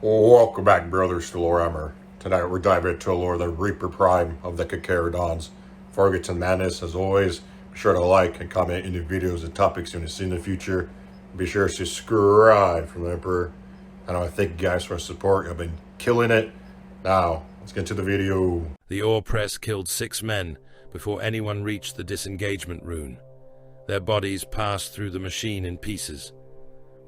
Welcome back, brothers, to Warhammer. Tonight we're diving into Lore of the Reaper Prime of the Carcharodons. Before we get to madness, as always, be sure to like and comment any videos and topics you want to see in the future. Be sure to subscribe from the Emperor. And I want to thank you guys for your support. You've been killing it. Now, let's get to the video. The ore press killed 6 men before anyone reached the disengagement rune. Their bodies passed through the machine in pieces.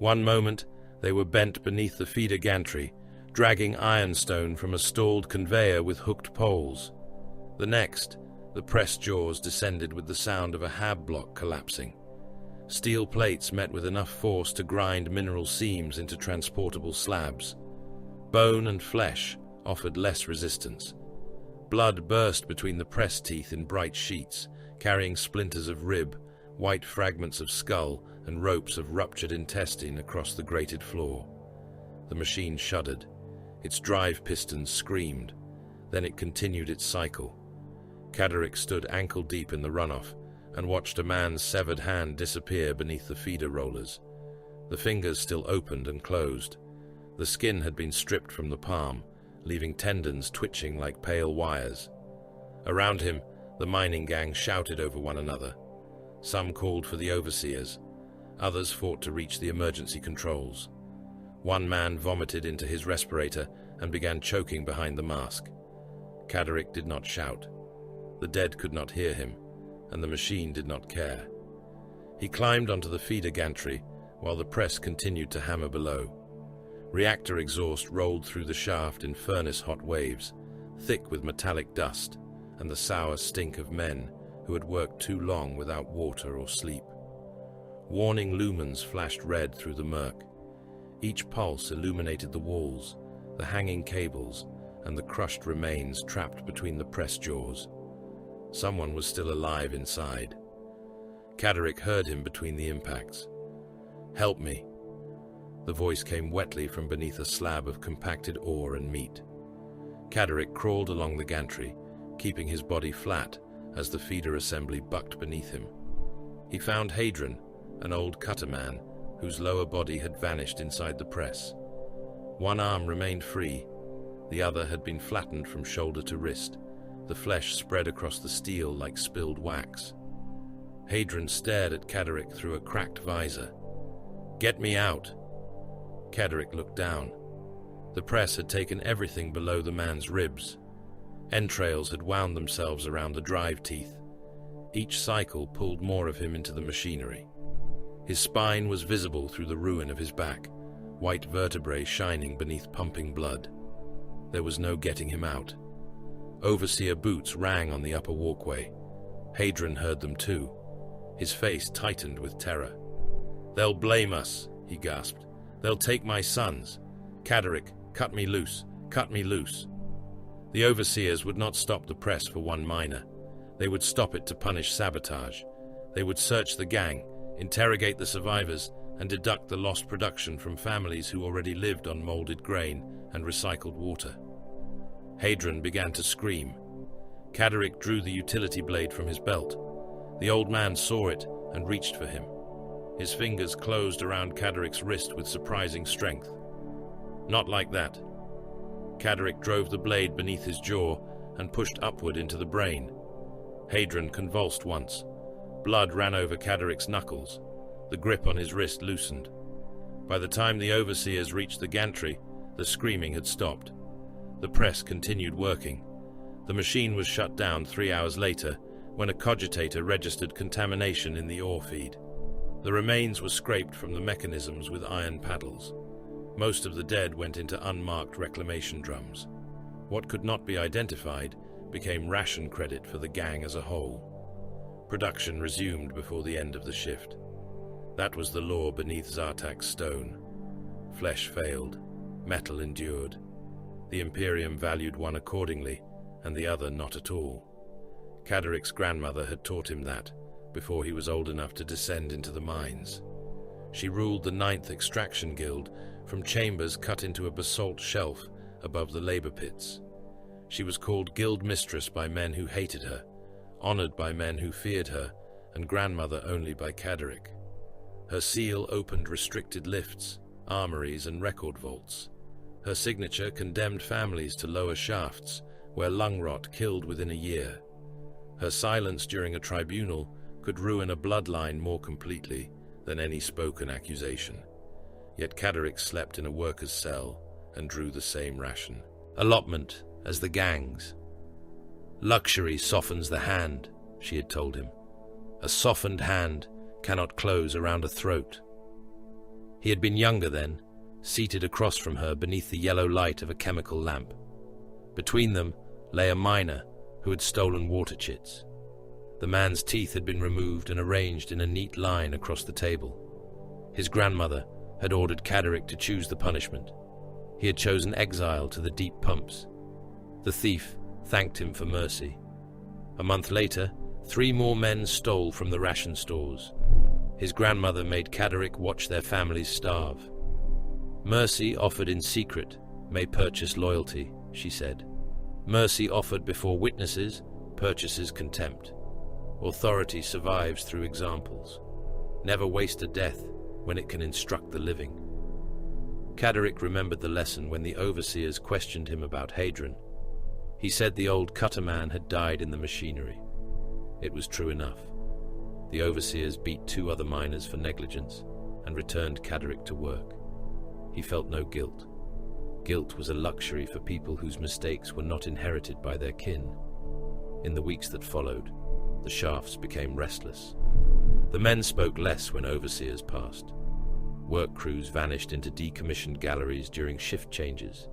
One moment, they were bent beneath the feeder gantry, dragging ironstone from a stalled conveyor with hooked poles. The next, the press jaws descended with the sound of a hab block collapsing. Steel plates met with enough force to grind mineral seams into transportable slabs. Bone and flesh offered less resistance. Blood burst between the press teeth in bright sheets, carrying splinters of rib, white fragments of skull, and ropes of ruptured intestine across the grated floor. The machine shuddered. Its drive pistons screamed. Then it continued its cycle. Caderic stood ankle-deep in the runoff and watched a man's severed hand disappear beneath the feeder rollers. The fingers still opened and closed. The skin had been stripped from the palm, leaving tendons twitching like pale wires. Around him, the mining gang shouted over one another. Some called for the overseers. Others fought to reach the emergency controls. One man vomited into his respirator and began choking behind the mask. Caderic did not shout. The dead could not hear him, and the machine did not care. He climbed onto the feeder gantry while the press continued to hammer below. Reactor exhaust rolled through the shaft in furnace-hot waves, thick with metallic dust and the sour stink of men who had worked too long without water or sleep. Warning lumens flashed red through the murk. Each pulse illuminated the walls, the hanging cables, and the crushed remains trapped between the press jaws. Someone was still alive inside. Caderic heard him between the impacts. "Help me." The voice came wetly from beneath a slab of compacted ore and meat. Caderic crawled along the gantry, keeping his body flat as the feeder assembly bucked beneath him. He found Hadron, an old cutter man whose lower body had vanished inside the press. One arm remained free. The other had been flattened from shoulder to wrist, the flesh spread across the steel like spilled wax. Hadron stared at Caderic through a cracked visor. "Get me out." Caderic looked down. The press had taken everything below the man's ribs. Entrails had wound themselves around the drive teeth. Each cycle pulled more of him into the machinery. His spine was visible through the ruin of his back, white vertebrae shining beneath pumping blood. There was no getting him out. Overseer boots rang on the upper walkway. Hadron heard them too. His face tightened with terror. "They'll blame us," he gasped. "They'll take my sons. Caderic, cut me loose, cut me loose." The overseers would not stop the press for one miner. They would stop it to punish sabotage. They would search the gang, interrogate the survivors, and deduct the lost production from families who already lived on molded grain and recycled water. Hadron began to scream. Caderic drew the utility blade from his belt. The old man saw it and reached for him. His fingers closed around Caderic's wrist with surprising strength. "Not like that." Caderic drove the blade beneath his jaw and pushed upward into the brain. Hadron convulsed once. Blood ran over Caderic's knuckles. The grip on his wrist loosened. By the time the overseers reached the gantry, the screaming had stopped. The press continued working. The machine was shut down 3 hours later when a cogitator registered contamination in the ore feed. The remains were scraped from the mechanisms with iron paddles. Most of the dead went into unmarked reclamation drums. What could not be identified became ration credit for the gang as a whole. Production resumed before the end of the shift. That was the law beneath Zartak's stone. Flesh failed. Metal endured. The Imperium valued one accordingly, and the other not at all. Caderic's grandmother had taught him that before he was old enough to descend into the mines. She ruled the 9th Extraction Guild from chambers cut into a basalt shelf above the labor pits. She was called Guild Mistress by men who hated her, honored by men who feared her, and grandmother only by Caderic. Her seal opened restricted lifts, armories, and record vaults. Her signature condemned families to lower shafts, where lung rot killed within a year. Her silence during a tribunal could ruin a bloodline more completely than any spoken accusation. Yet Caderick slept in a worker's cell and drew the same ration. Allotment as the gangs. Luxury softens the hand, she had told him. A softened hand cannot close around a throat. He had been younger then, seated across from her beneath the yellow light of a chemical lamp. Between them lay a miner who had stolen water chits. The man's teeth had been removed and arranged in a neat line across the table. His grandmother had ordered Caderick to choose the punishment. He had chosen exile to the deep pumps. The thief thanked him for mercy. A month later, 3 more men stole from the ration stores. His grandmother made Caderick watch their families starve. Mercy offered in secret may purchase loyalty, she said. Mercy offered before witnesses purchases contempt. Authority survives through examples. Never waste a death when it can instruct the living. Caderick remembered the lesson when the overseers questioned him about Hadron. He said the old cutter man had died in the machinery. It was true enough. The overseers beat 2 other miners for negligence and returned Caderick to work. He felt no guilt. Guilt was a luxury for people whose mistakes were not inherited by their kin. In the weeks that followed, the shafts became restless. The men spoke less when overseers passed. Work crews vanished into decommissioned galleries during shift changes.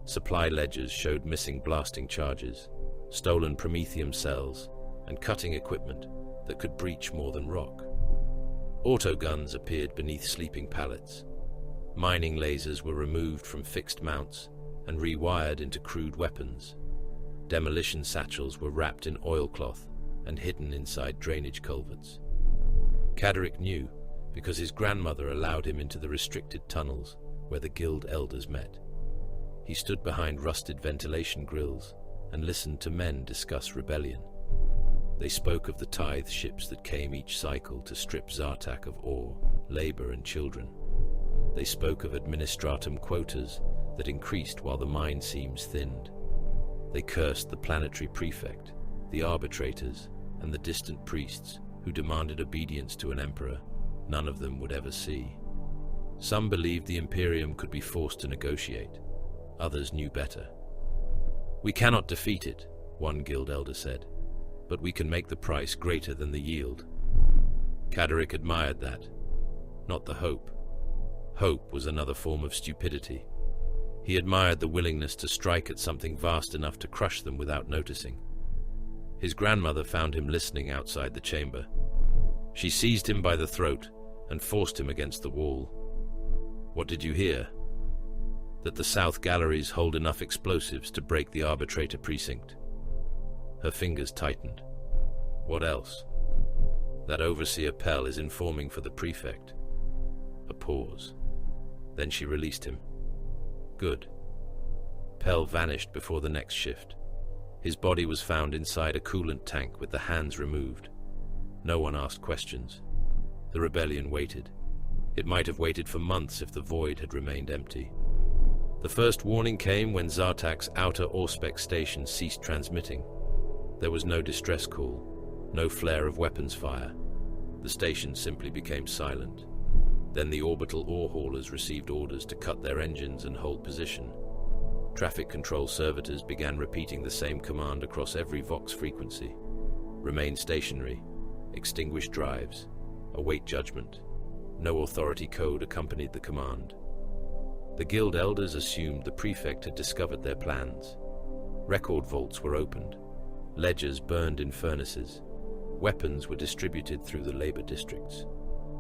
Supply ledgers showed missing blasting charges, stolen promethium cells, and cutting equipment that could breach more than rock. Autoguns appeared beneath sleeping pallets. Mining lasers were removed from fixed mounts and rewired into crude weapons. Demolition satchels were wrapped in oilcloth and hidden inside drainage culverts. Caderick knew because his grandmother allowed him into the restricted tunnels where the guild elders met. He stood behind rusted ventilation grills and listened to men discuss rebellion. They spoke of the tithe ships that came each cycle to strip Zartak of ore, labor, and children. They spoke of administratum quotas that increased while the mine seams thinned. They cursed the planetary prefect, the arbitrators, and the distant priests who demanded obedience to an emperor none of them would ever see. Some believed the Imperium could be forced to negotiate. Others knew better. "We cannot defeat it," one guild elder said, "but we can make the price greater than the yield." Caderick admired that, not the hope. Hope was another form of stupidity. He admired the willingness to strike at something vast enough to crush them without noticing. His grandmother found him listening outside the chamber. She seized him by the throat and forced him against the wall. "What did you hear?" "That the south galleries hold enough explosives to break the arbitrator precinct." Her fingers tightened. "What else?" "That Overseer Pell is informing for the prefect." A pause. Then she released him. "Good." Pell vanished before the next shift. His body was found inside a coolant tank with the hands removed. No one asked questions. The rebellion waited. It might have waited for months if the void had remained empty. The first warning came when Zartak's outer Auspex station ceased transmitting. There was no distress call, no flare of weapons fire. The station simply became silent. Then the orbital ore haulers received orders to cut their engines and hold position. Traffic control servitors began repeating the same command across every Vox frequency. Remain stationary, extinguish drives, await judgment. No authority code accompanied the command. The guild elders assumed the prefect had discovered their plans. Record vaults were opened. Ledgers burned in furnaces. Weapons were distributed through the labor districts.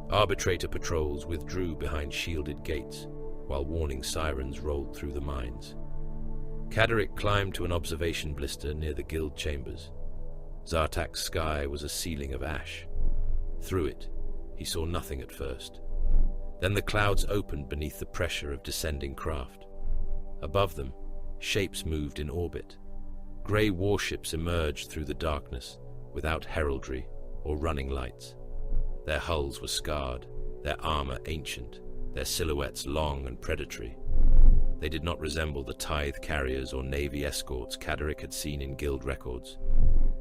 Arbitrator patrols withdrew behind shielded gates, while warning sirens rolled through the mines. Caderick climbed to an observation blister near the guild chambers. Zartak's sky was a ceiling of ash. Through it, he saw nothing at first. Then the clouds opened beneath the pressure of descending craft. Above them, shapes moved in orbit. Grey warships emerged through the darkness, without heraldry or running lights. Their hulls were scarred, their armor ancient, their silhouettes long and predatory. They did not resemble the tithe carriers or navy escorts Caderic had seen in guild records.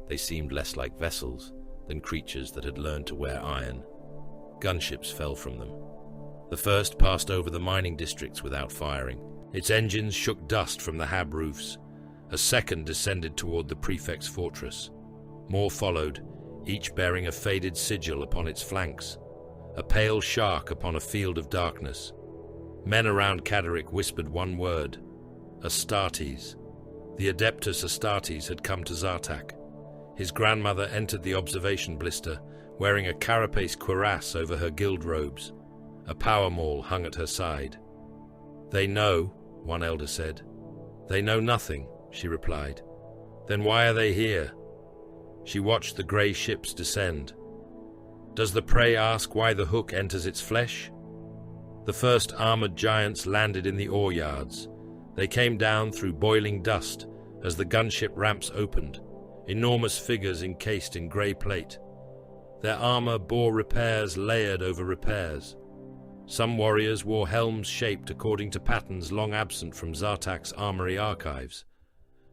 They seemed less like vessels than creatures that had learned to wear iron. Gunships fell from them. The first passed over the mining districts without firing. Its engines shook dust from the hab roofs. A second descended toward the prefect's fortress. More followed, each bearing a faded sigil upon its flanks, a pale shark upon a field of darkness. Men around Caderic whispered one word: Astartes. The Adeptus Astartes had come to Zartak. His grandmother entered the observation blister, wearing a carapace cuirass over her guild robes. A power maul hung at her side. "They know," one elder said. "They know nothing," she replied. "Then why are they here?" She watched the grey ships descend. Does the prey ask why the hook enters its flesh? The first armored giants landed in the ore yards. They came down through boiling dust as the gunship ramps opened, enormous figures encased in grey plate. Their armor bore repairs layered over repairs. Some warriors wore helms shaped according to patterns long absent from Zartak's armory archives.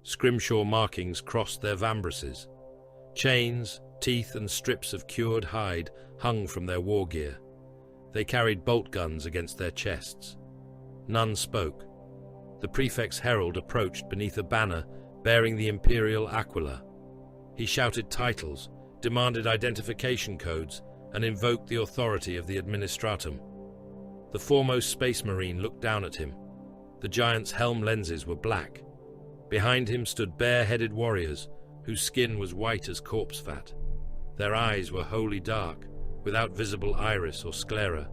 Scrimshaw markings crossed their vambraces. Chains, teeth, and strips of cured hide hung from their war gear. They carried bolt guns against their chests. None spoke. The prefect's herald approached beneath a banner bearing the imperial aquila. He shouted titles, demanded identification codes, and invoked the authority of the administratum. The foremost space marine looked down at him. The giant's helm lenses were black. Behind him stood bare-headed warriors, whose skin was white as corpse fat. Their eyes were wholly dark, without visible iris or sclera.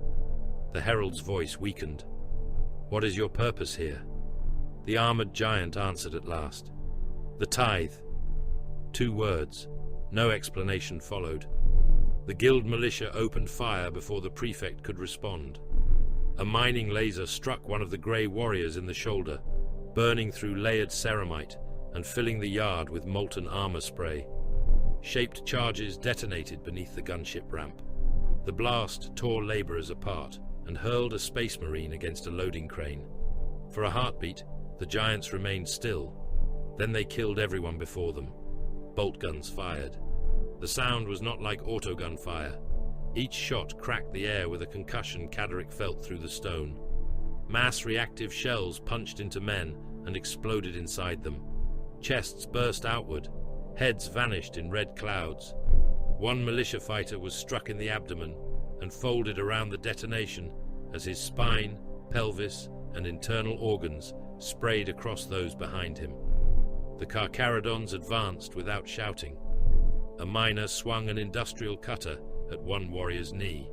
The herald's voice weakened. "What is your purpose here?" The armored giant answered at last. "The tithe." 2 words. No explanation followed. The guild militia opened fire before the prefect could respond. A mining laser struck one of the grey warriors in the shoulder, burning through layered ceramite and filling the yard with molten armor spray. Shaped charges detonated beneath the gunship ramp. The blast tore laborers apart and hurled a space marine against a loading crane. For a heartbeat, the giants remained still. Then they killed everyone before them. Bolt guns fired. The sound was not like autogun fire. Each shot cracked the air with a concussion Caderic felt through the stone. Mass reactive shells punched into men and exploded inside them. Chests burst outward. Heads vanished in red clouds. One militia fighter was struck in the abdomen and folded around the detonation as his spine, pelvis, and internal organs sprayed across those behind him. The Carcharodons advanced without shouting. A miner swung an industrial cutter at one warrior's knee.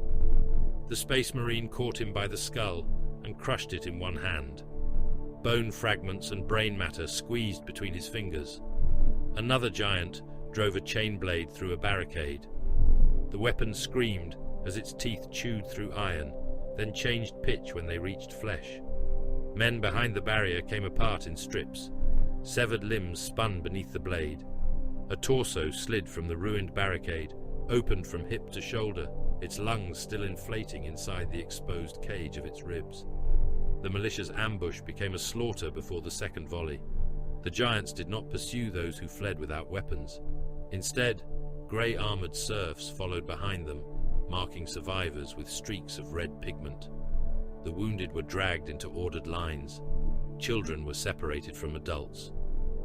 The space marine caught him by the skull and crushed it in one hand. Bone fragments and brain matter squeezed between his fingers. Another giant drove a chain blade through a barricade. The weapon screamed as its teeth chewed through iron, then changed pitch when they reached flesh. Men behind the barrier came apart in strips. Severed limbs spun beneath the blade. A torso slid from the ruined barricade, opened from hip to shoulder, its lungs still inflating inside the exposed cage of its ribs. The militia's ambush became a slaughter before the second volley. The giants did not pursue those who fled without weapons. Instead, grey-armoured serfs followed behind them, marking survivors with streaks of red pigment. The wounded were dragged into ordered lines. Children were separated from adults.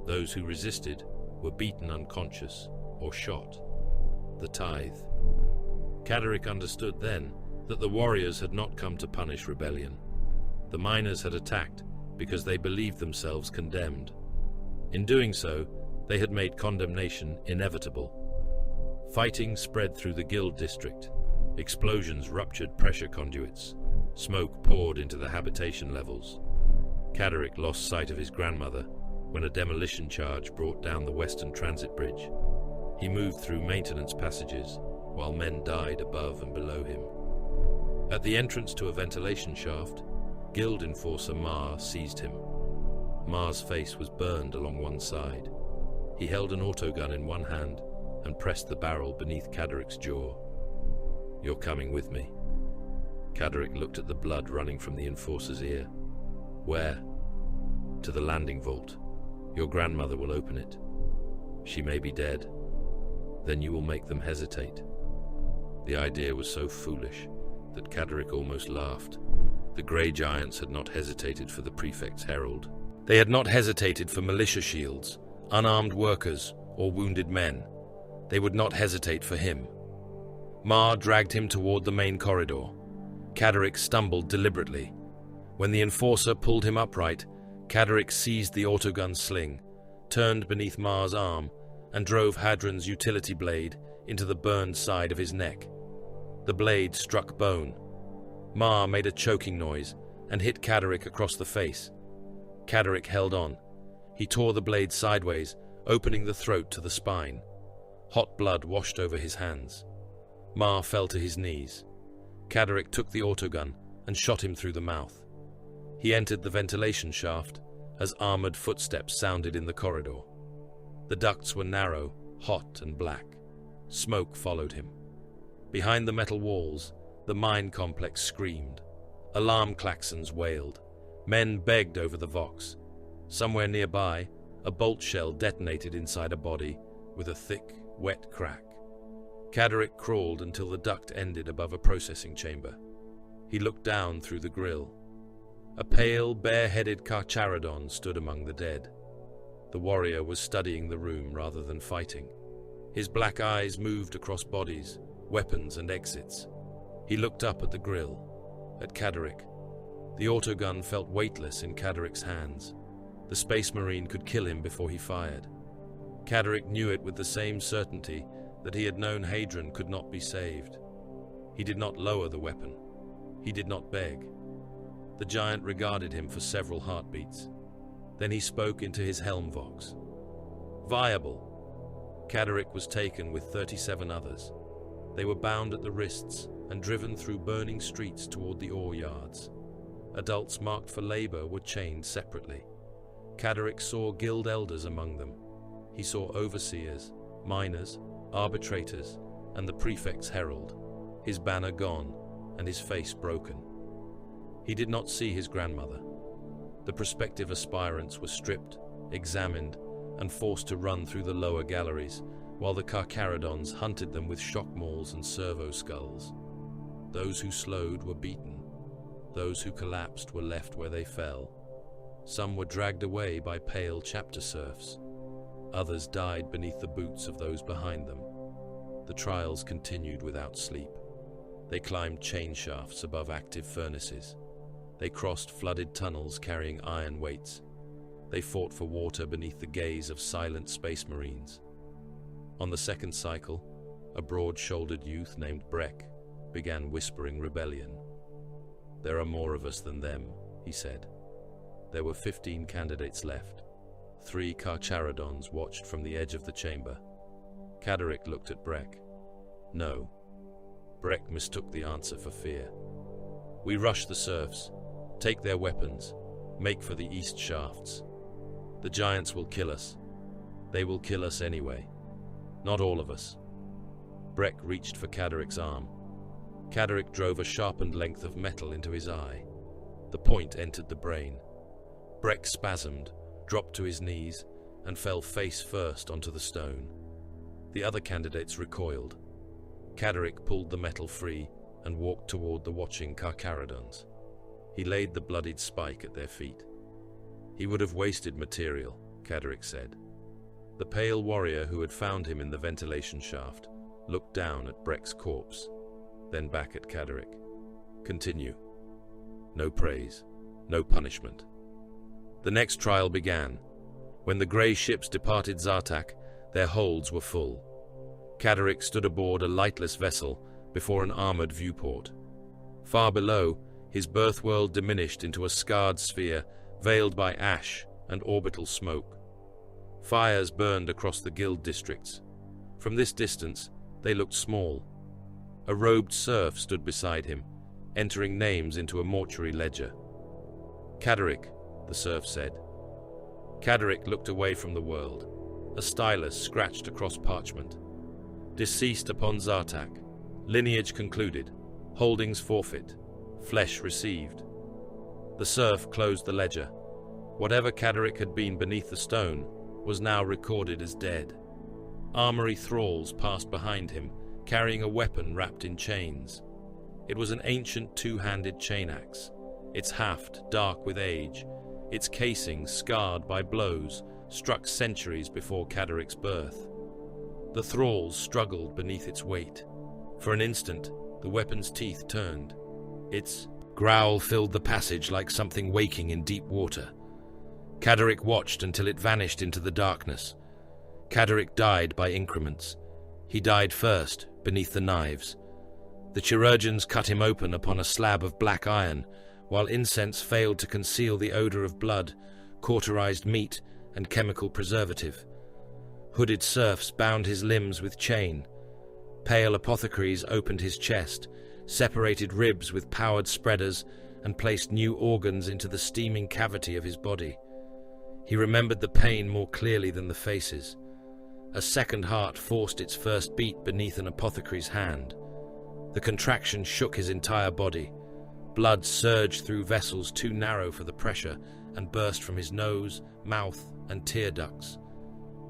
Those who resisted were beaten unconscious or shot. The tithe. Caderic understood then that the warriors had not come to punish rebellion. The miners had attacked because they believed themselves condemned. In doing so, they had made condemnation inevitable. Fighting spread through the guild district. Explosions ruptured pressure conduits. Smoke poured into the habitation levels. Caderic lost sight of his grandmother when a demolition charge brought down the western transit bridge. He moved through maintenance passages while men died above and below him. At the entrance to a ventilation shaft, guild enforcer Mar seized him. Mar's face was burned along one side. He held an autogun in one hand and pressed the barrel beneath Caderic's jaw. "You're coming with me." Caderic looked at the blood running from the enforcer's ear. "Where?" to the landing vault. Your grandmother will open it. She may be dead. Then you will make them hesitate." The idea was so foolish that Caderic almost laughed. The Grey Giants had not hesitated for the Prefect's herald. They had not hesitated for militia shields, unarmed workers, or wounded men. They would not hesitate for him. Mar dragged him toward the main corridor. Caderic stumbled deliberately. When the enforcer pulled him upright, Caderic seized the autogun sling, turned beneath Mar's arm, and drove Hadron's utility blade into the burned side of his neck. The blade struck bone. Mar made a choking noise and hit Caderic across the face. Caderic held on. He tore the blade sideways, opening the throat to the spine. Hot blood washed over his hands. Mar fell to his knees. Caderic took the autogun and shot him through the mouth. He entered the ventilation shaft as armored footsteps sounded in the corridor. The ducts were narrow, hot and black. Smoke followed him. Behind the metal walls, the mine complex screamed. Alarm klaxons wailed. Men begged over the Vox. Somewhere nearby, a bolt shell detonated inside a body with a thick, wet crack. Caderic crawled until the duct ended above a processing chamber. He looked down through the grill. A pale, bare-headed Carcharodon stood among the dead. The warrior was studying the room rather than fighting. His black eyes moved across bodies, weapons and exits. He looked up at the grill, at Caderic. The autogun felt weightless in Caderic's hands. The Space Marine could kill him before he fired. Caderic knew it with the same certainty that he had known Hadron could not be saved. He did not lower the weapon. He did not beg. The giant regarded him for several heartbeats. Then he spoke into his helm vox. "Viable." Caderic was taken with 37 others. They were bound at the wrists and driven through burning streets toward the ore yards. Adults marked for labor were chained separately. Caderic saw guild elders among them. He saw overseers, miners, arbitrators, and the prefect's herald, his banner gone and his face broken. He did not see his grandmother. The prospective aspirants were stripped, examined, and forced to run through the lower galleries, while the Carcharodons hunted them with shock mauls and servo skulls. Those who slowed were beaten. Those who collapsed were left where they fell. Some were dragged away by pale chapter serfs. Others died beneath the boots of those behind them. The trials continued without sleep. They climbed chain shafts above active furnaces. They crossed flooded tunnels carrying iron weights. They fought for water beneath the gaze of silent space marines. On the second cycle, a broad-shouldered youth named Breck began whispering rebellion. "There are more of us than them," he said. There were 15 candidates left. 3 Carcharodons watched from the edge of the chamber. Caderic looked at Breck. No. Breck mistook the answer for fear. "We rush the serfs, take their weapons, make for the east shafts. The giants will kill us. They will kill us anyway. Not all of us." Breck reached for Caderic's arm. Caderic drove a sharpened length of metal into his eye. The point entered the brain. Breck spasmed, dropped to his knees, and fell face first onto the stone. The other candidates recoiled. Caderic pulled the metal free and walked toward the watching Carcharodons. He laid the bloodied spike at their feet. He would have wasted material, Caderic said. The pale warrior who had found him in the ventilation shaft looked down at Breck's corpse, then back at Caderic. "Continue. No praise, no punishment." The next trial began. When the grey ships departed Zartak, their holds were full. Caderic stood aboard a lightless vessel before an armored viewport. Far below, his birth world diminished into a scarred sphere veiled by ash and orbital smoke. Fires burned across the guild districts. From this distance, they looked small. A robed serf stood beside him, entering names into a mortuary ledger. "Caderic," the serf said. Caderic looked away from the world. A stylus scratched across parchment. "Deceased upon Zartak. Lineage concluded. Holdings forfeit. Flesh received." The serf closed the ledger. Whatever Caderic had been beneath the stone was now recorded as dead. Armory thralls passed behind him, carrying a weapon wrapped in chains. It was an ancient two-handed chain axe, its haft dark with age, its casing scarred by blows struck centuries before Caderic's birth. The thralls struggled beneath its weight. For an instant, the weapon's teeth turned. Its growl filled the passage like something waking in deep water. Caderic watched until it vanished into the darkness. Caderic died by increments. He died first, beneath the knives. The chirurgeons cut him open upon a slab of black iron, while incense failed to conceal the odor of blood, cauterized meat, and chemical preservative. Hooded serfs bound his limbs with chain. Pale apothecaries opened his chest, separated ribs with powered spreaders, and placed new organs into the steaming cavity of his body. He remembered the pain more clearly than the faces. A second heart forced its first beat beneath an apothecary's hand. The contraction shook his entire body. Blood surged through vessels too narrow for the pressure and burst from his nose, mouth, and tear ducts.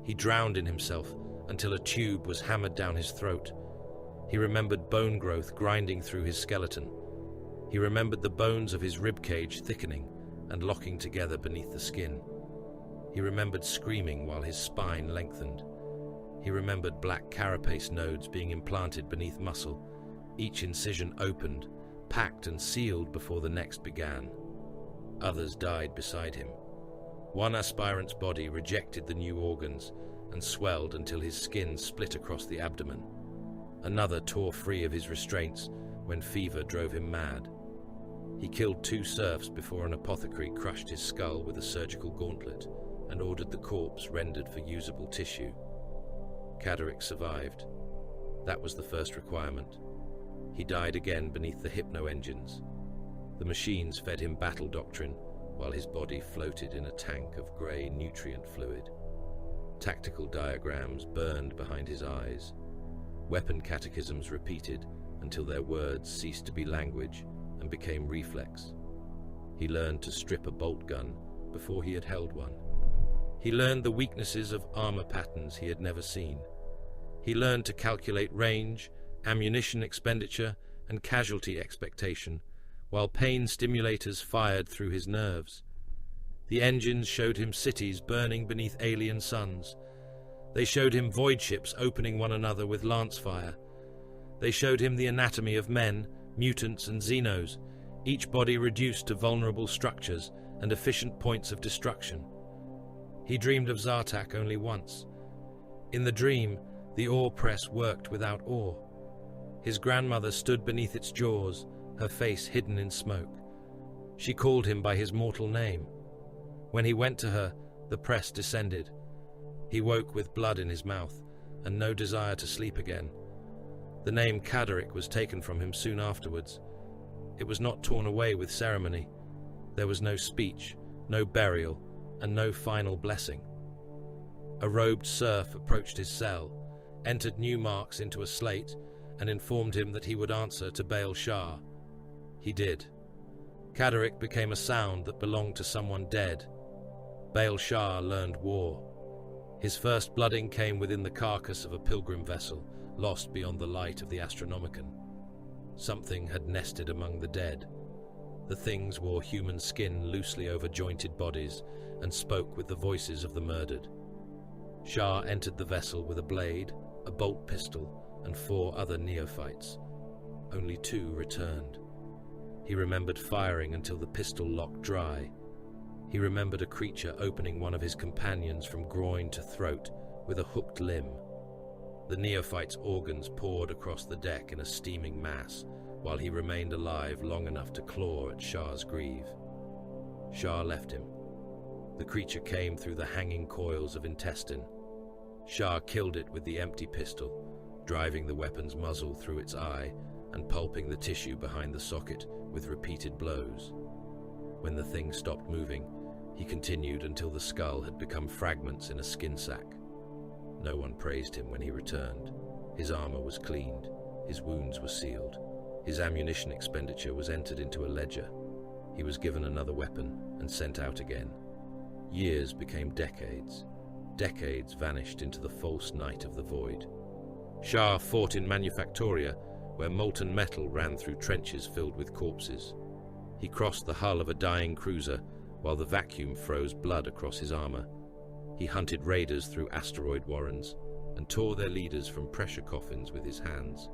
He drowned in himself until a tube was hammered down his throat. He remembered bone growth grinding through his skeleton. He remembered the bones of his ribcage thickening and locking together beneath the skin. He remembered screaming while his spine lengthened. He remembered black carapace nodes being implanted beneath muscle, each incision opened, packed and sealed before the next began. Others died beside him. One aspirant's body rejected the new organs and swelled until his skin split across the abdomen. Another tore free of his restraints when fever drove him mad. He killed 2 serfs before an apothecary crushed his skull with a surgical gauntlet and ordered the corpse rendered for usable tissue. Caderic survived. That was the first requirement. He died again beneath the hypno-engines. The machines fed him battle doctrine while his body floated in a tank of grey nutrient fluid. Tactical diagrams burned behind his eyes. Weapon catechisms repeated until their words ceased to be language and became reflex. He learned to strip a bolt gun before he had held one. He learned the weaknesses of armor patterns he had never seen. He learned to calculate range, ammunition expenditure, and casualty expectation, while pain stimulators fired through his nerves. The engines showed him cities burning beneath alien suns. They showed him void ships opening one another with lance fire. They showed him the anatomy of men, mutants, and xenos, each body reduced to vulnerable structures and efficient points of destruction. He dreamed of Zartak only once. In the dream, the ore press worked without ore. His grandmother stood beneath its jaws, her face hidden in smoke. She called him by his mortal name. When he went to her, the press descended. He woke with blood in his mouth and no desire to sleep again. The name Caderic was taken from him soon afterwards. It was not torn away with ceremony. There was no speech, no burial, and no final blessing. A robed serf approached his cell, entered new marks into a slate, and informed him that he would answer to Baal Sharr. He did. Caderic became a sound that belonged to someone dead. Baal Sharr learned war. His first blooding came within the carcass of a pilgrim vessel, lost beyond the light of the Astronomicon. Something had nested among the dead. The things wore human skin loosely over jointed bodies and spoke with the voices of the murdered. Sharr entered the vessel with a blade, a bolt pistol, and 4 other neophytes. Only 2 returned. He remembered firing until the pistol locked dry. He remembered a creature opening one of his companions from groin to throat with a hooked limb. The neophyte's organs poured across the deck in a steaming mass, while he remained alive long enough to claw at Sharr's greave. Sharr left him. The creature came through the hanging coils of intestine. Sharr killed it with the empty pistol, driving the weapon's muzzle through its eye and pulping the tissue behind the socket with repeated blows. When the thing stopped moving, he continued until the skull had become fragments in a skin sack. No one praised him when he returned. His armor was cleaned, his wounds were sealed, his ammunition expenditure was entered into a ledger. He was given another weapon and sent out again. Years became decades. Decades vanished into the false night of the void. Sharr fought in Manufactoria, where molten metal ran through trenches filled with corpses. He crossed the hull of a dying cruiser, while the vacuum froze blood across his armor. He hunted raiders through asteroid warrens, and tore their leaders from pressure coffins with his hands.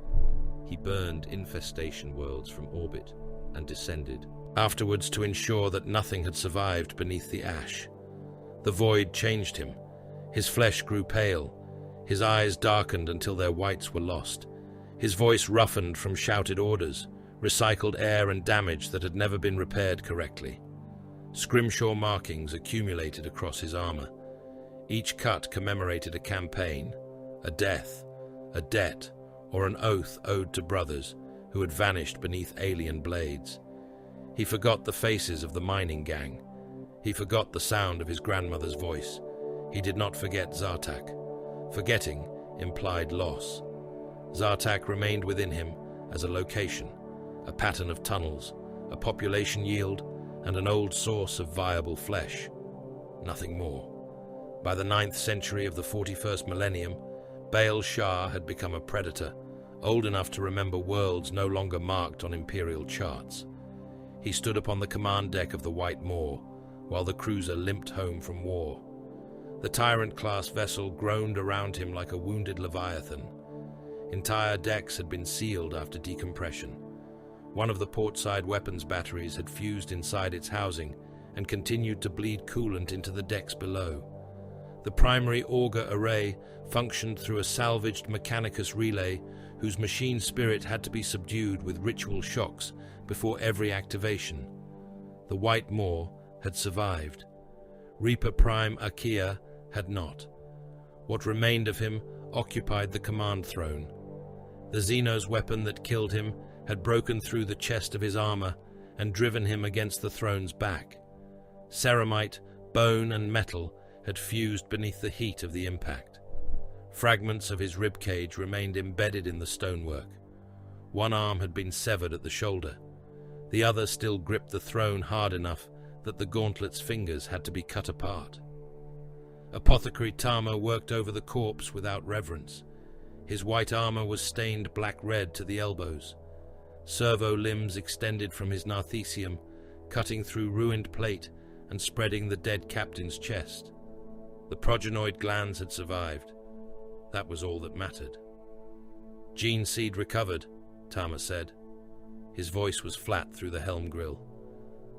He burned infestation worlds from orbit and descended, afterwards to ensure that nothing had survived beneath the ash. The void changed him. His flesh grew pale. His eyes darkened until their whites were lost. His voice roughened from shouted orders, recycled air and damage that had never been repaired correctly. Scrimshaw markings accumulated across his armor. Each cut commemorated a campaign, a death, a debt, or an oath owed to brothers who had vanished beneath alien blades. He forgot the faces of the mining gang. He forgot the sound of his grandmother's voice. He did not forget Zartak. Forgetting implied loss. Zartak remained within him as a location, a pattern of tunnels, a population yield, and an old source of viable flesh. Nothing more. By the 9th century of the 41st millennium, Baal Sharr had become a predator, old enough to remember worlds no longer marked on imperial charts. He stood upon the command deck of the White Moor, while the cruiser limped home from war. The Tyrant-class vessel groaned around him like a wounded leviathan. Entire decks had been sealed after decompression. One of the portside weapons batteries had fused inside its housing and continued to bleed coolant into the decks below. The primary auger array functioned through a salvaged Mechanicus relay whose machine spirit had to be subdued with ritual shocks before every activation. The White Moor had survived. Reaper Prime Akia had not. What remained of him occupied the command throne. The Xenos weapon that killed him had broken through the chest of his armor and driven him against the throne's back. Ceramite, bone, and metal had fused beneath the heat of the impact. Fragments of his ribcage remained embedded in the stonework. One arm had been severed at the shoulder. The other still gripped the throne hard enough that the gauntlet's fingers had to be cut apart. Apothecary Tama worked over the corpse without reverence. His white armor was stained black-red to the elbows. Servo limbs extended from his narthecium, cutting through ruined plate and spreading the dead captain's chest. The progenoid glands had survived. That was all that mattered. Gene seed recovered, Tama said. His voice was flat through the helm grill.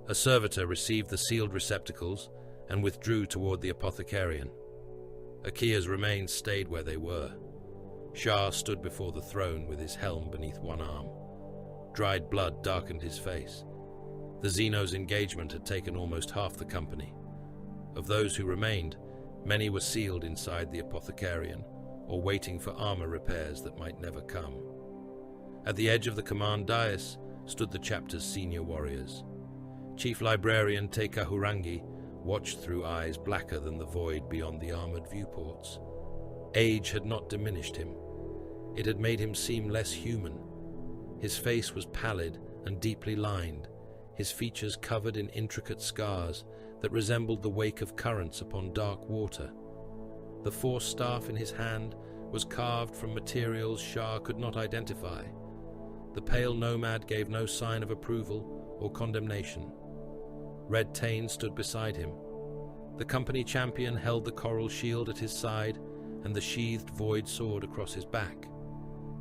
A servitor received the sealed receptacles and withdrew toward the apothecarian. Akia's remains stayed where they were. Sharr stood before the throne with his helm beneath one arm. Dried blood darkened his face. The Xenos' engagement had taken almost half the company. Of those who remained, many were sealed inside the apothecarian, or waiting for armor repairs that might never come. At the edge of the command dais stood the chapter's senior warriors. Chief Librarian Teka Hurangi watched through eyes blacker than the void beyond the armored viewports. Age had not diminished him. It had made him seem less human. His face was pallid and deeply lined, his features covered in intricate scars that resembled the wake of currents upon dark water. The force staff in his hand was carved from materials Sharr could not identify. The pale nomad gave no sign of approval or condemnation. Red Tain stood beside him. The company champion held the coral shield at his side and the sheathed void sword across his back.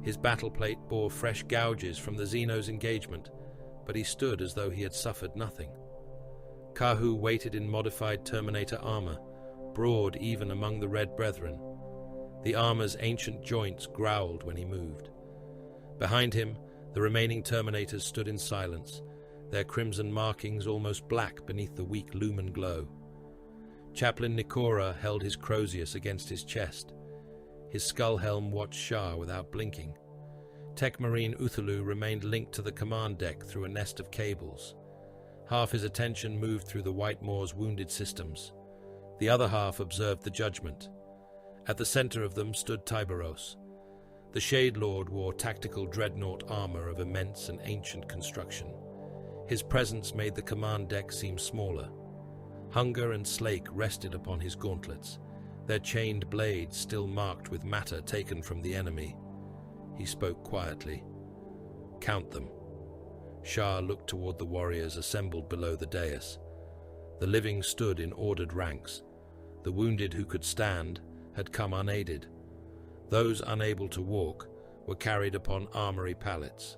His battle plate bore fresh gouges from the Xenos' engagement, but he stood as though he had suffered nothing. Kahu waited in modified Terminator armor, broad even among the Red Brethren. The armor's ancient joints growled when he moved. Behind him, the remaining Terminators stood in silence, their crimson markings almost black beneath the weak lumen glow. Chaplain Nikora held his Crozius against his chest. His skull helm watched Sharr without blinking. Tech Marine Uthulu remained linked to the command deck through a nest of cables. Half his attention moved through the White Moor's wounded systems. The other half observed the judgment. At the center of them stood Tyberos. The Shade Lord wore tactical dreadnought armor of immense and ancient construction. His presence made the command deck seem smaller. Hunger and slake rested upon his gauntlets, their chained blades still marked with matter taken from the enemy. He spoke quietly. "Count them." Sharr looked toward the warriors assembled below the dais. The living stood in ordered ranks. The wounded who could stand had come unaided. Those unable to walk were carried upon armory pallets.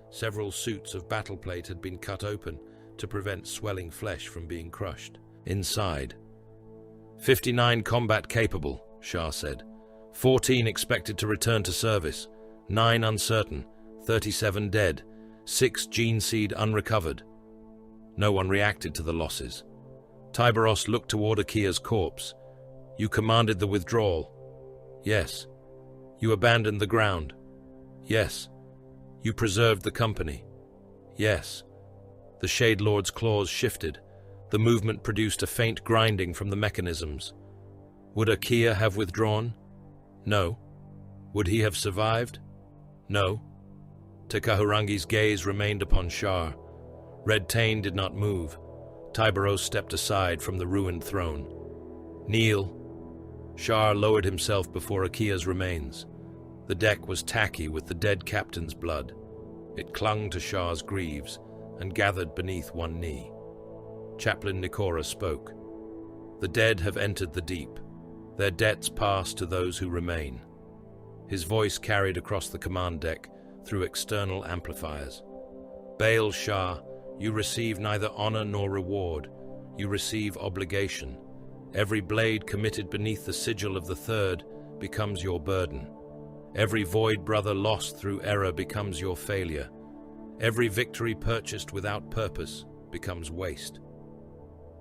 Several suits of battle plate had been cut open to prevent swelling flesh from being crushed. Inside, 59 combat capable, Sharr said. 14 expected to return to service, 9 uncertain, 37 dead, 6 gene seed unrecovered. No one reacted to the losses. Tyberos looked toward Akia's corpse. "You commanded the withdrawal." "Yes." "You abandoned the ground." "Yes." "You preserved the company." "Yes." The Shade Lord's claws shifted. The movement produced a faint grinding from the mechanisms. Would Akia have withdrawn? No. Would he have survived? No. Tekahurangi's gaze remained upon Sharr. Red Tain did not move. Tyberos stepped aside from the ruined throne. "Kneel." Sharr lowered himself before Akia's remains. The deck was tacky with the dead captain's blood. It clung to Sharr's greaves and gathered beneath one knee. Chaplain Nikora spoke. "The dead have entered the deep. Their debts pass to those who remain." His voice carried across the command deck through external amplifiers. "Baal Shah, you receive neither honor nor reward. You receive obligation. Every blade committed beneath the sigil of the Third becomes your burden. Every void brother lost through error becomes your failure. Every victory purchased without purpose becomes waste."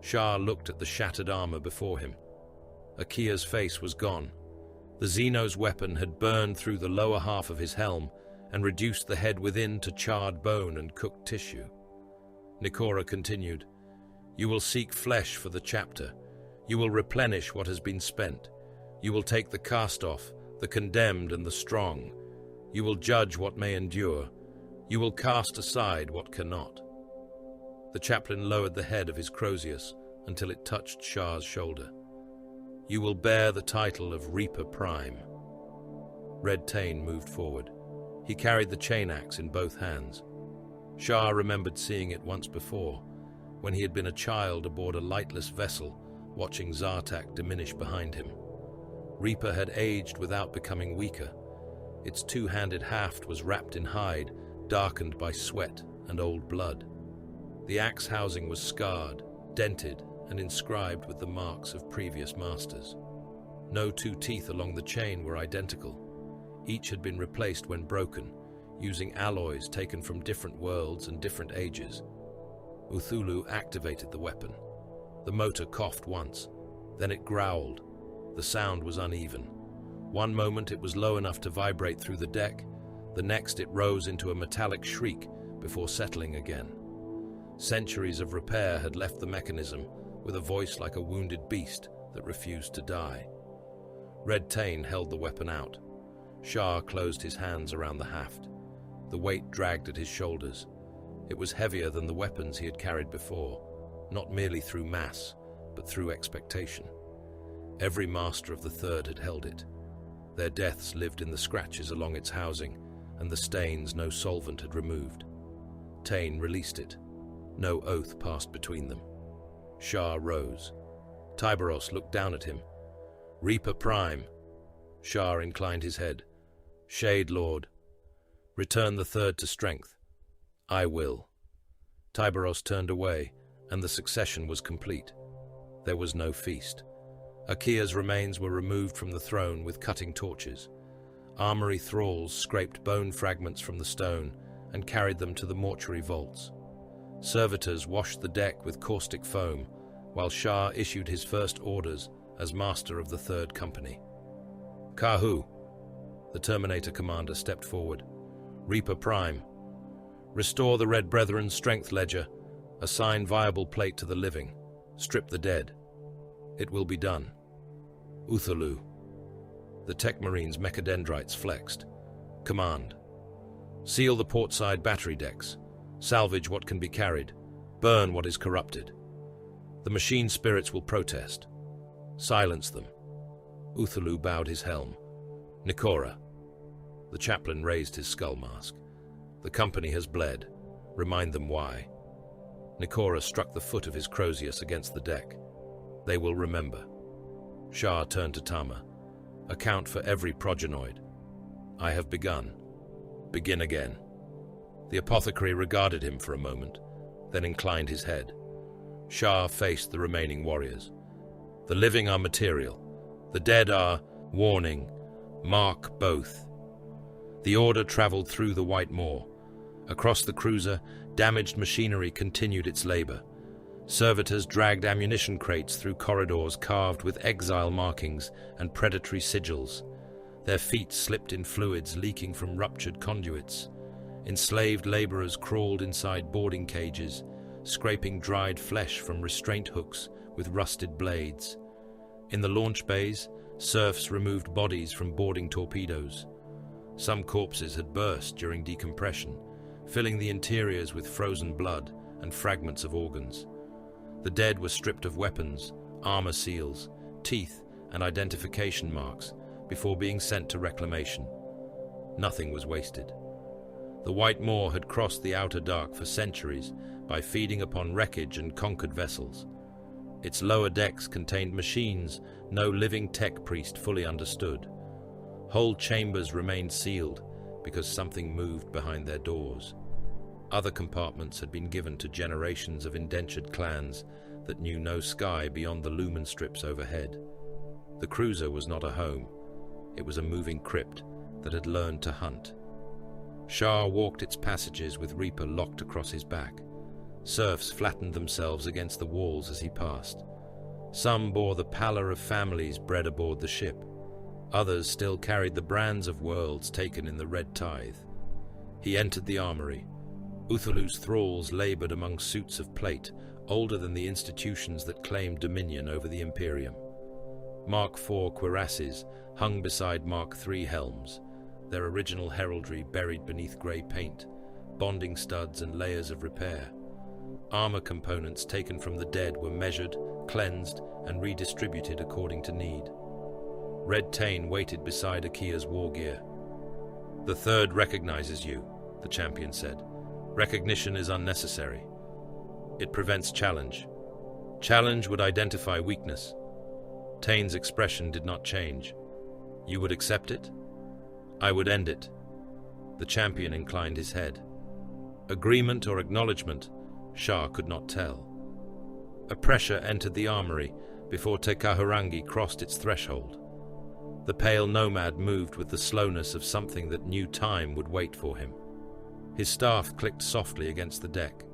Sharr looked at the shattered armor before him. Akia's face was gone. The Xeno's weapon had burned through the lower half of his helm and reduced the head within to charred bone and cooked tissue. Nikora continued, "You will seek flesh for the chapter. You will replenish what has been spent. You will take the cast-off, the condemned and the strong. You will judge what may endure. You will cast aside what cannot." The chaplain lowered the head of his Crozius until it touched Sharr's shoulder. "You will bear the title of Reaper Prime." Red Tain moved forward. He carried the chain axe in both hands. Sharr remembered seeing it once before, when he had been a child aboard a lightless vessel, watching Zartak diminish behind him. Reaper had aged without becoming weaker. Its two-handed haft was wrapped in hide, darkened by sweat and old blood. The axe housing was scarred, dented, and inscribed with the marks of previous masters. No two teeth along the chain were identical. Each had been replaced when broken, using alloys taken from different worlds and different ages. Uthulu activated the weapon. The motor coughed once, then it growled. The sound was uneven. One moment it was low enough to vibrate through the deck, the next it rose into a metallic shriek before settling again. Centuries of repair had left the mechanism with a voice like a wounded beast that refused to die. Red Tain held the weapon out. Sharr closed his hands around the haft. The weight dragged at his shoulders. It was heavier than the weapons he had carried before, not merely through mass, but through expectation. Every master of the Third had held it. Their deaths lived in the scratches along its housing, and the stains no solvent had removed. Tain released it. No oath passed between them. Sharr rose. Tyberos looked down at him. "Reaper Prime." Sharr inclined his head. "Shade Lord. Return the Third to strength." "I will." Tyberos turned away, and the succession was complete. There was no feast. Akia's remains were removed from the throne with cutting torches. Armory thralls scraped bone fragments from the stone and carried them to the mortuary vaults. Servitors washed the deck with caustic foam, while Sharr issued his first orders as master of the Third Company. "Kahu," the Terminator commander stepped forward. "Reaper Prime. Restore the Red Brethren's strength ledger. Assign viable plate to the living. Strip the dead." "It will be done." "Uthulu." The Tech Marine's mechadendrites flexed. "Command. Seal the portside battery decks. Salvage what can be carried. Burn what is corrupted." The machine spirits will protest. Silence them. Uthulu bowed his helm. Nikora. The chaplain raised his skull mask. The company has bled. Remind them why. Nikora struck the foot of his Crozius against the deck. They will remember. Sharr turned to Tama. Account for every progenoid. I have begun. Begin again. The apothecary regarded him for a moment, then inclined his head. Sharr faced the remaining warriors. The living are material. The dead are, warning, mark both. The order traveled through the White Moor. Across the cruiser, damaged machinery continued its labor. Servitors dragged ammunition crates through corridors carved with exile markings and predatory sigils. Their feet slipped in fluids leaking from ruptured conduits. Enslaved laborers crawled inside boarding cages, scraping dried flesh from restraint hooks with rusted blades. In the launch bays, serfs removed bodies from boarding torpedoes. Some corpses had burst during decompression, filling the interiors with frozen blood and fragments of organs. The dead were stripped of weapons, armor seals, teeth, and identification marks before being sent to reclamation. Nothing was wasted. The White Moor had crossed the outer dark for centuries by feeding upon wreckage and conquered vessels. Its lower decks contained machines no living tech priest fully understood. Whole chambers remained sealed because something moved behind their doors. Other compartments had been given to generations of indentured clans that knew no sky beyond the lumen strips overhead. The cruiser was not a home. It was a moving crypt that had learned to hunt. Sharr walked its passages with Reaper locked across his back. Serfs flattened themselves against the walls as he passed. Some bore the pallor of families bred aboard the ship. Others still carried the brands of worlds taken in the Red Tithe. He entered the armory. Uthulu's thralls labored among suits of plate, older than the institutions that claimed dominion over the Imperium. Mark IV cuirasses hung beside Mark III helms, their original heraldry buried beneath grey paint, bonding studs and layers of repair. Armor components taken from the dead were measured, cleansed, and redistributed according to need. Red Tain waited beside Akia's war gear. "The Third recognizes you," the champion said. "Recognition is unnecessary. It prevents challenge. Challenge would identify weakness." Tain's expression did not change. "You would accept it?" "I would end it." The champion inclined his head. Agreement or acknowledgement, Sharr could not tell. A pressure entered the armory before Te Kahurangi crossed its threshold. The pale nomad moved with the slowness of something that knew time would wait for him. His staff clicked softly against the deck.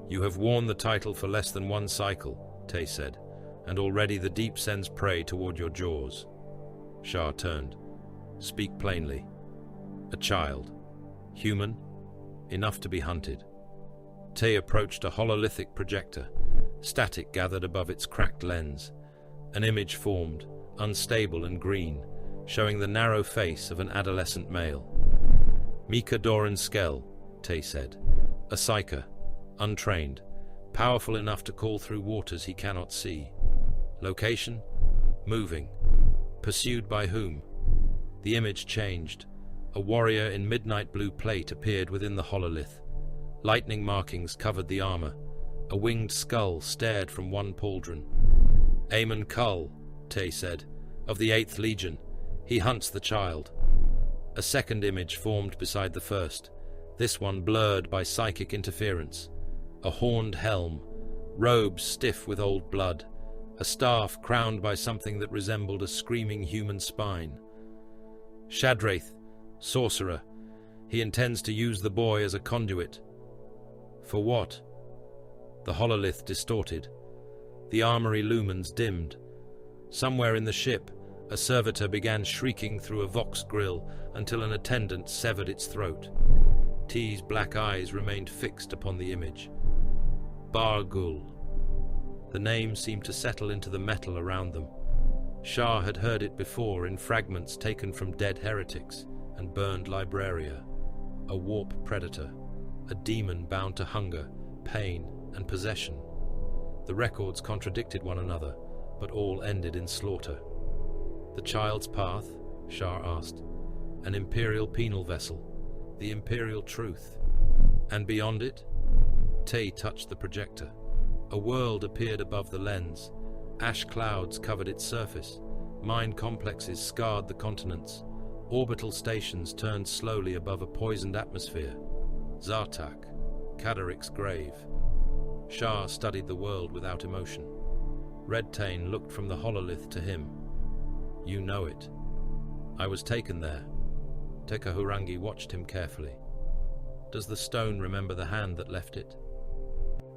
"You have worn the title for less than one cycle," Te said, "and already the deep sends prey toward your jaws." Sharr turned. "Speak plainly." "A child. Human. Enough to be hunted." Te approached a hololithic projector. Static gathered above its cracked lens. An image formed, unstable and green, showing the narrow face of an adolescent male. "Mika Doran Skell," Te said. "A psyker. Untrained. Powerful enough to call through waters he cannot see. Location? Moving. Pursued by whom?" The image changed. A warrior in midnight blue plate appeared within the hololith. Lightning markings covered the armor. A winged skull stared from one pauldron. "Aemon Kull," Te said, "of the 8th Legion. He hunts the child." A second image formed beside the first, this one blurred by psychic interference. A horned helm, robes stiff with old blood, a staff crowned by something that resembled a screaming human spine. "Shadraith, sorcerer. He intends to use the boy as a conduit." "For what?" The hololith distorted. The armory lumens dimmed. Somewhere in the ship, a servitor began shrieking through a vox grill until an attendant severed its throat. T's black eyes remained fixed upon the image. Bargul. The name seemed to settle into the metal around them. Sharr had heard it before in fragments taken from dead heretics and burned libraria. A warp predator, a demon bound to hunger, pain, and possession. The records contradicted one another, but all ended in slaughter. The child's path? Sharr asked. An imperial penal vessel. The imperial truth. And beyond it? Tay touched the projector. A world appeared above the lens. Ash clouds covered its surface. Mine complexes scarred the continents. Orbital stations turned slowly above a poisoned atmosphere. Zartak, Kadarik's grave. Sharr studied the world without emotion. Redtain looked from the hololith to him. You know it. I was taken there. Tekahurangi watched him carefully. Does the stone remember the hand that left it?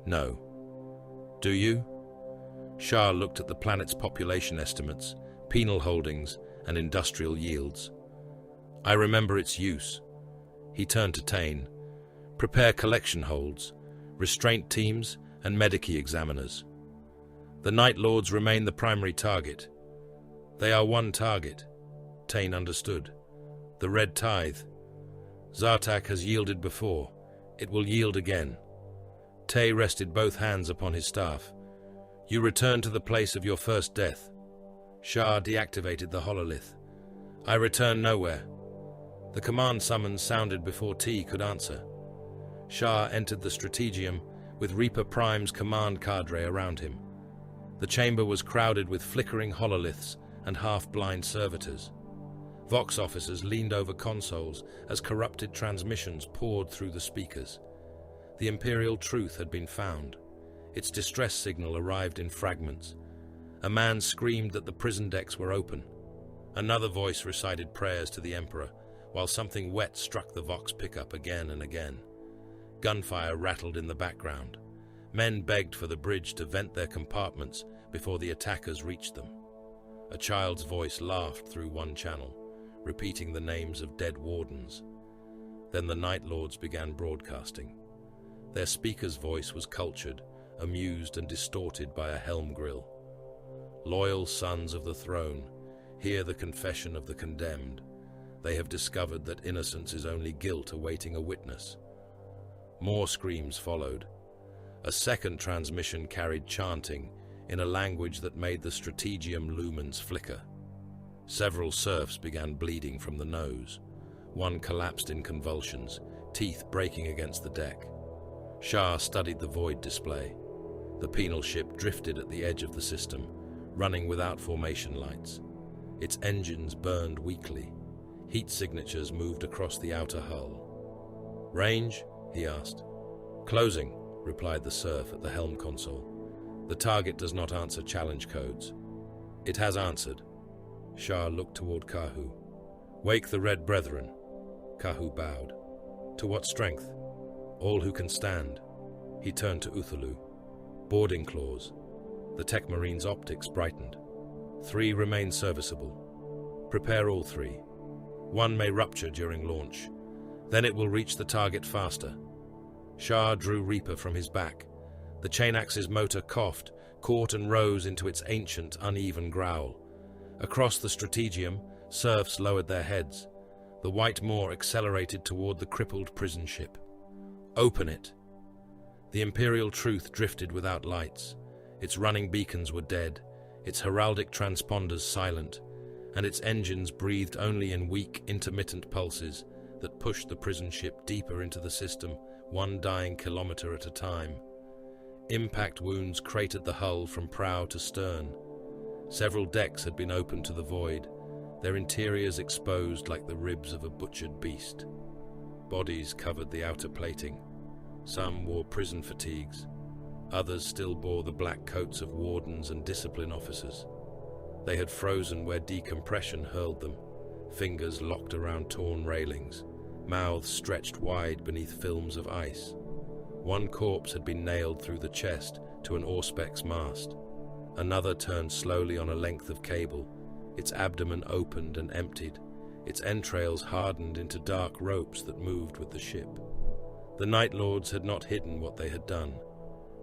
No. Do you? Sharr looked at the planet's population estimates, penal holdings, and industrial yields. I remember its use. He turned to Tain. Prepare collection holds, restraint teams, and medici examiners. The Night Lords remain the primary target. They are one target. Tain understood. The Red Tithe. Zartak has yielded before. It will yield again. Tay rested both hands upon his staff. You return to the place of your first death. Sharr deactivated the hololith. I return nowhere. The command summons sounded before T could answer. Sharr entered the strategium with Reaper Prime's command cadre around him. The chamber was crowded with flickering hololiths and half-blind servitors. Vox officers leaned over consoles as corrupted transmissions poured through the speakers. The Imperial truth had been found. Its distress signal arrived in fragments. A man screamed that the prison decks were open. Another voice recited prayers to the Emperor, while something wet struck the Vox pickup again and again. Gunfire rattled in the background. Men begged for the bridge to vent their compartments before the attackers reached them. A child's voice laughed through one channel, repeating the names of dead wardens. Then the Night Lords began broadcasting. Their speaker's voice was cultured, amused and distorted by a helm grill. Loyal sons of the throne, hear the confession of the condemned. They have discovered that innocence is only guilt awaiting a witness. More screams followed. A second transmission carried chanting in a language that made the strategium lumens flicker. Several serfs began bleeding from the nose. One collapsed in convulsions, teeth breaking against the deck. Sharr studied the void display. The penal ship drifted at the edge of the system, running without formation lights. Its engines burned weakly. Heat signatures moved across the outer hull. Range? He asked. Closing, replied the serf at the helm console. The target does not answer challenge codes. It has answered. Sharr looked toward Kahu. Wake the Red Brethren. Kahu bowed. To what strength? All who can stand. He turned to Uthalu. Boarding clause. The Tech Marine's optics brightened. 3 remain serviceable. Prepare all 3. 1 may rupture during launch. Then it will reach the target faster. Sharr drew Reaper from his back. The Chainax's motor coughed, caught and rose into its ancient, uneven growl. Across the strategium, serfs lowered their heads. The White Moor accelerated toward the crippled prison ship. Open it! The Imperial truth drifted without lights. Its running beacons were dead, its heraldic transponders silent, and its engines breathed only in weak, intermittent pulses that pushed the prison ship deeper into the system, 1 dying kilometer at a time. Impact wounds cratered the hull from prow to stern. Several decks had been opened to the void, their interiors exposed like the ribs of a butchered beast. Bodies covered the outer plating. Some wore prison fatigues. Others still bore the black coats of wardens and discipline officers. They had frozen where decompression hurled them, fingers locked around torn railings, mouths stretched wide beneath films of ice. One corpse had been nailed through the chest to an Auspex mast. Another turned slowly on a length of cable, its abdomen opened and emptied, its entrails hardened into dark ropes that moved with the ship. The Night Lords had not hidden what they had done.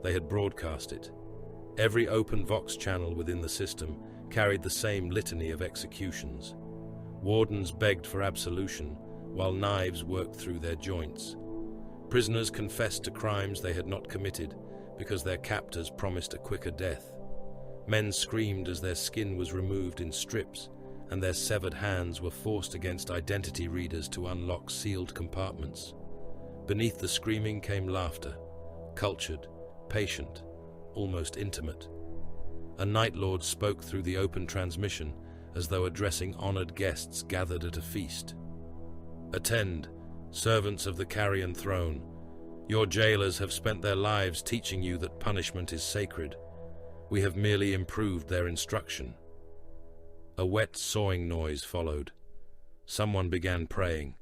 They had broadcast it. Every open Vox channel within the system carried the same litany of executions. Wardens begged for absolution, while knives worked through their joints. Prisoners confessed to crimes they had not committed, because their captors promised a quicker death. Men screamed as their skin was removed in strips, and their severed hands were forced against identity readers to unlock sealed compartments. Beneath the screaming came laughter, cultured, patient, almost intimate. A Night Lord spoke through the open transmission as though addressing honored guests gathered at a feast. "Attend, servants of the Carrion Throne. Your jailers have spent their lives teaching you that punishment is sacred. We have merely improved their instruction." A wet, sawing noise followed. Someone began praying.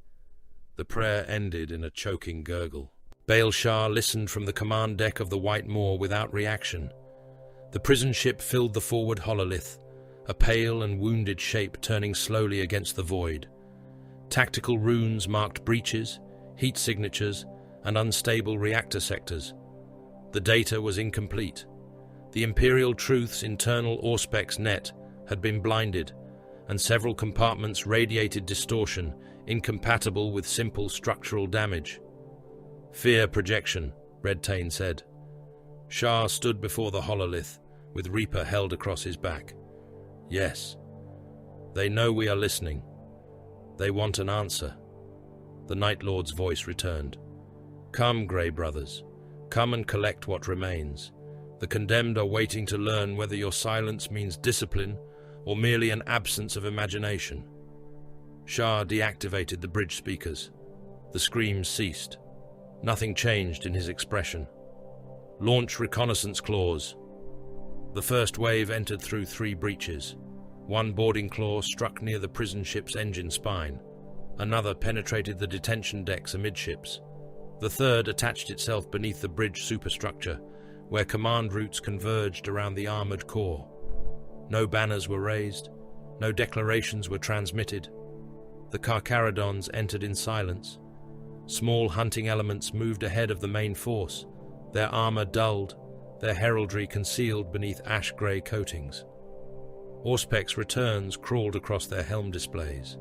The prayer ended in a choking gurgle. Baal Sharr listened from the command deck of the White Moor without reaction. The prison ship filled the forward hololith, a pale and wounded shape turning slowly against the void. Tactical runes marked breaches, heat signatures, and unstable reactor sectors. The data was incomplete. The Imperial Truth's internal Auspex net had been blinded, and several compartments radiated distortion incompatible with simple structural damage. "Fear projection," Redtain said. Sharr stood before the hololith, with Reaper held across his back. "Yes. They know we are listening. They want an answer." The Night Lord's voice returned. "Come, Grey Brothers. Come and collect what remains. The condemned are waiting to learn whether your silence means discipline or merely an absence of imagination." Sharr deactivated the bridge speakers. The screams ceased. Nothing changed in his expression. "Launch reconnaissance claws." The first wave entered through 3 breaches. One boarding claw struck near the prison ship's engine spine. Another penetrated the detention decks amidships. The third attached itself beneath the bridge superstructure, where command routes converged around the armored core. No banners were raised, no declarations were transmitted. The Carcharodons entered in silence. Small hunting elements moved ahead of the main force, their armor dulled, their heraldry concealed beneath ash-grey coatings. Auspex returns crawled across their helm displays.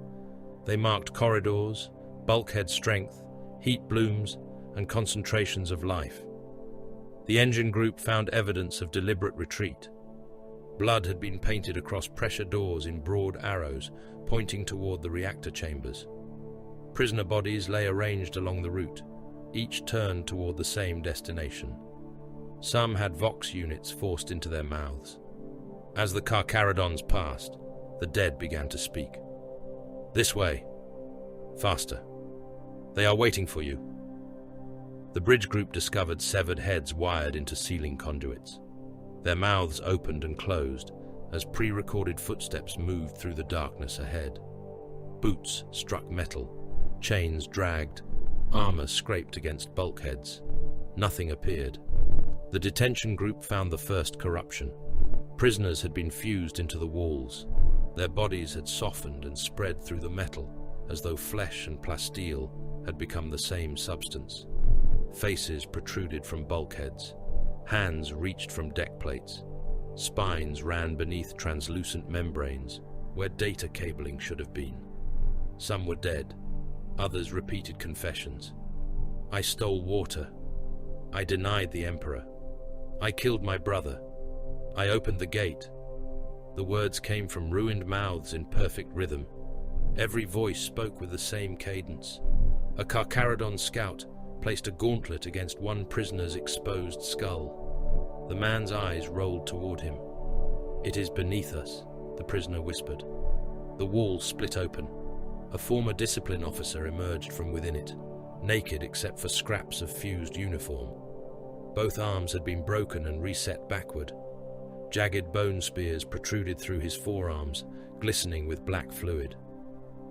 They marked corridors, bulkhead strength, heat blooms, and concentrations of life. The engine group found evidence of deliberate retreat. Blood had been painted across pressure doors in broad arrows, pointing toward the reactor chambers. Prisoner bodies lay arranged along the route, each turned toward the same destination. Some had Vox units forced into their mouths. As the Carcharodons passed, the dead began to speak. "This way. Faster. They are waiting for you." The bridge group discovered severed heads wired into ceiling conduits. Their mouths opened and closed as pre-recorded footsteps moved through the darkness ahead. Boots struck metal, chains dragged, armor scraped against bulkheads. Nothing appeared. The detention group found the first corruption. Prisoners had been fused into the walls. Their bodies had softened and spread through the metal, as though flesh and plasteel had become the same substance. Faces protruded from bulkheads. Hands reached from deck plates. Spines ran beneath translucent membranes, where data cabling should have been. Some were dead. Others repeated confessions. "I stole water. I denied the Emperor. I killed my brother. I opened the gate." The words came from ruined mouths in perfect rhythm. Every voice spoke with the same cadence. A Carcharodon scout placed a gauntlet against one prisoner's exposed skull. The man's eyes rolled toward him. "It is beneath us," the prisoner whispered. The wall split open. A former discipline officer emerged from within it, naked except for scraps of fused uniform. Both arms had been broken and reset backward. Jagged bone spears protruded through his forearms, glistening with black fluid.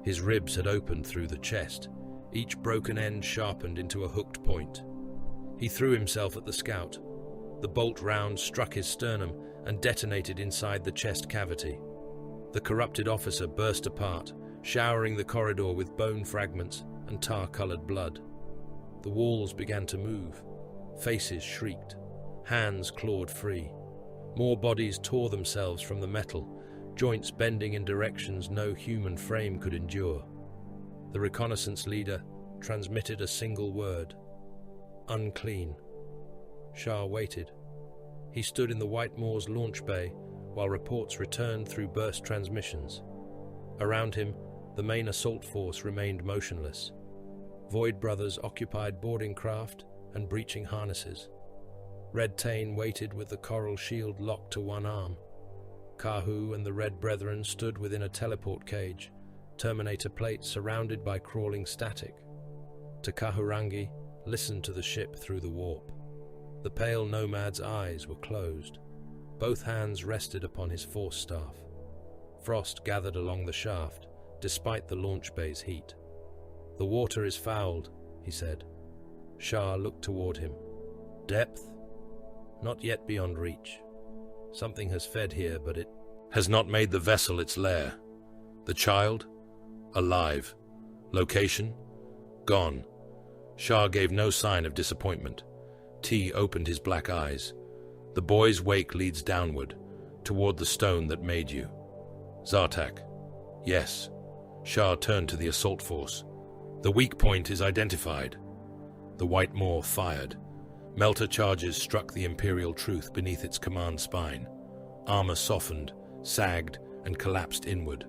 His ribs had opened through the chest, each broken end sharpened into a hooked point. He threw himself at the scout. The bolt round struck his sternum and detonated inside the chest cavity. The corrupted officer burst apart, showering the corridor with bone fragments and tar-colored blood. The walls began to move. Faces shrieked. Hands clawed free. More bodies tore themselves from the metal, joints bending in directions no human frame could endure. The reconnaissance leader transmitted a single word: unclean. Sharr waited. He stood in the White Moor's launch bay while reports returned through burst transmissions. Around him, the main assault force remained motionless. Void Brothers occupied boarding craft and breaching harnesses. Red Tain waited with the coral shield locked to one arm. Kahu and the Red Brethren stood within a teleport cage, Terminator plate surrounded by crawling static. Takahurangi listened to the ship through the warp. The pale nomad's eyes were closed. Both hands rested upon his force staff. Frost gathered along the shaft, despite the launch bay's heat. "The water is fouled," he said. Sharr looked toward him. "Depth? Not yet beyond reach. Something has fed here, but it has not made the vessel its lair. The child? Alive. Location? Gone." Sharr gave no sign of disappointment. T opened his black eyes. "The boy's wake leads downward, toward the stone that made you." "Zartak." "Yes." Sharr turned to the assault force. "The weak point is identified." The White Moor fired. Melter charges struck the Imperial Truth beneath its command spine. Armor softened, sagged, and collapsed inward.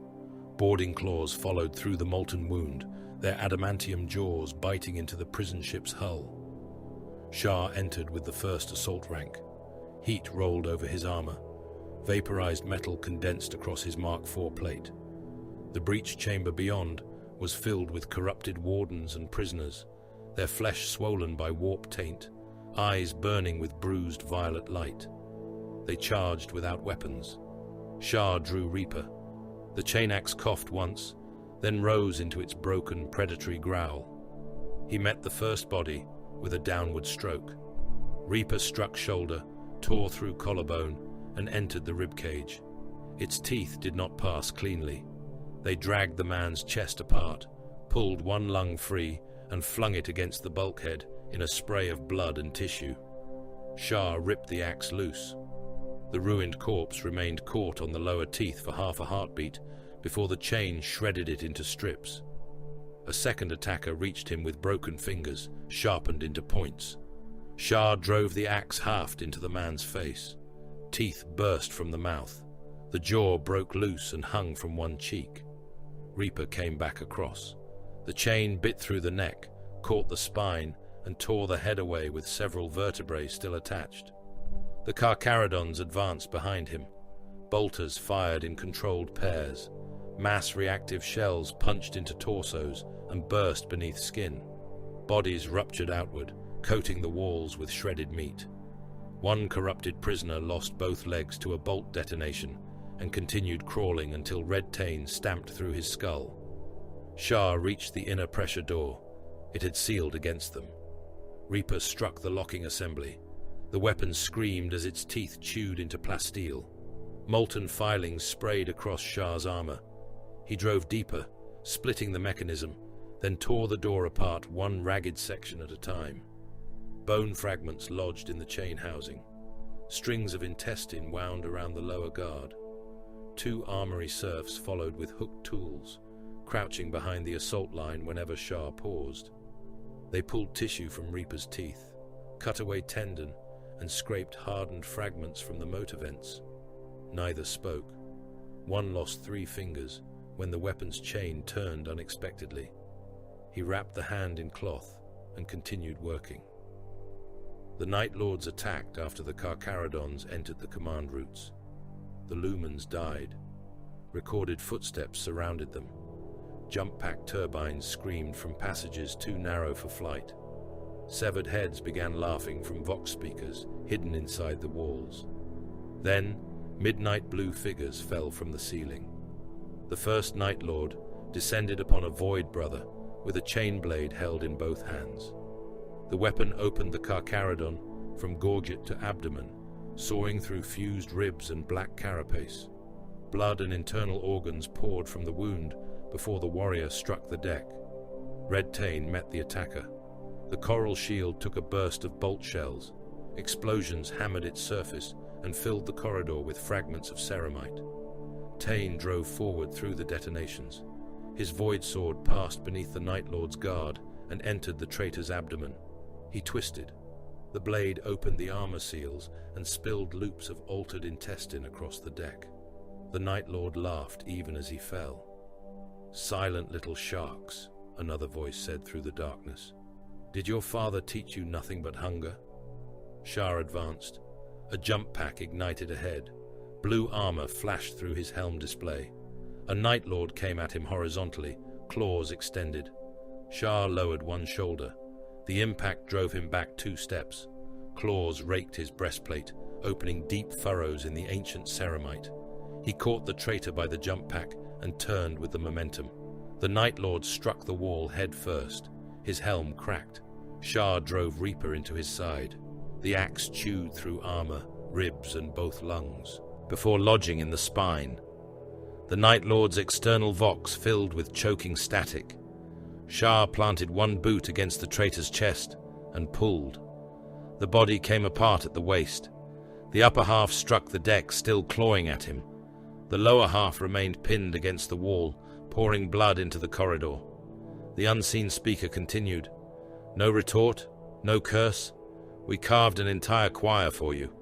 Boarding claws followed through the molten wound, their adamantium jaws biting into the prison ship's hull. Sharr entered with the first assault rank. Heat rolled over his armor. Vaporized metal condensed across his Mark IV plate. The breach chamber beyond was filled with corrupted wardens and prisoners, their flesh swollen by warp taint, eyes burning with bruised violet light. They charged without weapons. Sharr drew Reaper. The chain axe coughed once, then rose into its broken, predatory growl. He met the first body with a downward stroke. Reaper struck shoulder, tore through collarbone, and entered the ribcage. Its teeth did not pass cleanly. They dragged the man's chest apart, pulled one lung free, and flung it against the bulkhead in a spray of blood and tissue. Sharr ripped the axe loose. The ruined corpse remained caught on the lower teeth for half a heartbeat before the chain shredded it into strips. A second attacker reached him with broken fingers, sharpened into points. Sharr drove the axe haft into the man's face. Teeth burst from the mouth. The jaw broke loose and hung from one cheek. Reaper came back across. The chain bit through the neck, caught the spine, and tore the head away with several vertebrae still attached. The Carcharodons advanced behind him. Bolters fired in controlled pairs. Mass reactive shells punched into torsos and burst beneath skin. Bodies ruptured outward, coating the walls with shredded meat. One corrupted prisoner lost both legs to a bolt detonation and continued crawling until Red Tain stamped through his skull. Sharr reached the inner pressure door. It had sealed against them. Reaper struck the locking assembly. The weapon screamed as its teeth chewed into plasteel. Molten filings sprayed across Sharr's armor. He drove deeper, splitting the mechanism, then tore the door apart one ragged section at a time. Bone fragments lodged in the chain housing. Strings of intestine wound around the lower guard. Two armory serfs followed with hooked tools, crouching behind the assault line whenever Sharr paused. They pulled tissue from Reaper's teeth, cut away tendon, and scraped hardened fragments from the motor vents. Neither spoke. One lost 3 fingers when the weapon's chain turned unexpectedly. He wrapped the hand in cloth and continued working. The Night Lords attacked after the Carcharodons entered the command routes. The lumens died. Recorded footsteps surrounded them. Jump pack turbines screamed from passages too narrow for flight. Severed heads began laughing from vox speakers hidden inside the walls. Then, midnight blue figures fell from the ceiling. The first Night Lord descended upon a Void Brother with a chain blade held in both hands. The weapon opened the Carcharodon from gorget to abdomen, sawing through fused ribs and black carapace. Blood and internal organs poured from the wound before the warrior struck the deck. Red Tain met the attacker. The coral shield took a burst of bolt shells. Explosions hammered its surface and filled the corridor with fragments of ceramite. Tain drove forward through the detonations. His void sword passed beneath the Night Lord's guard and entered the traitor's abdomen. He twisted. The blade opened the armor seals and spilled loops of altered intestine across the deck. The Night Lord laughed even as he fell. "Silent little sharks," another voice said through the darkness. "Did your father teach you nothing but hunger?" Sharr advanced. A jump pack ignited ahead. Blue armor flashed through his helm display. A Night Lord came at him horizontally, claws extended. Sharr lowered one shoulder. The impact drove him back 2 steps. Claws raked his breastplate, opening deep furrows in the ancient ceramite. He caught the traitor by the jump pack and turned with the momentum. The Night Lord struck the wall head first. His helm cracked. Sharr drove Reaper into his side. The axe chewed through armor, ribs, and both lungs, before lodging in the spine. The Night Lord's external vox filled with choking static. Sharr planted one boot against the traitor's chest and pulled. The body came apart at the waist. The upper half struck the deck, still clawing at him. The lower half remained pinned against the wall, pouring blood into the corridor. The unseen speaker continued. "No retort, no curse. We carved an entire choir for you."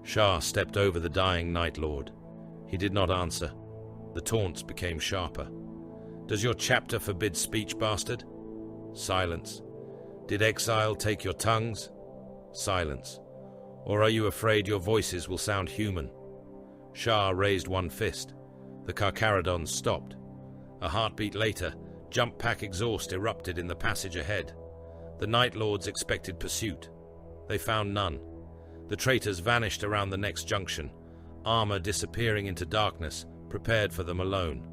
Sharr stepped over the dying Night Lord. He did not answer. The taunts became sharper. "Does your chapter forbid speech, bastard?" Silence. "Did exile take your tongues?" Silence. "Or are you afraid your voices will sound human?" Sharr raised one fist. The Carcharodons stopped. A heartbeat later, jump pack exhaust erupted in the passage ahead. The Night Lords expected pursuit. They found none. The traitors vanished around the next junction, armor disappearing into darkness, prepared for them alone.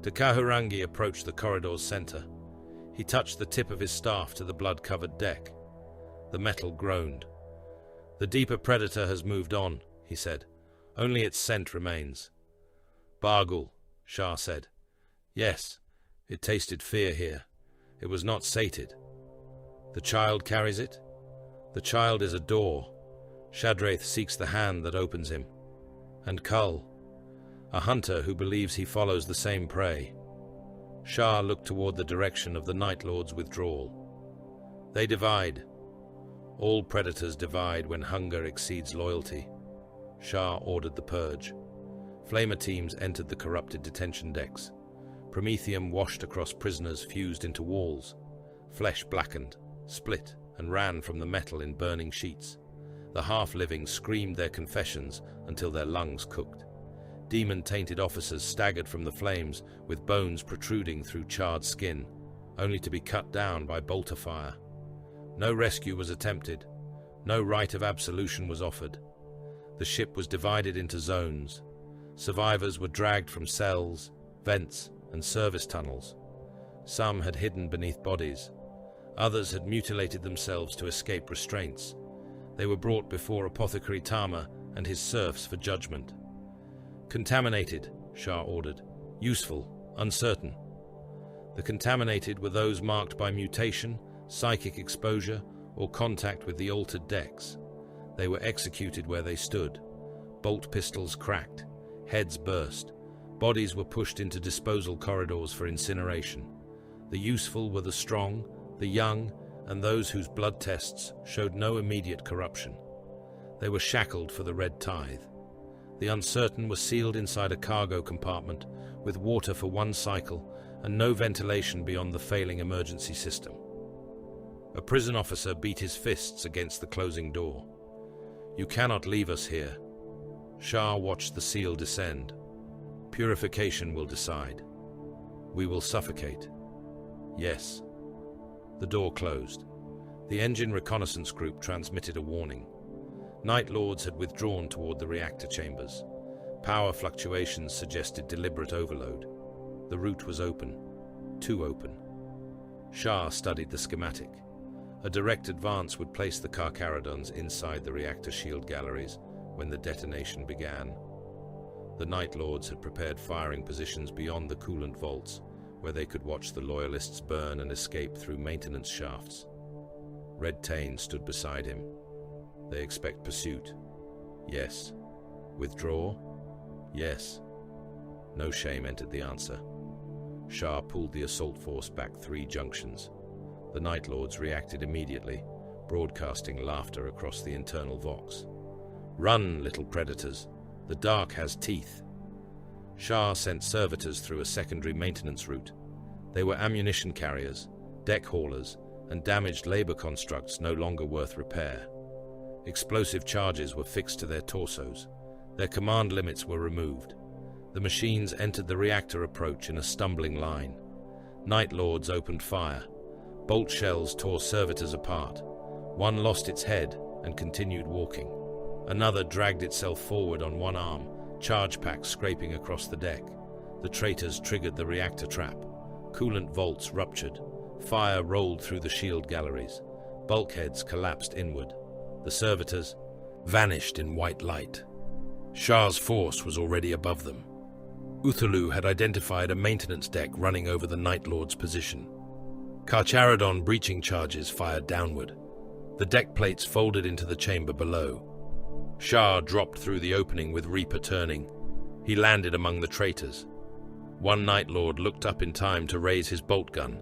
Takahurangi approached the corridor's center. He touched the tip of his staff to the blood-covered deck. The metal groaned. "The deeper predator has moved on," he said. "Only its scent remains." "Bargul," Sharr said. "Yes, it tasted fear here. It was not sated." "The child carries it?" "The child is a door. Shadraith seeks the hand that opens him." "And Kull?" "A hunter who believes he follows the same prey." Sharr looked toward the direction of the Night Lord's withdrawal. "They divide. All predators divide when hunger exceeds loyalty." Sharr ordered the purge. Flamer teams entered the corrupted detention decks. Promethium washed across prisoners fused into walls. Flesh blackened, split, and ran from the metal in burning sheets. The half-living screamed their confessions until their lungs cooked. Demon-tainted officers staggered from the flames with bones protruding through charred skin, only to be cut down by bolter fire. No rescue was attempted. No rite of absolution was offered. The ship was divided into zones. Survivors were dragged from cells, vents, and service tunnels. Some had hidden beneath bodies. Others had mutilated themselves to escape restraints. They were brought before Apothecary Tama and his serfs for judgment. "Contaminated," Sharr ordered. "Useful, uncertain." The contaminated were those marked by mutation, psychic exposure, or contact with the altered decks. They were executed where they stood. Bolt pistols cracked. Heads burst. Bodies were pushed into disposal corridors for incineration. The useful were the strong, the young, and those whose blood tests showed no immediate corruption. They were shackled for the red tithe. The uncertain were sealed inside a cargo compartment with water for one cycle and no ventilation beyond the failing emergency system. A prison officer beat his fists against the closing door. "You cannot leave us here." Sharr watched the seal descend. "Purification will decide. We will suffocate." "Yes." The door closed. The engine reconnaissance group transmitted a warning. Night Lords had withdrawn toward the reactor chambers. Power fluctuations suggested deliberate overload. The route was open. Too open. Sharr studied the schematic. A direct advance would place the Carcharodons inside the reactor shield galleries when the detonation began. The Night Lords had prepared firing positions beyond the coolant vaults, where they could watch the Loyalists burn and escape through maintenance shafts. Red Tain stood beside him. "They expect pursuit." "Yes." "Withdraw?" "Yes." No shame entered the answer. Sharr pulled the assault force back 3 junctions. The Night Lords reacted immediately, broadcasting laughter across the internal Vox. "Run, little predators. The dark has teeth." Sharr sent servitors through a secondary maintenance route. They were ammunition carriers, deck haulers, and damaged labor constructs no longer worth repair. Explosive charges were fixed to their torsos. Their command limits were removed. The machines entered the reactor approach in a stumbling line. Night Lords opened fire. Bolt shells tore servitors apart. One lost its head and continued walking. Another dragged itself forward on one arm, charge packs scraping across the deck. The traitors triggered the reactor trap. Coolant vaults ruptured. Fire rolled through the shield galleries. Bulkheads collapsed inward. The servitors vanished in white light. Sharr's force was already above them. Uthalu had identified a maintenance deck running over the Night Lord's position. Carcharodon breaching charges fired downward. The deck plates folded into the chamber below. Sharr dropped through the opening with Reaper turning. He landed among the traitors. One Night Lord looked up in time to raise his bolt gun.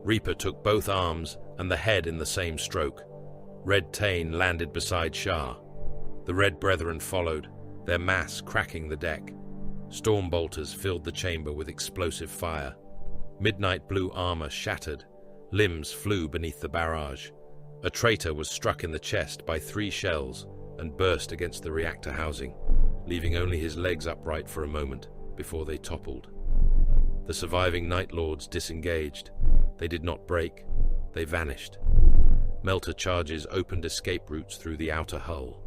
Reaper took both arms and the head in the same stroke. Red Tain landed beside Sharr. The Red Brethren followed, their mass cracking the deck. Storm bolters filled the chamber with explosive fire. Midnight blue armor shattered. Limbs flew beneath the barrage. A traitor was struck in the chest by 3 shells and burst against the reactor housing, leaving only his legs upright for a moment before they toppled. The surviving Night Lords disengaged. They did not break. They vanished. Melter charges opened escape routes through the outer hull.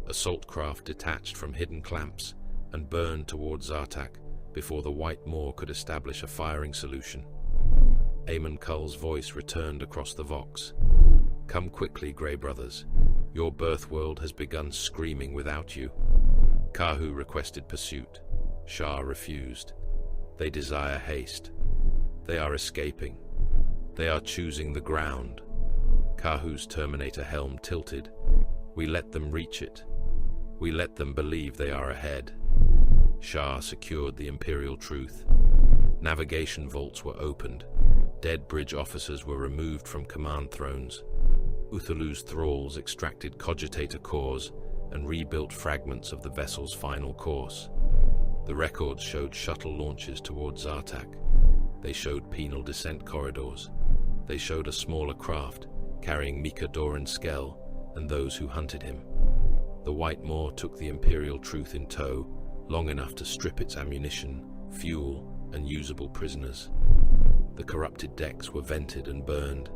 Assault craft detached from hidden clamps and burned towards Zartak before the White Moor could establish a firing solution. Aemon Cull's voice returned across the Vox. "Come quickly, Grey Brothers. Your birth world has begun screaming without you." Kahu requested pursuit. Sharr refused. They desire haste. They are escaping. They are choosing the ground. Kahu's Terminator helm tilted. We let them reach it. We let them believe they are ahead. Sharr secured the Imperial truth. Navigation vaults were opened. Dead bridge officers were removed from command thrones. Uthalu's thralls extracted cogitator cores and rebuilt fragments of the vessel's final course. The records showed shuttle launches towards Zartak. They showed penal descent corridors. They showed a smaller craft carrying Mika Doran Skell and those who hunted him. The White Moor took the Imperial truth in tow, long enough to strip its ammunition, fuel, and usable prisoners. The corrupted decks were vented and burned.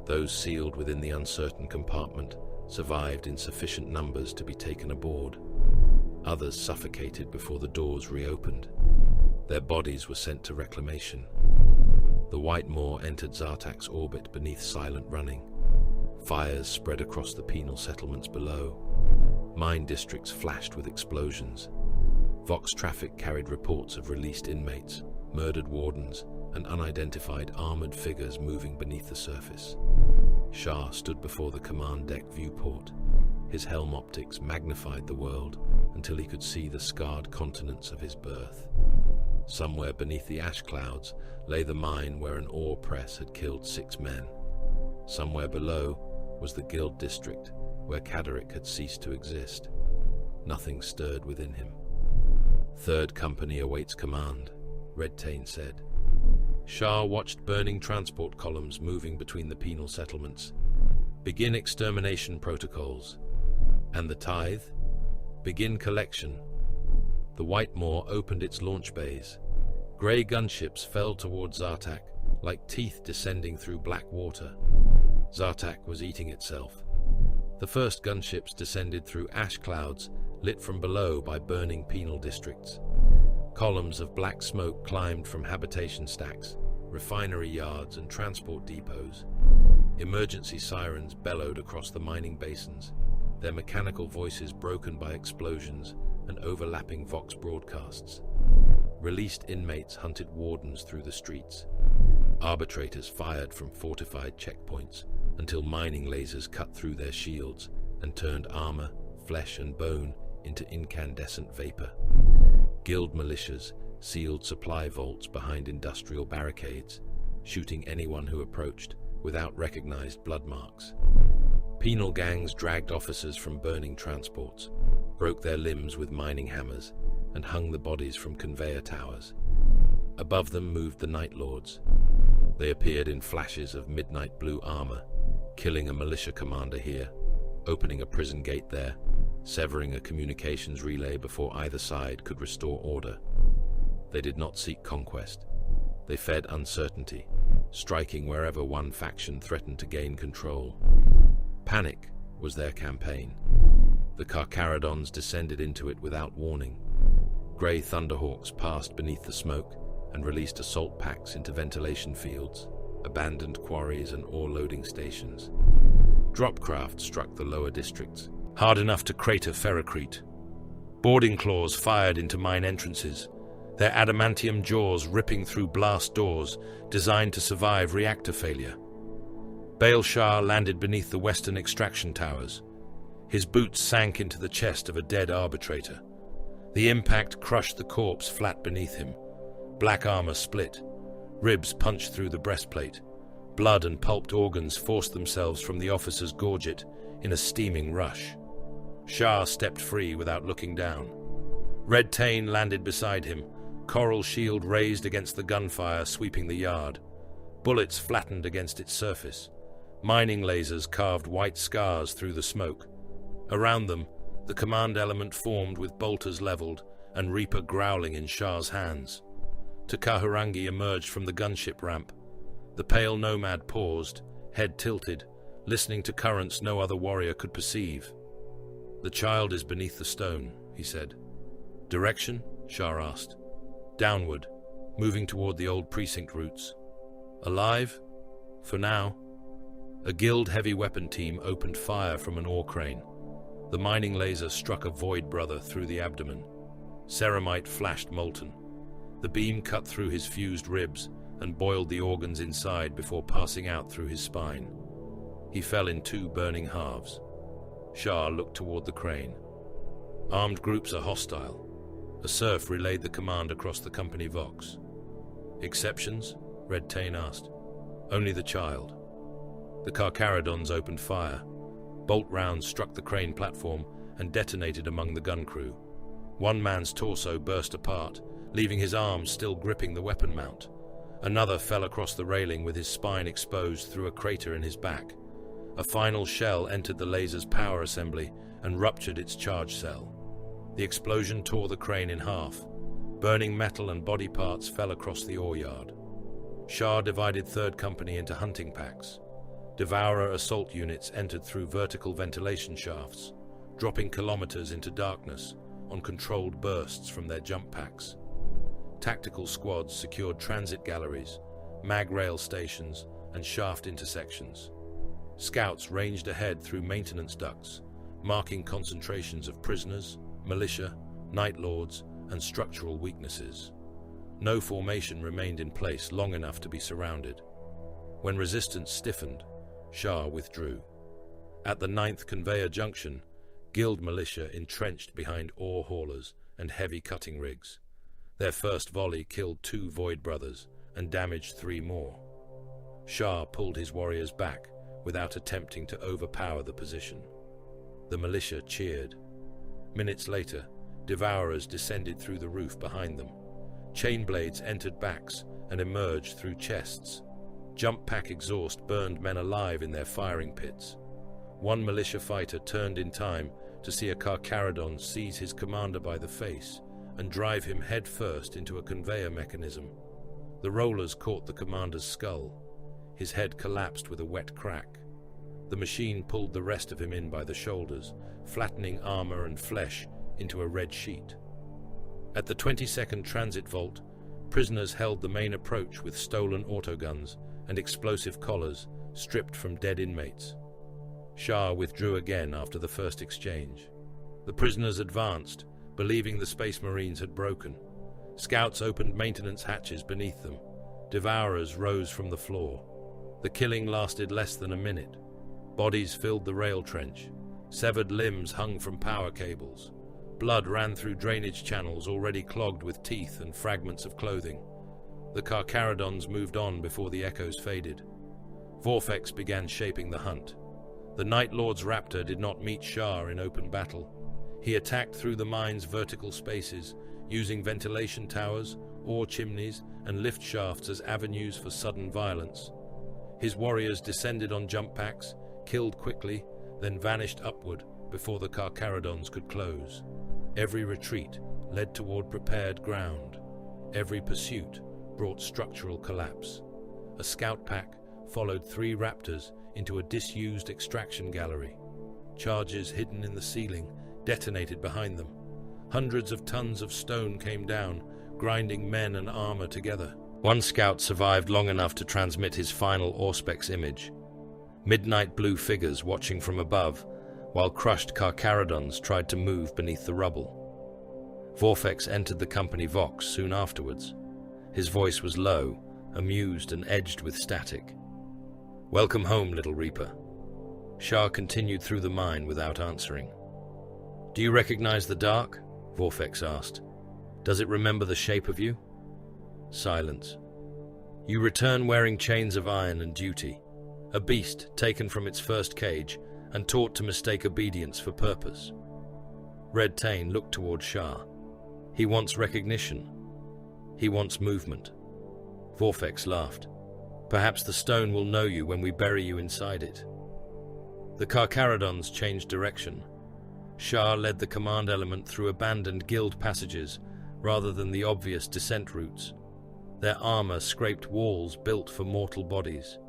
Those sealed within the uncertain compartment survived in sufficient numbers to be taken aboard. Others suffocated before the doors reopened. Their bodies were sent to reclamation. The White Moor entered Zartak's orbit beneath silent running. Fires spread across the penal settlements below. Mine districts flashed with explosions. Vox traffic carried reports of released inmates, murdered wardens, and unidentified armored figures moving beneath the surface. Sharr stood before the command deck viewport. His helm optics magnified the world until he could see the scarred continents of his birth. Somewhere beneath the ash clouds lay the mine where an ore press had killed 6 men. Somewhere below was the guild district where Caderic had ceased to exist. Nothing stirred within him. "Third Company awaits command," Red Tain said. Sharr watched burning transport columns moving between the penal settlements. "Begin extermination protocols." "And the tithe?" "Begin collection." The White Moor opened its launch bays. Grey gunships fell towards Zartak, like teeth descending through black water. Zartak was eating itself. The first gunships descended through ash clouds, lit from below by burning penal districts. Columns of black smoke climbed from habitation stacks, refinery yards, and transport depots. Emergency sirens bellowed across the mining basins, their mechanical voices broken by explosions and overlapping Vox broadcasts. Released inmates hunted wardens through the streets. Arbitrators fired from fortified checkpoints until mining lasers cut through their shields and turned armor, flesh, and bone into incandescent vapor. Guild militias sealed supply vaults behind industrial barricades, shooting anyone who approached without recognized blood marks. Penal gangs dragged officers from burning transports, broke their limbs with mining hammers, and hung the bodies from conveyor towers. Above them moved the Night Lords. They appeared in flashes of midnight blue armor, killing a militia commander here, opening a prison gate there, severing a communications relay before either side could restore order. They did not seek conquest. They fed uncertainty, striking wherever one faction threatened to gain control. Panic was their campaign. The Carcharodons descended into it without warning. Grey thunderhawks passed beneath the smoke and released assault packs into ventilation fields, abandoned quarries and ore loading stations. Dropcraft struck the lower districts, hard enough to crater ferrocrete. Boarding claws fired into mine entrances, their adamantium jaws ripping through blast doors designed to survive reactor failure. Baal Sharr landed beneath the western extraction towers. His boots sank into the chest of a dead arbitrator. The impact crushed the corpse flat beneath him. Black armor split. Ribs punched through the breastplate. Blood and pulped organs forced themselves from the officer's gorget in a steaming rush. Sharr stepped free without looking down. Red Tain landed beside him, coral shield raised against the gunfire sweeping the yard. Bullets flattened against its surface. Mining lasers carved white scars through the smoke. Around them, the command element formed with bolters leveled and Reaper growling in Sharr's hands. Takaharangi emerged from the gunship ramp. The pale nomad paused, head tilted, listening to currents no other warrior could perceive. "The child is beneath the stone," he said. "Direction?" Sharr asked. "Downward, moving toward the old precinct routes." "Alive?" "For now." A guild heavy weapon team opened fire from an ore crane. The mining laser struck a Void Brother through the abdomen. Ceramite flashed molten. The beam cut through his fused ribs and boiled the organs inside before passing out through his spine. He fell in two burning halves. Sharr looked toward the crane. "Armed groups are hostile." A serf relayed the command across the company vox. "Exceptions?" Red Tain asked. "Only the child." The Carcharodons opened fire. Bolt rounds struck the crane platform and detonated among the gun crew. One man's torso burst apart, leaving his arms still gripping the weapon mount. Another fell across the railing with his spine exposed through a crater in his back. A final shell entered the laser's power assembly and ruptured its charge cell. The explosion tore the crane in half. Burning metal and body parts fell across the ore yard. Sharr divided Third Company into hunting packs. Devourer assault units entered through vertical ventilation shafts, dropping kilometers into darkness on controlled bursts from their jump packs. Tactical squads secured transit galleries, mag rail stations, and shaft intersections. Scouts ranged ahead through maintenance ducts, marking concentrations of prisoners, militia, Night Lords, and structural weaknesses. No formation remained in place long enough to be surrounded. When resistance stiffened, Sharr withdrew. At the 9th conveyor junction, guild militia entrenched behind ore haulers and heavy cutting rigs. Their first volley killed 2 Void Brothers and damaged 3 more. Sharr pulled his warriors back without attempting to overpower the position. The militia cheered. Minutes later, Devourers descended through the roof behind them. Chain blades entered backs and emerged through chests. Jump pack exhaust burned men alive in their firing pits. One militia fighter turned in time to see a Carcharodon seize his commander by the face and drive him headfirst into a conveyor mechanism. The rollers caught the commander's skull. His head collapsed with a wet crack. The machine pulled the rest of him in by the shoulders, flattening armor and flesh into a red sheet. At the 22nd Transit Vault, prisoners held the main approach with stolen autoguns and explosive collars stripped from dead inmates. Sharr withdrew again after the first exchange. The prisoners advanced, believing the Space Marines had broken. Scouts opened maintenance hatches beneath them. Devourers rose from the floor. The killing lasted less than a minute. Bodies filled the rail trench. Severed limbs hung from power cables. Blood ran through drainage channels already clogged with teeth and fragments of clothing. The Carcharodons moved on before the echoes faded. Vorphex began shaping the hunt. The Night Lord's raptor did not meet Sharr in open battle. He attacked through the mine's vertical spaces, using ventilation towers, ore chimneys, and lift shafts as avenues for sudden violence. His warriors descended on jump packs, killed quickly, then vanished upward before the Carcharodons could close. Every retreat led toward prepared ground. Every pursuit brought structural collapse. A scout pack followed 3 raptors into a disused extraction gallery. Charges hidden in the ceiling detonated behind them. Hundreds of tons of stone came down, grinding men and armor together. One scout survived long enough to transmit his final Auspex image. Midnight blue figures watching from above, while crushed Carcharodons tried to move beneath the rubble. Vorfex entered the company Vox soon afterwards. His voice was low, amused and edged with static. "Welcome home, little Reaper." Sharr continued through the mine without answering. "Do you recognize the dark?" Vorfex asked. "Does it remember the shape of you?" Silence. "You return wearing chains of iron and duty, a beast taken from its first cage and taught to mistake obedience for purpose." Red Tain looked toward Sharr. "He wants recognition. He wants movement." Vorfex laughed. "Perhaps the stone will know you when we bury you inside it." The Carcharodons changed direction. Sharr led the command element through abandoned guild passages rather than the obvious descent routes. Their armor scraped walls built for mortal bodies.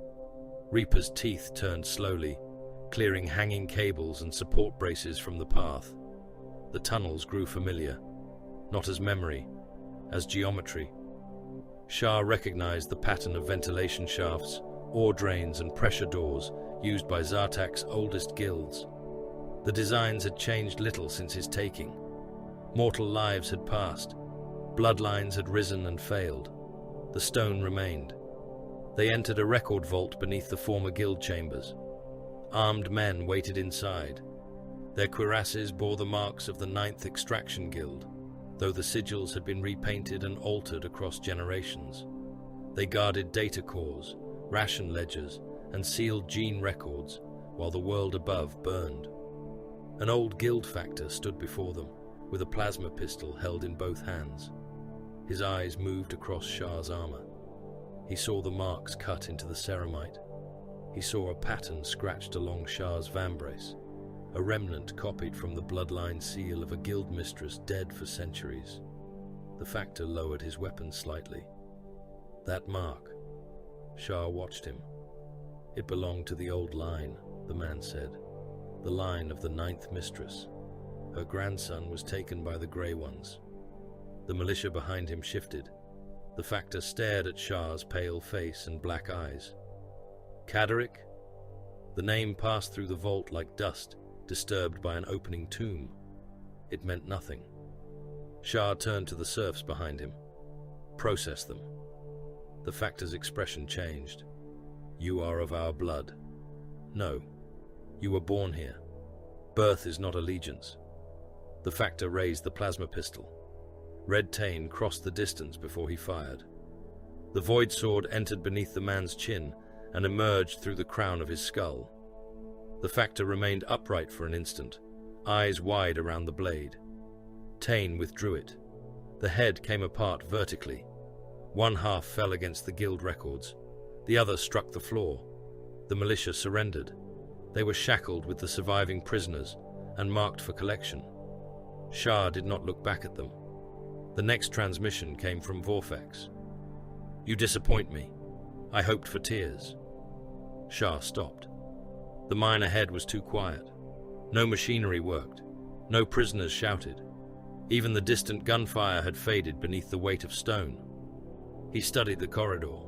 Reaper's teeth turned slowly, clearing hanging cables and support braces from the path. The tunnels grew familiar, not as memory, as geometry. Sharr recognized the pattern of ventilation shafts, ore drains and pressure doors used by Zartak's oldest guilds. The designs had changed little since his taking. Mortal lives had passed. Bloodlines had risen and failed. The stone remained. They entered a record vault beneath the former guild chambers. Armed men waited inside. Their cuirasses bore the marks of the 9th Extraction Guild, though the sigils had been repainted and altered across generations. They guarded data cores, ration ledgers, and sealed gene records, while the world above burned. An old guild factor stood before them, with a plasma pistol held in both hands. His eyes moved across Sharr's armor. He saw the marks cut into the ceramite. He saw a pattern scratched along Sharr's vambrace, a remnant copied from the bloodline seal of a guild mistress dead for centuries. The factor lowered his weapon slightly. "That mark." Sharr watched him. "It belonged to the old line," the man said. "The line of the 9th mistress. Her grandson was taken by the Grey Ones." The militia behind him shifted. The factor stared at Sharr's pale face and black eyes. "Caderic?" The name passed through the vault like dust, disturbed by an opening tomb. It meant nothing. Sharr turned to the serfs behind him. "Process them." The factor's expression changed. "You are of our blood." "No. You were born here. Birth is not allegiance." The factor raised the plasma pistol. Red Tain crossed the distance before he fired. The void sword entered beneath the man's chin and emerged through the crown of his skull. The factor remained upright for an instant, eyes wide around the blade. Tain withdrew it. The head came apart vertically. One half fell against the guild records. The other struck the floor. The militia surrendered. They were shackled with the surviving prisoners and marked for collection. Sharr did not look back at them. The next transmission came from Vorfex. "You disappoint me. I hoped for tears." Sharr stopped. The mine ahead was too quiet. No machinery worked. No prisoners shouted. Even the distant gunfire had faded beneath the weight of stone. He studied the corridor.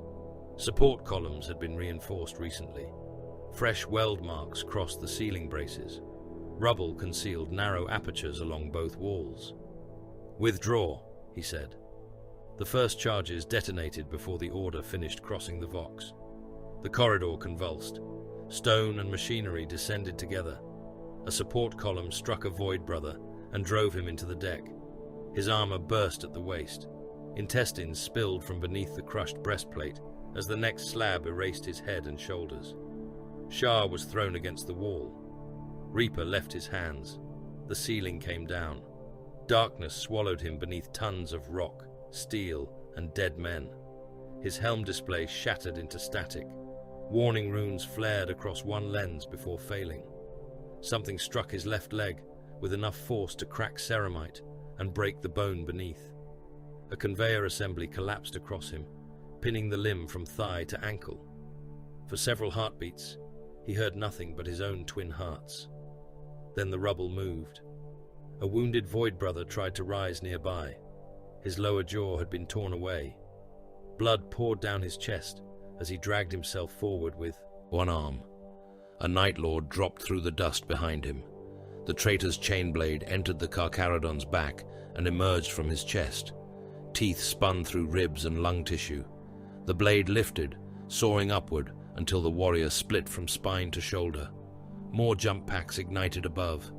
Support columns had been reinforced recently. Fresh weld marks crossed the ceiling braces. Rubble concealed narrow apertures along both walls. "Withdraw," he said. The first charges detonated before the order finished crossing the Vox. The corridor convulsed. Stone and machinery descended together. A support column struck a Void Brother and drove him into the deck. His armor burst at the waist. Intestines spilled from beneath the crushed breastplate as the next slab erased his head and shoulders. Sharr was thrown against the wall. Reaper left his hands. The ceiling came down. Darkness swallowed him beneath tons of rock, steel, and dead men. His helm display shattered into static. Warning runes flared across one lens before failing. Something struck his left leg with enough force to crack ceramite and break the bone beneath. A conveyor assembly collapsed across him, pinning the limb from thigh to ankle. For several heartbeats, he heard nothing but his own twin hearts. Then the rubble moved. A wounded Void Brother tried to rise nearby. His lower jaw had been torn away. Blood poured down his chest as he dragged himself forward with one arm. A Night Lord dropped through the dust behind him. The traitor's chain blade entered the Carcharodon's back and emerged from his chest. Teeth spun through ribs and lung tissue. The blade lifted, soaring upward until the warrior split from spine to shoulder. More jump packs ignited above.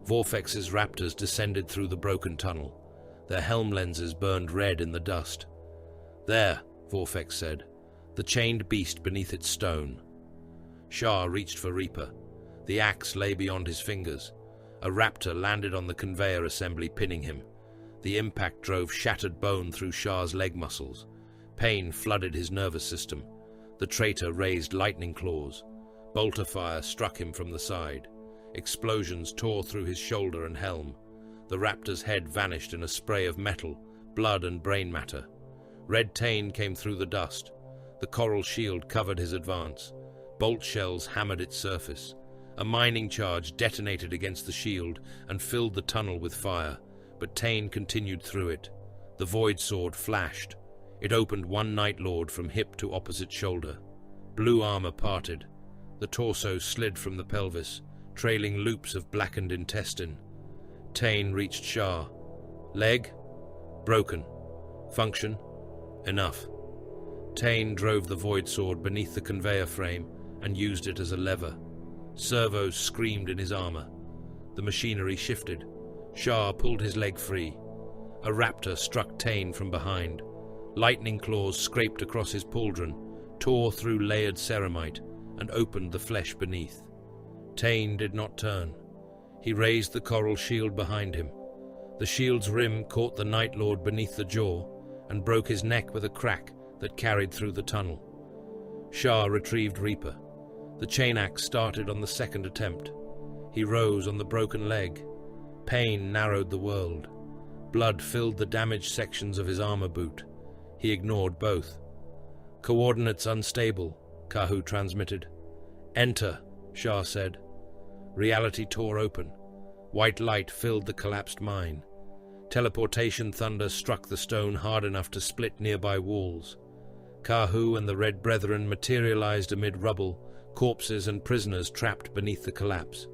Vorfex's raptors descended through the broken tunnel. Their helm lenses burned red in the dust. "There," Vorfex said, "the chained beast beneath its stone." Sharr reached for Reaper. The axe lay beyond his fingers. A raptor landed on the conveyor assembly, pinning him. The impact drove shattered bone through Sharr's leg muscles. Pain flooded his nervous system. The traitor raised lightning claws. Bolter fire struck him from the side. Explosions tore through his shoulder and helm. The raptor's head vanished in a spray of metal, blood and brain matter. Red Tain came through the dust. The coral shield covered his advance. Bolt shells hammered its surface. A mining charge detonated against the shield and filled the tunnel with fire, but Tain continued through it. The Void Sword flashed. It opened one Night Lord from hip to opposite shoulder. Blue armor parted. The torso slid from the pelvis, trailing loops of blackened intestine. Tain reached Sharr. Leg? Broken. Function? Enough. Tain drove the Void Sword beneath the conveyor frame and used it as a lever. Servos screamed in his armor. The machinery shifted. Sharr pulled his leg free. A raptor struck Tain from behind. Lightning claws scraped across his pauldron, tore through layered ceramite, and opened the flesh beneath. Tain did not turn. He raised the coral shield behind him. The shield's rim caught the Night Lord beneath the jaw and broke his neck with a crack that carried through the tunnel. Sharr retrieved Reaper. The chain axe started on the second attempt. He rose on the broken leg. Pain narrowed the world. Blood filled the damaged sections of his armor boot. He ignored both. "Coordinates unstable," Kahu transmitted. "Enter," Sharr said. Reality tore open. White light filled the collapsed mine. Teleportation thunder struck the stone hard enough to split nearby walls. Kahu and the Red Brethren materialized amid rubble, corpses and prisoners trapped beneath the collapse.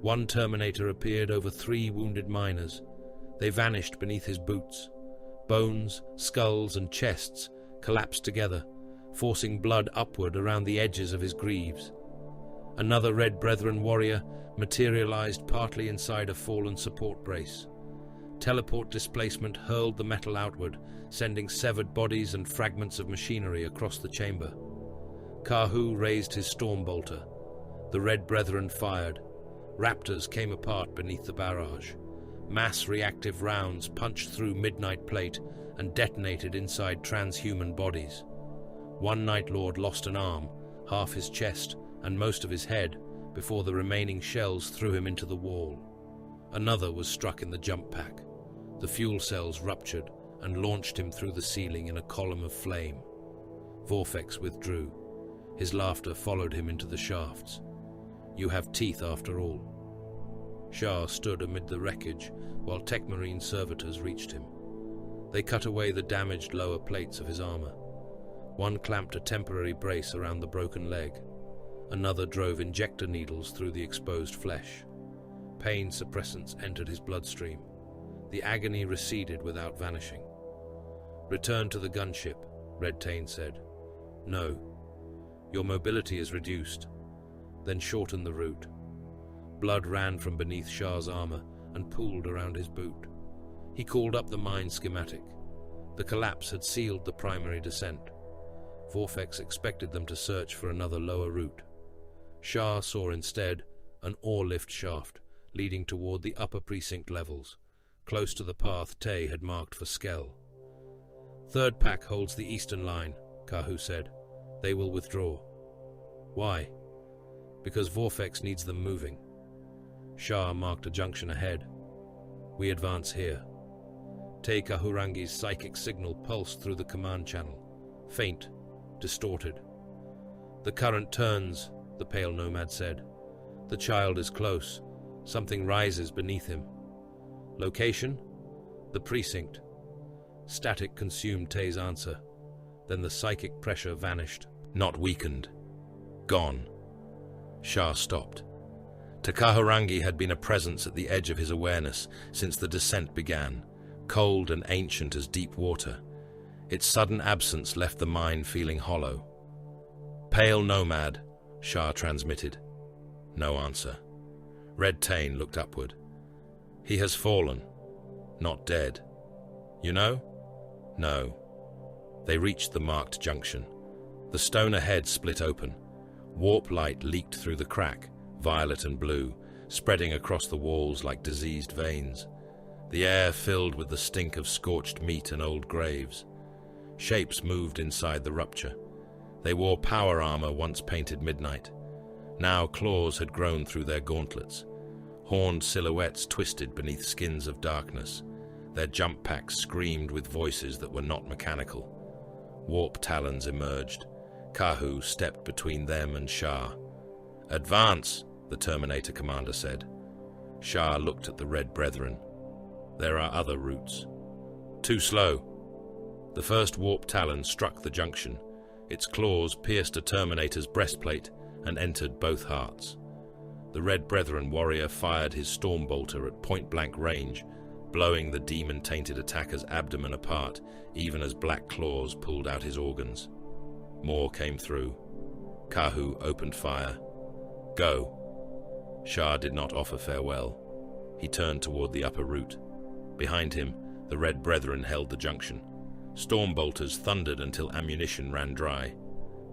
One Terminator appeared over 3 wounded miners. They vanished beneath his boots. Bones, skulls, and chests collapsed together, forcing blood upward around the edges of his greaves. Another Red Brethren warrior materialized partly inside a fallen support brace. Teleport displacement hurled the metal outward, sending severed bodies and fragments of machinery across the chamber. Kahu raised his storm bolter. The Red Brethren fired. Raptors came apart beneath the barrage. Mass reactive rounds punched through midnight plate and detonated inside transhuman bodies. One Night Lord lost an arm, half his chest, and most of his head, before the remaining shells threw him into the wall. Another was struck in the jump pack. The fuel cells ruptured and launched him through the ceiling in a column of flame. Vorfex withdrew. His laughter followed him into the shafts. "You have teeth after all." Sharr stood amid the wreckage while Techmarine servitors reached him. They cut away the damaged lower plates of his armor. One clamped a temporary brace around the broken leg. Another drove injector needles through the exposed flesh. Pain suppressants entered his bloodstream. The agony receded without vanishing. "Return to the gunship," Red Tain said. "No. Your mobility is reduced. Then shorten the route." Blood ran from beneath Sharr's armor and pooled around his boot. He called up the mine schematic. The collapse had sealed the primary descent. Vorfex expected them to search for another lower route. Sharr saw instead an ore lift shaft leading toward the upper precinct levels, close to the path Tay had marked for Skell. "Third pack holds the eastern line," Kahu said. "They will withdraw." "Why?" "Because Vorfex needs them moving." Sharr marked a junction ahead. "We advance here." Tay Kahurangi's psychic signal pulsed through the command channel, faint, distorted. "The current turns," the pale nomad said. "The child is close. Something rises beneath him." "Location?" "The precinct." Static consumed Tay's answer. Then the psychic pressure vanished. Not weakened. Gone. Sharr stopped. Takaharangi had been a presence at the edge of his awareness since the descent began, cold and ancient as deep water. Its sudden absence left the mind feeling hollow. "Pale nomad," Sharr transmitted. No answer. Red Tane looked upward. "He has fallen. Not dead. You know?" "No." They reached the marked junction. The stone ahead split open. Warp light leaked through the crack, violet and blue, spreading across the walls like diseased veins. The air filled with the stink of scorched meat and old graves. Shapes moved inside the rupture. They wore power armor once painted midnight. Now claws had grown through their gauntlets. Horned silhouettes twisted beneath skins of darkness. Their jump packs screamed with voices that were not mechanical. Warp talons emerged. Kahu stepped between them and Sharr. "Advance," the Terminator commander said. Sharr looked at the Red Brethren. "There are other routes." "Too slow." The first warp talon struck the junction. Its claws pierced a Terminator's breastplate and entered both hearts. The Red Brethren warrior fired his Stormbolter at point-blank range, blowing the demon-tainted attacker's abdomen apart, even as black claws pulled out his organs. More came through. Kahu opened fire. "Go." Sharr did not offer farewell. He turned toward the upper route. Behind him, the Red Brethren held the junction. Stormbolters thundered until ammunition ran dry.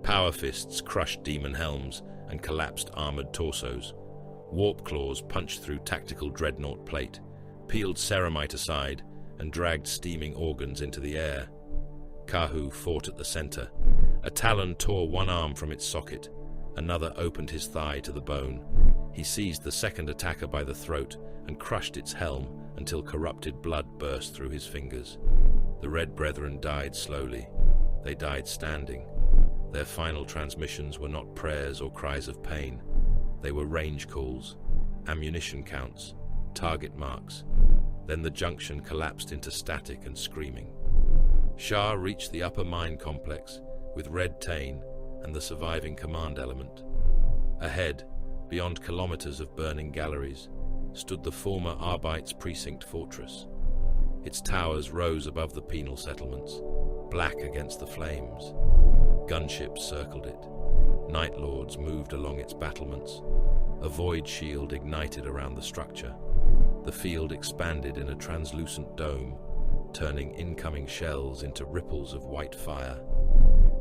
Power fists crushed demon helms and collapsed armored torsos. Warp claws punched through tactical dreadnought plate, peeled ceramite aside, and dragged steaming organs into the air. Kahu fought at the center. A talon tore one arm from its socket. Another opened his thigh to the bone. He seized the second attacker by the throat and crushed its helm until corrupted blood burst through his fingers. The Red Brethren died slowly. They died standing. Their final transmissions were not prayers or cries of pain. They were range calls, ammunition counts, target marks. Then the junction collapsed into static and screaming. Sharr reached the upper mine complex with Red Tane and the surviving command element. Ahead, beyond kilometers of burning galleries, stood the former Arbite's precinct fortress. Its towers rose above the penal settlements, black against the flames. Gunships circled it. Night Lords moved along its battlements. A void shield ignited around the structure. The field expanded in a translucent dome, turning incoming shells into ripples of white fire.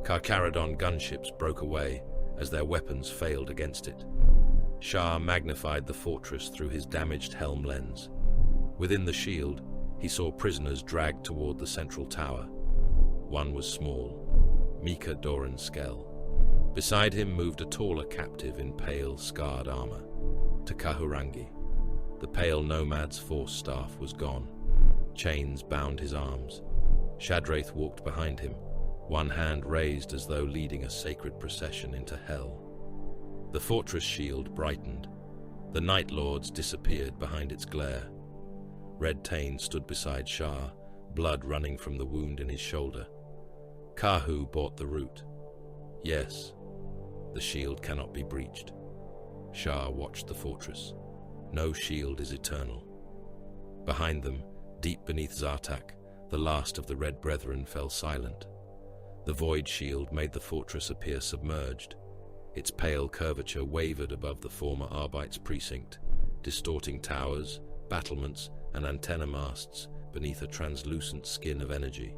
Carcharodon gunships broke away as their weapons failed against it. Sharr magnified the fortress through his damaged helm lens. Within the shield, he saw prisoners dragged toward the central tower. One was small, Mika Doran Skell. Beside him moved a taller captive in pale, scarred armor, Takahurangi. The pale nomad's force staff was gone. Chains bound his arms. Shadraith walked behind him, one hand raised as though leading a sacred procession into hell. The fortress shield brightened. The Night Lords disappeared behind its glare. Red Tane stood beside Sharr, blood running from the wound in his shoulder. Kahu bought the route. Yes, the shield cannot be breached. Sharr watched the fortress. No shield is eternal. Behind them, deep beneath Zartak, the last of the Red Brethren fell silent. The void shield made the fortress appear submerged. Its pale curvature wavered above the former Arbite's precinct, distorting towers, battlements, and antenna masts beneath a translucent skin of energy.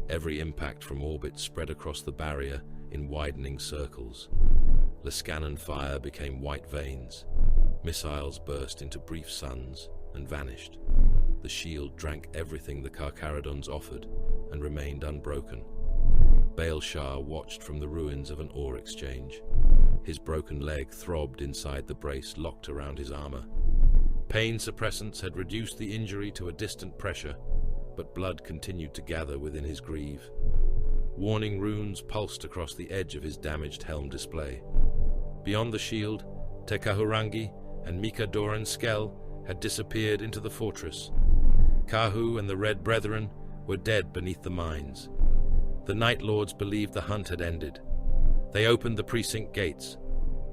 Every impact from orbit spread across the barrier in widening circles. Lascanon fire became white veins. Missiles burst into brief suns and vanished. The shield drank everything the Carcharodons offered and remained unbroken. Baal Sharr watched from the ruins of an ore exchange. His broken leg throbbed inside the brace locked around his armor. Pain suppressants had reduced the injury to a distant pressure, but blood continued to gather within his greave. Warning runes pulsed across the edge of his damaged helm display. Beyond the shield, Tekahurangi and Mika Doran Skell had disappeared into the fortress. Kahu and the Red Brethren were dead beneath the mines. The Night Lords believed the hunt had ended. They opened the precinct gates.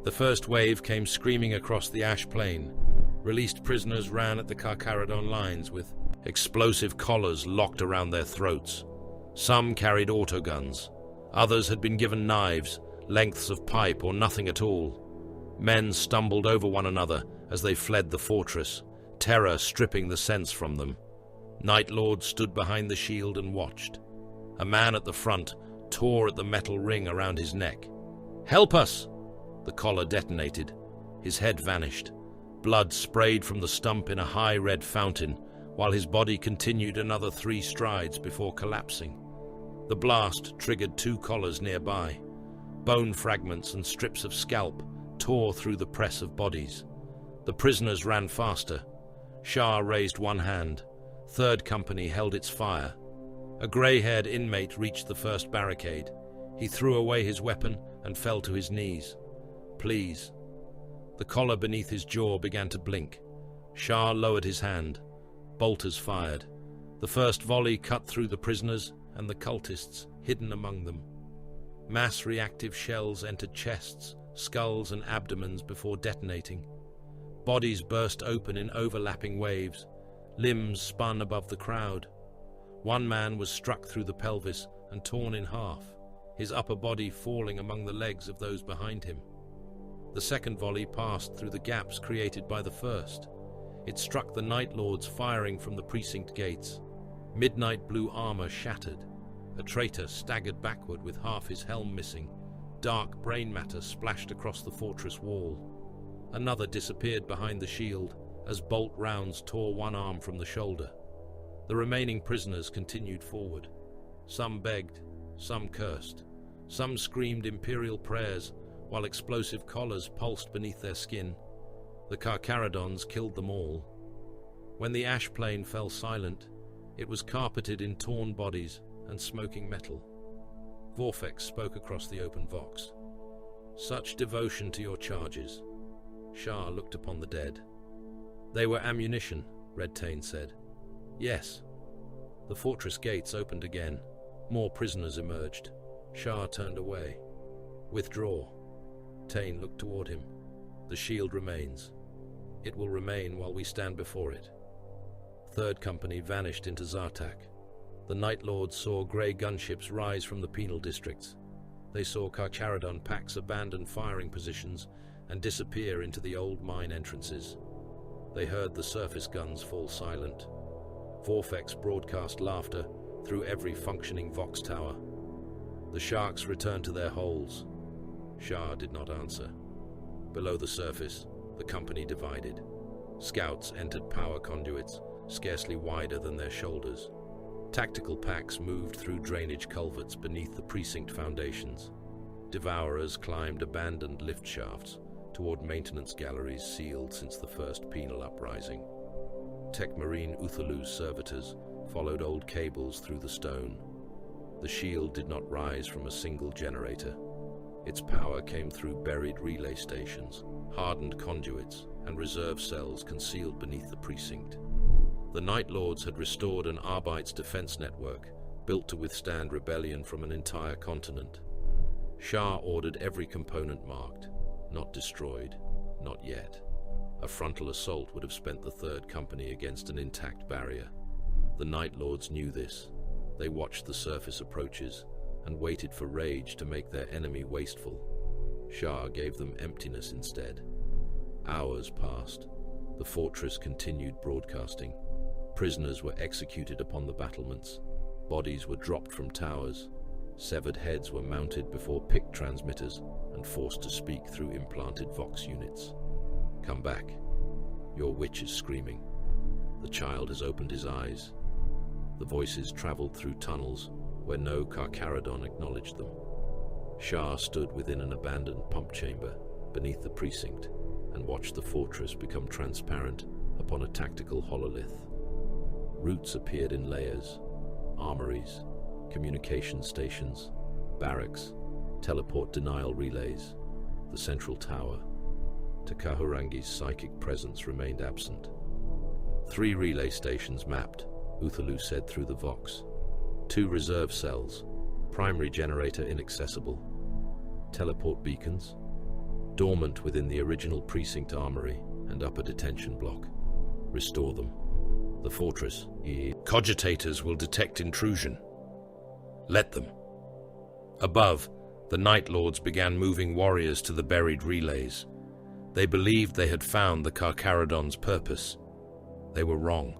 The first wave came screaming across the ash plain. Released prisoners ran at the Carcharodon lines with explosive collars locked around their throats. Some carried autoguns. Others had been given knives, lengths of pipe, or nothing at all. Men stumbled over one another as they fled the fortress, terror stripping the sense from them. Night Lords stood behind the shield and watched. A man at the front tore at the metal ring around his neck. "Help us!" The collar detonated. His head vanished. Blood sprayed from the stump in a high red fountain, while his body continued another 3 strides before collapsing. The blast triggered 2 collars nearby. Bone fragments and strips of scalp tore through the press of bodies. The prisoners ran faster. Sharr raised one hand. Third Company held its fire. A grey-haired inmate reached the first barricade. He threw away his weapon and fell to his knees. "Please." The collar beneath his jaw began to blink. Sharr lowered his hand. Bolters fired. The first volley cut through the prisoners and the cultists hidden among them. Mass reactive shells entered chests, skulls and abdomens before detonating. Bodies burst open in overlapping waves. Limbs spun above the crowd. One man was struck through the pelvis and torn in half, his upper body falling among the legs of those behind him. The second volley passed through the gaps created by the first. It struck the Night Lords firing from the precinct gates. Midnight blue armor shattered. A traitor staggered backward with half his helm missing. Dark brain matter splashed across the fortress wall. Another disappeared behind the shield as bolt rounds tore one arm from the shoulder. The remaining prisoners continued forward. Some begged, some cursed. Some screamed imperial prayers, while explosive collars pulsed beneath their skin. The Carcharodons killed them all. When the ash plain fell silent, it was carpeted in torn bodies and smoking metal. Vorfex spoke across the open vox. "Such devotion to your charges." Sharr looked upon the dead. "They were ammunition," Red Tain said. "Yes." The fortress gates opened again. More prisoners emerged. Sharr turned away. "Withdraw." Tain looked toward him. "The shield remains. It will remain while we stand before it." Third Company vanished into Zartak. The Night Lords saw grey gunships rise from the penal districts. They saw Carcharodon packs abandon firing positions and disappear into the old mine entrances. They heard the surface guns fall silent. Vorfex broadcast laughter through every functioning Vox tower. The sharks returned to their holes. Sharr did not answer. Below the surface, the company divided. Scouts entered power conduits, scarcely wider than their shoulders. Tactical packs moved through drainage culverts beneath the precinct foundations. Devourers climbed abandoned lift shafts toward maintenance galleries sealed since the first penal uprising. Tekmarine Uthalu's servitors followed old cables through the stone. The shield did not rise from a single generator. Its power came through buried relay stations, hardened conduits, and reserve cells concealed beneath the precinct. The Night Lords had restored an Arbite's defense network, built to withstand rebellion from an entire continent. Sharr ordered every component marked, not destroyed, not yet. A frontal assault would have spent the Third Company against an intact barrier. The Night Lords knew this. They watched the surface approaches and waited for rage to make their enemy wasteful. Sharr gave them emptiness instead. Hours passed. The fortress continued broadcasting. Prisoners were executed upon the battlements. Bodies were dropped from towers. Severed heads were mounted before pick transmitters and forced to speak through implanted Vox units. "Come back. Your witch is screaming." The child has opened his eyes. The voices traveled through tunnels where no Carcharodon acknowledged them. Sharr stood within an abandoned pump chamber beneath the precinct and watched the fortress become transparent upon a tactical hololith. Routes appeared in layers: armories, communication stations, barracks, teleport denial relays, the central tower. Takahurangi's psychic presence remained absent. 3 relay stations mapped, Uthalu said through the Vox. 2 reserve cells, primary generator inaccessible. Teleport beacons, dormant within the original precinct armory and upper detention block. Restore them. The fortress, Cogitators will detect intrusion. Let them. Above, the Night Lords began moving warriors to the buried relays. They believed they had found the Carcharodons' purpose. They were wrong.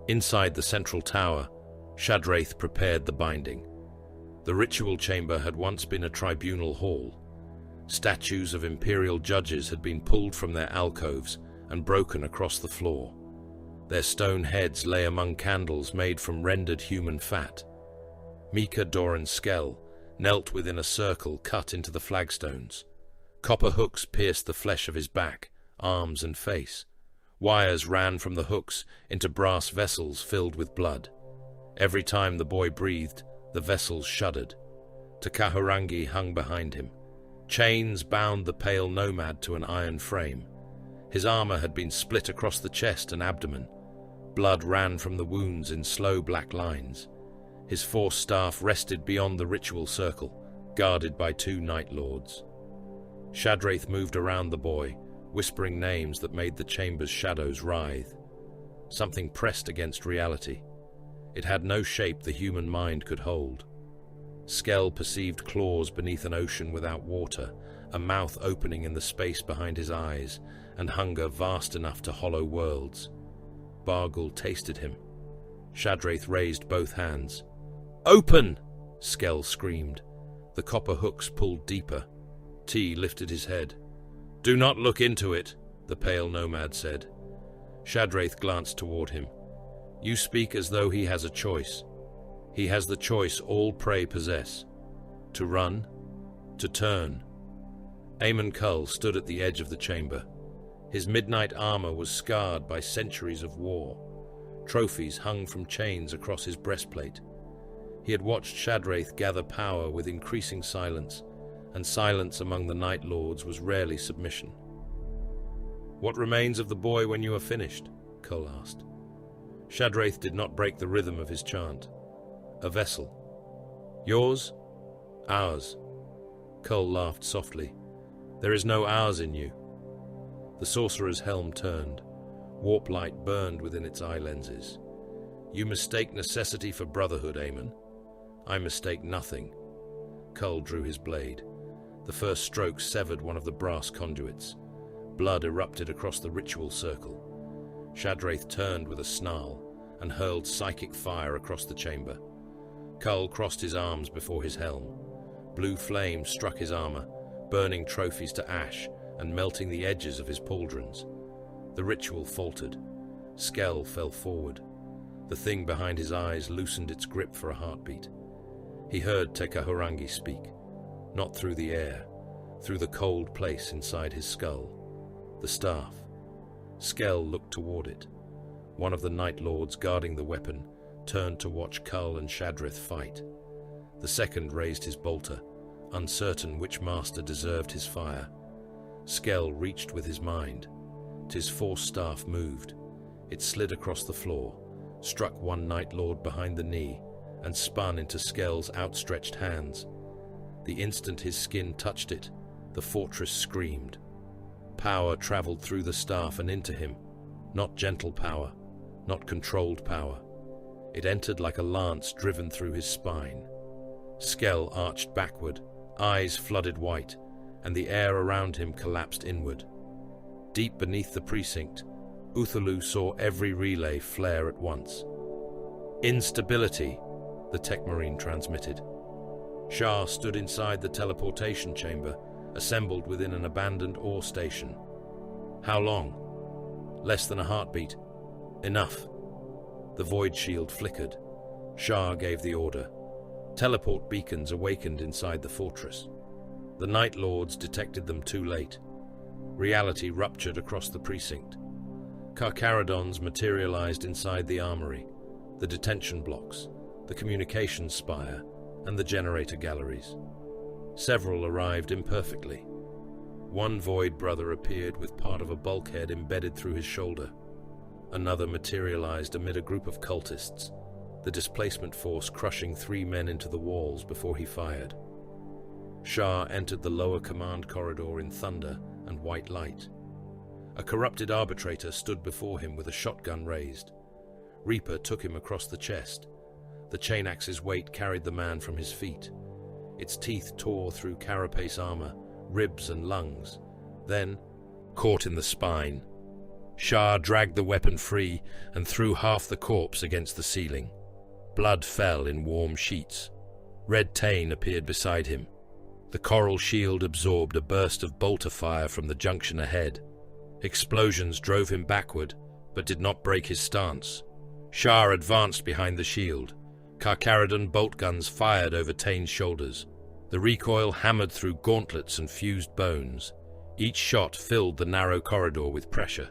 Inside the central tower, Shadraith prepared the binding. The ritual chamber had once been a tribunal hall. Statues of imperial judges had been pulled from their alcoves and broken across the floor. Their stone heads lay among candles made from rendered human fat. Mika Doran Skell knelt within a circle cut into the flagstones. Copper hooks pierced the flesh of his back, arms and face. Wires ran from the hooks into brass vessels filled with blood. Every time the boy breathed, the vessels shuddered. Takahurangi hung behind him. Chains bound the pale nomad to an iron frame. His armor had been split across the chest and abdomen. Blood ran from the wounds in slow black lines. His force staff rested beyond the ritual circle, guarded by 2 Night Lords. Shadraith moved around the boy, whispering names that made the chamber's shadows writhe. Something pressed against reality. It had no shape the human mind could hold. Skell perceived claws beneath an ocean without water, a mouth opening in the space behind his eyes, and hunger vast enough to hollow worlds. Bargul tasted him. Shadraith raised both hands. "Open!" Skell screamed. The copper hooks pulled deeper. T lifted his head. "Do not look into it," the pale nomad said. Shadraith glanced toward him. "You speak as though he has a choice. He has the choice all prey possess. To run, to turn." Aemon Cull stood at the edge of the chamber. His midnight armor was scarred by centuries of war. Trophies hung from chains across his breastplate. He had watched Shadraith gather power with increasing silence, and silence among the Night Lords was rarely submission. "What remains of the boy when you are finished?" Cull asked. Shadraith did not break the rhythm of his chant. "A vessel. Yours? Ours." Cull laughed softly. "There is no ours in you." The sorcerer's helm turned. Warp light burned within its eye lenses. "You mistake necessity for brotherhood, Aemon. I mistake nothing." Cull drew his blade. The first stroke severed one of the brass conduits. Blood erupted across the ritual circle. Shadraith turned with a snarl and hurled psychic fire across the chamber. Cull crossed his arms before his helm. Blue flame struck his armor, burning trophies to ash and melting the edges of his pauldrons. The ritual faltered. Skell fell forward. The thing behind his eyes loosened its grip for a heartbeat. He heard Tekahurangi speak, not through the air, through the cold place inside his skull. The staff. Skell looked toward it. One of the Night Lords guarding the weapon turned to watch Cull and Shadraith fight. The second raised his bolter, uncertain which master deserved his fire. Skell reached with his mind. His force staff moved. It slid across the floor, struck one Night Lord behind the knee, and spun into Skell's outstretched hands. The instant his skin touched it, the fortress screamed. Power traveled through the staff and into him. Not gentle power, not controlled power. It entered like a lance driven through his spine. Skell arched backward, eyes flooded white, and the air around him collapsed inward. Deep beneath the precinct, Uthalu saw every relay flare at once. "Instability," the tech marine transmitted. Sharr stood inside the teleportation chamber, assembled within an abandoned ore station. How long? Less than a heartbeat. Enough. The void shield flickered. Sharr gave the order. Teleport beacons awakened inside the fortress. The Night Lords detected them too late. Reality ruptured across the precinct. Carcharodons materialized inside the armory, the detention blocks, the communications spire, and the generator galleries. Several arrived imperfectly. One Void Brother appeared with part of a bulkhead embedded through his shoulder. Another materialized amid a group of cultists, the displacement force crushing 3 men into the walls before he fired. Sharr entered the lower command corridor in thunder and white light. A corrupted arbitrator stood before him with a shotgun raised. Reaper took him across the chest. The chain axe's weight carried the man from his feet. Its teeth tore through carapace armor, ribs and lungs. Then, caught in the spine, Sharr dragged the weapon free and threw half the corpse against the ceiling. Blood fell in warm sheets. Red Tain appeared beside him. The coral shield absorbed a burst of bolter fire from the junction ahead. Explosions drove him backward, but did not break his stance. Sharr advanced behind the shield. Carcharodon bolt guns fired over Tain's shoulders. The recoil hammered through gauntlets and fused bones. Each shot filled the narrow corridor with pressure.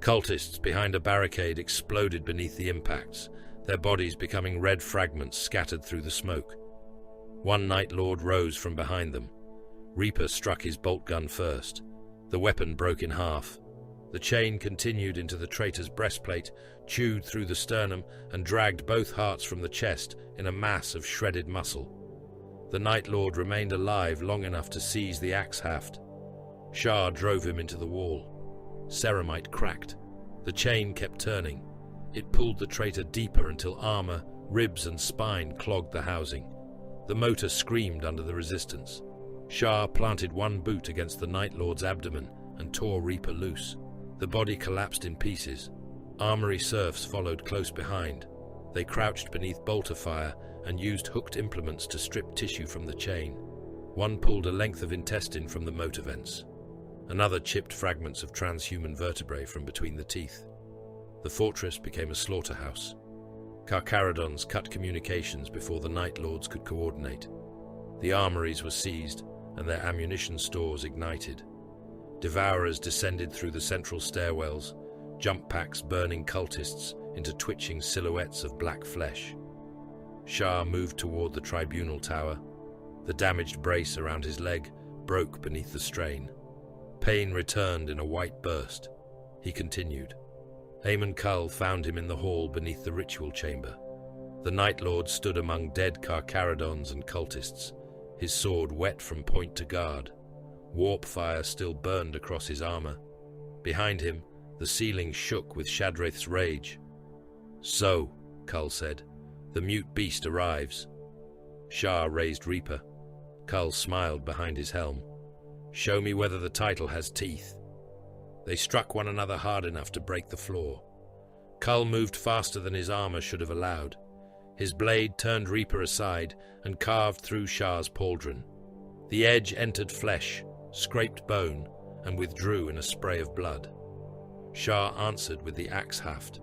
Cultists behind a barricade exploded beneath the impacts, their bodies becoming red fragments scattered through the smoke. One Night Lord rose from behind them. Reaper struck his bolt gun first. The weapon broke in half. The chain continued into the traitor's breastplate, chewed through the sternum, and dragged both hearts from the chest in a mass of shredded muscle. The Night Lord remained alive long enough to seize the axe haft. Sharr drove him into the wall. Ceramite cracked. The chain kept turning. It pulled the traitor deeper until armor, ribs, and spine clogged the housing. The motor screamed under the resistance. Sharr planted one boot against the Night Lord's abdomen and tore Reaper loose. The body collapsed in pieces. Armory serfs followed close behind. They crouched beneath bolter fire and used hooked implements to strip tissue from the chain. One pulled a length of intestine from the motor vents. Another chipped fragments of transhuman vertebrae from between the teeth. The fortress became a slaughterhouse. Carcharodons cut communications before the Night Lords could coordinate. The armories were seized and their ammunition stores ignited. Devourers descended through the central stairwells, jump packs burning cultists into twitching silhouettes of black flesh. Sharr moved toward the tribunal tower. The damaged brace around his leg broke beneath the strain. Pain returned in a white burst. He continued. Aemon Cull found him in the hall beneath the ritual chamber. The Night Lord stood among dead Carcharodons and cultists, his sword wet from point to guard. Warp fire still burned across his armor. Behind him, the ceiling shook with Shadrath's rage. "So," Cull said, "the mute beast arrives." Sharr raised Reaper. Cull smiled behind his helm. "Show me whether the title has teeth." They struck one another hard enough to break the floor. Cull moved faster than his armor should have allowed. His blade turned Reaper aside and carved through Sharr's pauldron. The edge entered flesh, scraped bone, and withdrew in a spray of blood. Sharr answered with the axe haft.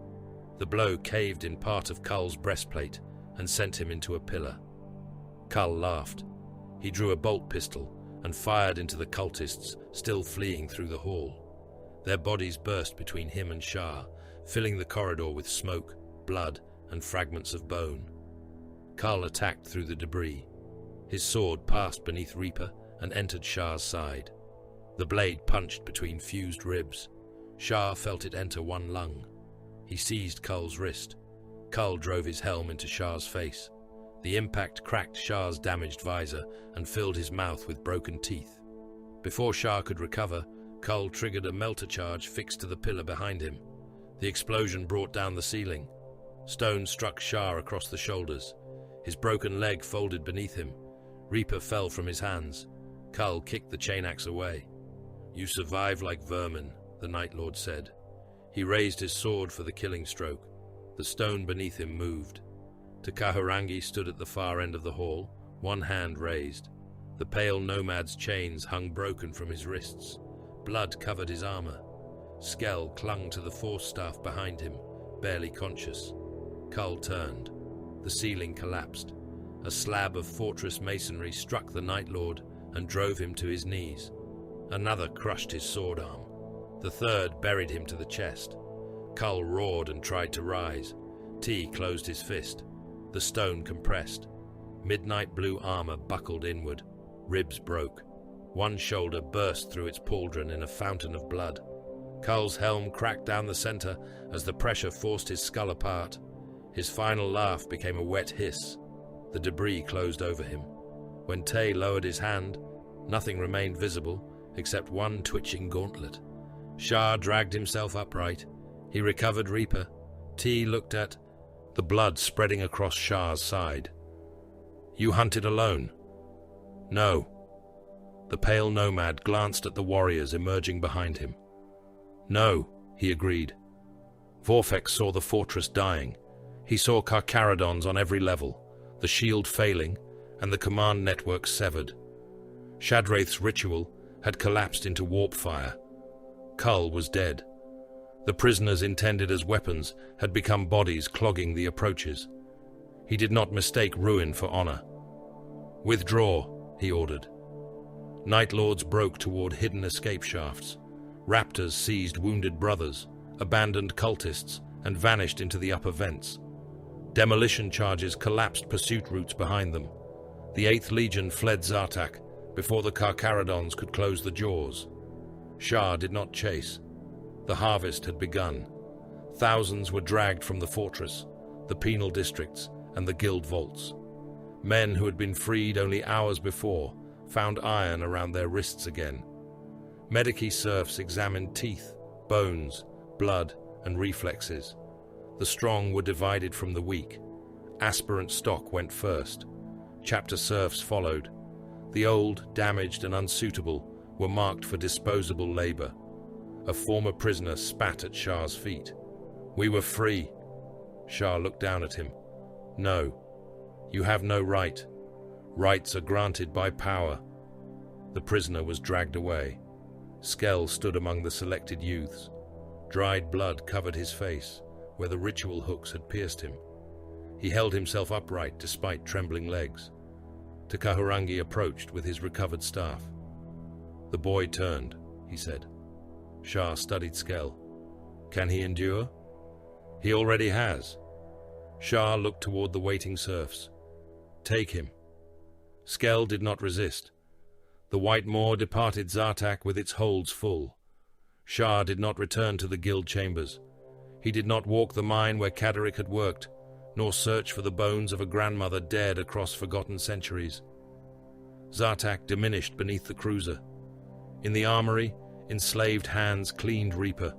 The blow caved in part of Cull's breastplate and sent him into a pillar. Cull laughed. He drew a bolt pistol and fired into the cultists still fleeing through the hall. Their bodies burst between him and Sharr, filling the corridor with smoke, blood, and fragments of bone. Cull attacked through the debris. His sword passed beneath Reaper and entered Sharr's side. The blade punched between fused ribs. Sharr felt it enter one lung. He seized Cull's wrist. Cull drove his helm into Sharr's face. The impact cracked Sharr's damaged visor and filled his mouth with broken teeth. Before Sharr could recover, Cull triggered a melter charge fixed to the pillar behind him. The explosion brought down the ceiling. Stone struck Sharr across the shoulders. His broken leg folded beneath him. Reaper fell from his hands. Cull kicked the chain axe away. "You survive like vermin," the Night Lord said. He raised his sword for the killing stroke. The stone beneath him moved. Takaharangi stood at the far end of the hall, one hand raised. The pale nomad's chains hung broken from his wrists. Blood covered his armor. Skell clung to the force staff behind him, barely conscious. Kull turned. The ceiling collapsed. A slab of fortress masonry struck the Night Lord and drove him to his knees. Another crushed his sword arm. The third buried him to the chest. Kull roared and tried to rise. T closed his fist. The stone compressed. Midnight blue armor buckled inward. Ribs broke. One shoulder burst through its pauldron in a fountain of blood. Kull's helm cracked down the center as the pressure forced his skull apart. His final laugh became a wet hiss. The debris closed over him. When Tay lowered his hand, nothing remained visible except one twitching gauntlet. Sharr dragged himself upright. He recovered Reaper. T looked at the blood spreading across Shar's side. "You hunted alone?" "No." The pale nomad glanced at the warriors emerging behind him. "No," he agreed. Vorfex saw the fortress dying. He saw Carcharodons on every level, the shield failing, and the command network severed. Shadrath's ritual had collapsed into warp fire. Kull was dead. The prisoners intended as weapons had become bodies clogging the approaches. He did not mistake ruin for honor. "Withdraw," he ordered. Night Lords broke toward hidden escape shafts. Raptors seized wounded brothers, abandoned cultists, and vanished into the upper vents. Demolition charges collapsed pursuit routes behind them. The 8th Legion fled Zartak before the Carcharodons could close the jaws. Sharr did not chase. The harvest had begun. Thousands were dragged from the fortress, the penal districts, and the guild vaults. Men who had been freed only hours before found iron around their wrists again. Medici serfs examined teeth, bones, blood, and reflexes. The strong were divided from the weak. Aspirant stock went first. Chapter serfs followed. The old, damaged, and unsuitable were marked for disposable labor. A former prisoner spat at Shar's feet. "We were free." Sharr looked down at him. "No. You have no right. Rights are granted by power." The prisoner was dragged away. Skell stood among the selected youths. Dried blood covered his face, where the ritual hooks had pierced him. He held himself upright despite trembling legs. Takahurangi approached with his recovered staff. "The boy turned," he said. Sharr studied Skell. "Can he endure?" "He already has." Sharr looked toward the waiting serfs. "Take him." Skell did not resist. The White Moor departed Zartak with its holds full. Sharr did not return to the guild chambers. He did not walk the mine where Caderic had worked, nor search for the bones of a grandmother dead across forgotten centuries. Zartak diminished beneath the cruiser. In the armory, enslaved hands cleaned Reaper.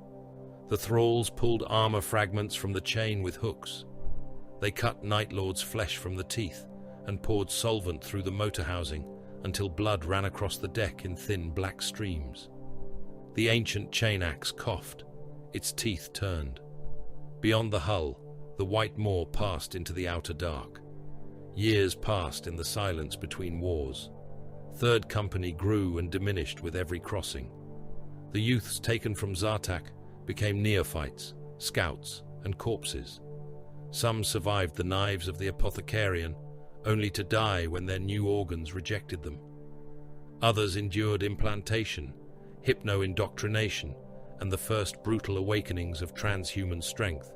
The thralls pulled armor fragments from the chain with hooks. They cut Night Lord's flesh from the teeth and poured solvent through the motor housing until blood ran across the deck in thin black streams. The ancient chain axe coughed. Its teeth turned. Beyond the hull, the White Moor passed into the outer dark. Years passed in the silence between wars. Third Company grew and diminished with every crossing. The youths taken from Zartak became neophytes, scouts, and corpses. Some survived the knives of the apothecarian, only to die when their new organs rejected them. Others endured implantation, hypno-indoctrination, and the first brutal awakenings of transhuman strength,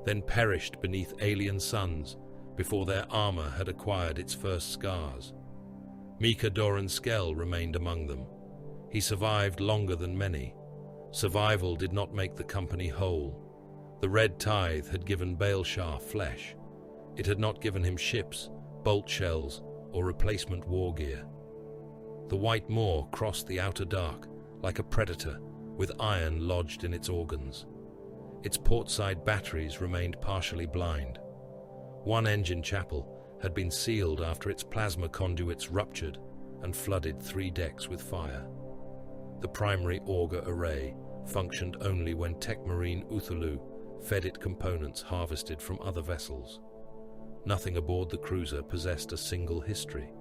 then perished beneath alien suns before their armor had acquired its first scars. Mika Doran Skell remained among them. He survived longer than many. Survival did not make the company whole. The Red Tithe had given Baelshar flesh. It had not given him ships, bolt shells, or replacement war gear. The White Moor crossed the outer dark like a predator with iron lodged in its organs. Its portside batteries remained partially blind. One engine chapel had been sealed after its plasma conduits ruptured and flooded 3 decks with fire. The primary auger array functioned only when Techmarine Uthulu fed it components harvested from other vessels. Nothing aboard the cruiser possessed a single history.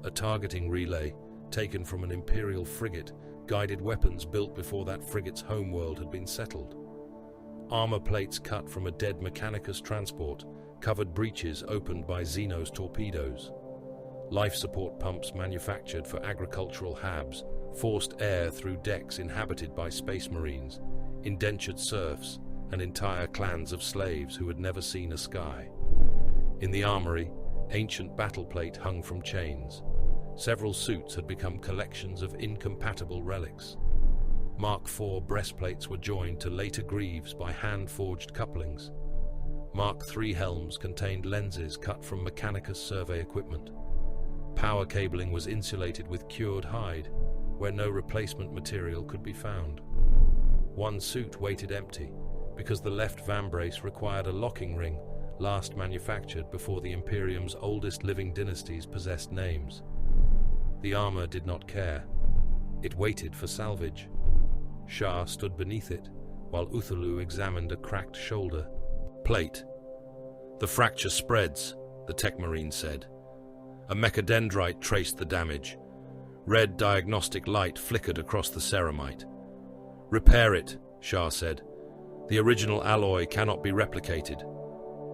A targeting relay, taken from an Imperial frigate, guided weapons built before that frigate's homeworld had been settled. Armor plates cut from a dead Mechanicus transport covered breaches opened by Xenos torpedoes. Life support pumps manufactured for agricultural habs forced air through decks inhabited by space marines, indentured serfs, and entire clans of slaves who had never seen a sky. In the armory, ancient battle plate hung from chains. Several suits had become collections of incompatible relics. Mark IV breastplates were joined to later greaves by hand-forged couplings. Mark III helms contained lenses cut from Mechanicus survey equipment. Power cabling was insulated with cured hide, where no replacement material could be found. One suit waited empty, because the left vambrace required a locking ring, last manufactured before the Imperium's oldest living dynasties possessed names. The armor did not care. It waited for salvage. Sharr stood beneath it, while Uthalu examined a cracked shoulder. Plate. The fracture spreads, the tech marine said. A mechadendrite traced the damage. Red diagnostic light flickered across the ceramite. Repair it, Sharr said. The original alloy cannot be replicated.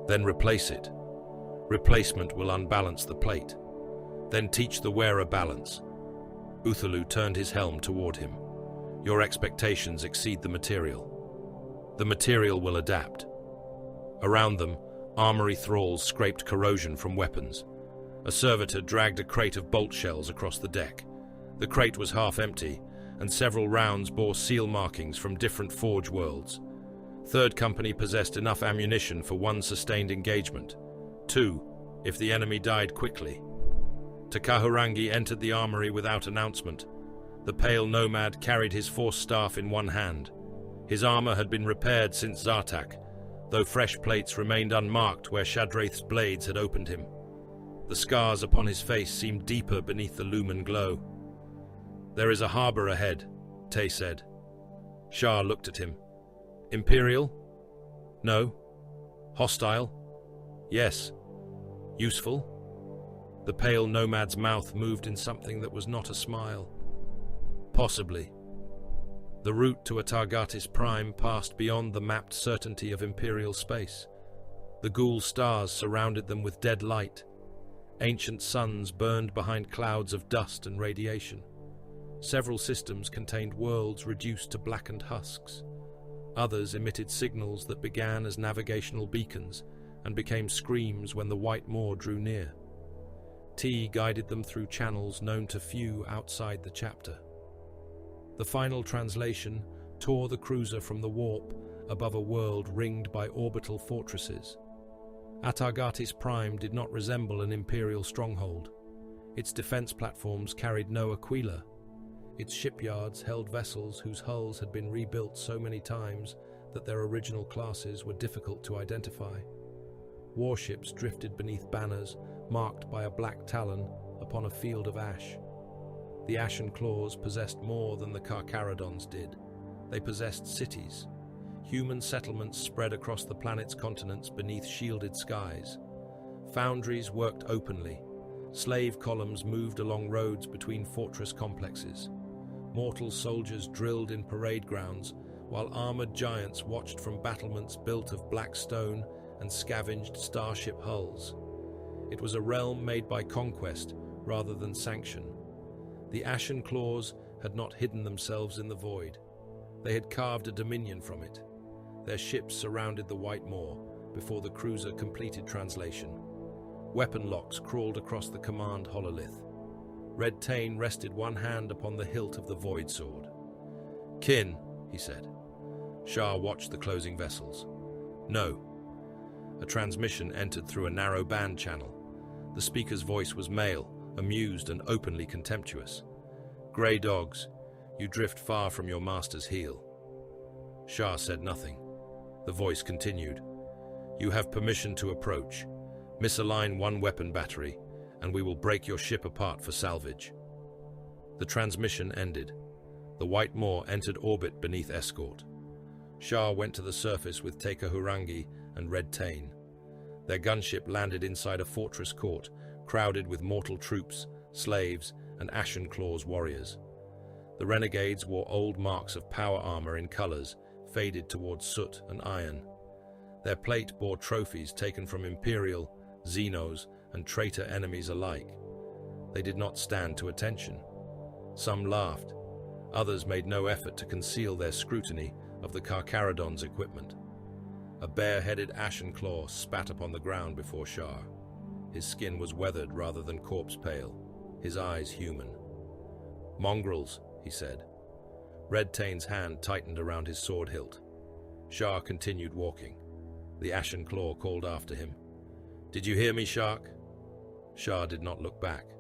Then replace it. Replacement will unbalance the plate. Then teach the wearer balance. Uthalu turned his helm toward him. Your expectations exceed the material. The material will adapt. Around them, armory thralls scraped corrosion from weapons. A servitor dragged a crate of bolt shells across the deck. The crate was half empty, and several rounds bore seal markings from different forge worlds. Third Company possessed enough ammunition for one sustained engagement. 2, if the enemy died quickly. Carcharodons entered the armory without announcement. The pale nomad carried his force staff in one hand. His armor had been repaired since Zartak, though fresh plates remained unmarked where Shadrath's blades had opened him. The scars upon his face seemed deeper beneath the lumen glow. There is a harbor ahead, Tay said. Sharr looked at him. Imperial? No. Hostile? Yes. Useful? The pale nomad's mouth moved in something that was not a smile. Possibly. The route to Atargatis Prime passed beyond the mapped certainty of Imperial space. The ghoul stars surrounded them with dead light. Ancient suns burned behind clouds of dust and radiation. Several systems contained worlds reduced to blackened husks. Others emitted signals that began as navigational beacons and became screams when the White Moor drew near. T guided them through channels known to few outside the chapter. The final translation tore the cruiser from the warp above a world ringed by orbital fortresses. Atargatis Prime did not resemble an Imperial stronghold. Its defense platforms carried no aquila. Its shipyards held vessels whose hulls had been rebuilt so many times that their original classes were difficult to identify. Warships drifted beneath banners marked by a black talon upon a field of ash. The Ashen Claws possessed more than the Carcharodons did. They possessed cities, human settlements spread across the planet's continents beneath shielded skies. Foundries worked openly. Slave columns moved along roads between fortress complexes. Mortal soldiers drilled in parade grounds, while armored giants watched from battlements built of black stone and scavenged starship hulls. It was a realm made by conquest rather than sanction. The Ashen Claws had not hidden themselves in the void. They had carved a dominion from it. Their ships surrounded the White Moor before the cruiser completed translation. Weapon locks crawled across the command hololith. Red Tane rested one hand upon the hilt of the Void Sword. "Kin," he said. Sharr watched the closing vessels. "No." A transmission entered through a narrow band channel. The speaker's voice was male, amused and openly contemptuous. "Grey dogs, you drift far from your master's heel." Sharr said nothing. The voice continued. "You have permission to approach. Misalign one weapon battery, and we will break your ship apart for salvage." The transmission ended. The White Moor entered orbit beneath escort. Sharr went to the surface with Carcharodons and Red Tane. Their gunship landed inside a fortress court, crowded with mortal troops, slaves, and Ashen Claw's warriors. The renegades wore old marks of power armor in colors faded towards soot and iron. Their plate bore trophies taken from Imperial, Xenos, and traitor enemies alike. They did not stand to attention. Some laughed. Others made no effort to conceal their scrutiny of the Carcharodons' equipment. A bare-headed Ashen Claw spat upon the ground before Sharr. His skin was weathered rather than corpse-pale, his eyes human. "Mongrels," he said. Red Tane's hand tightened around his sword hilt. Sharr continued walking. The Ashen Claw called after him. "Did you hear me, Shark?" Sharr did not look back.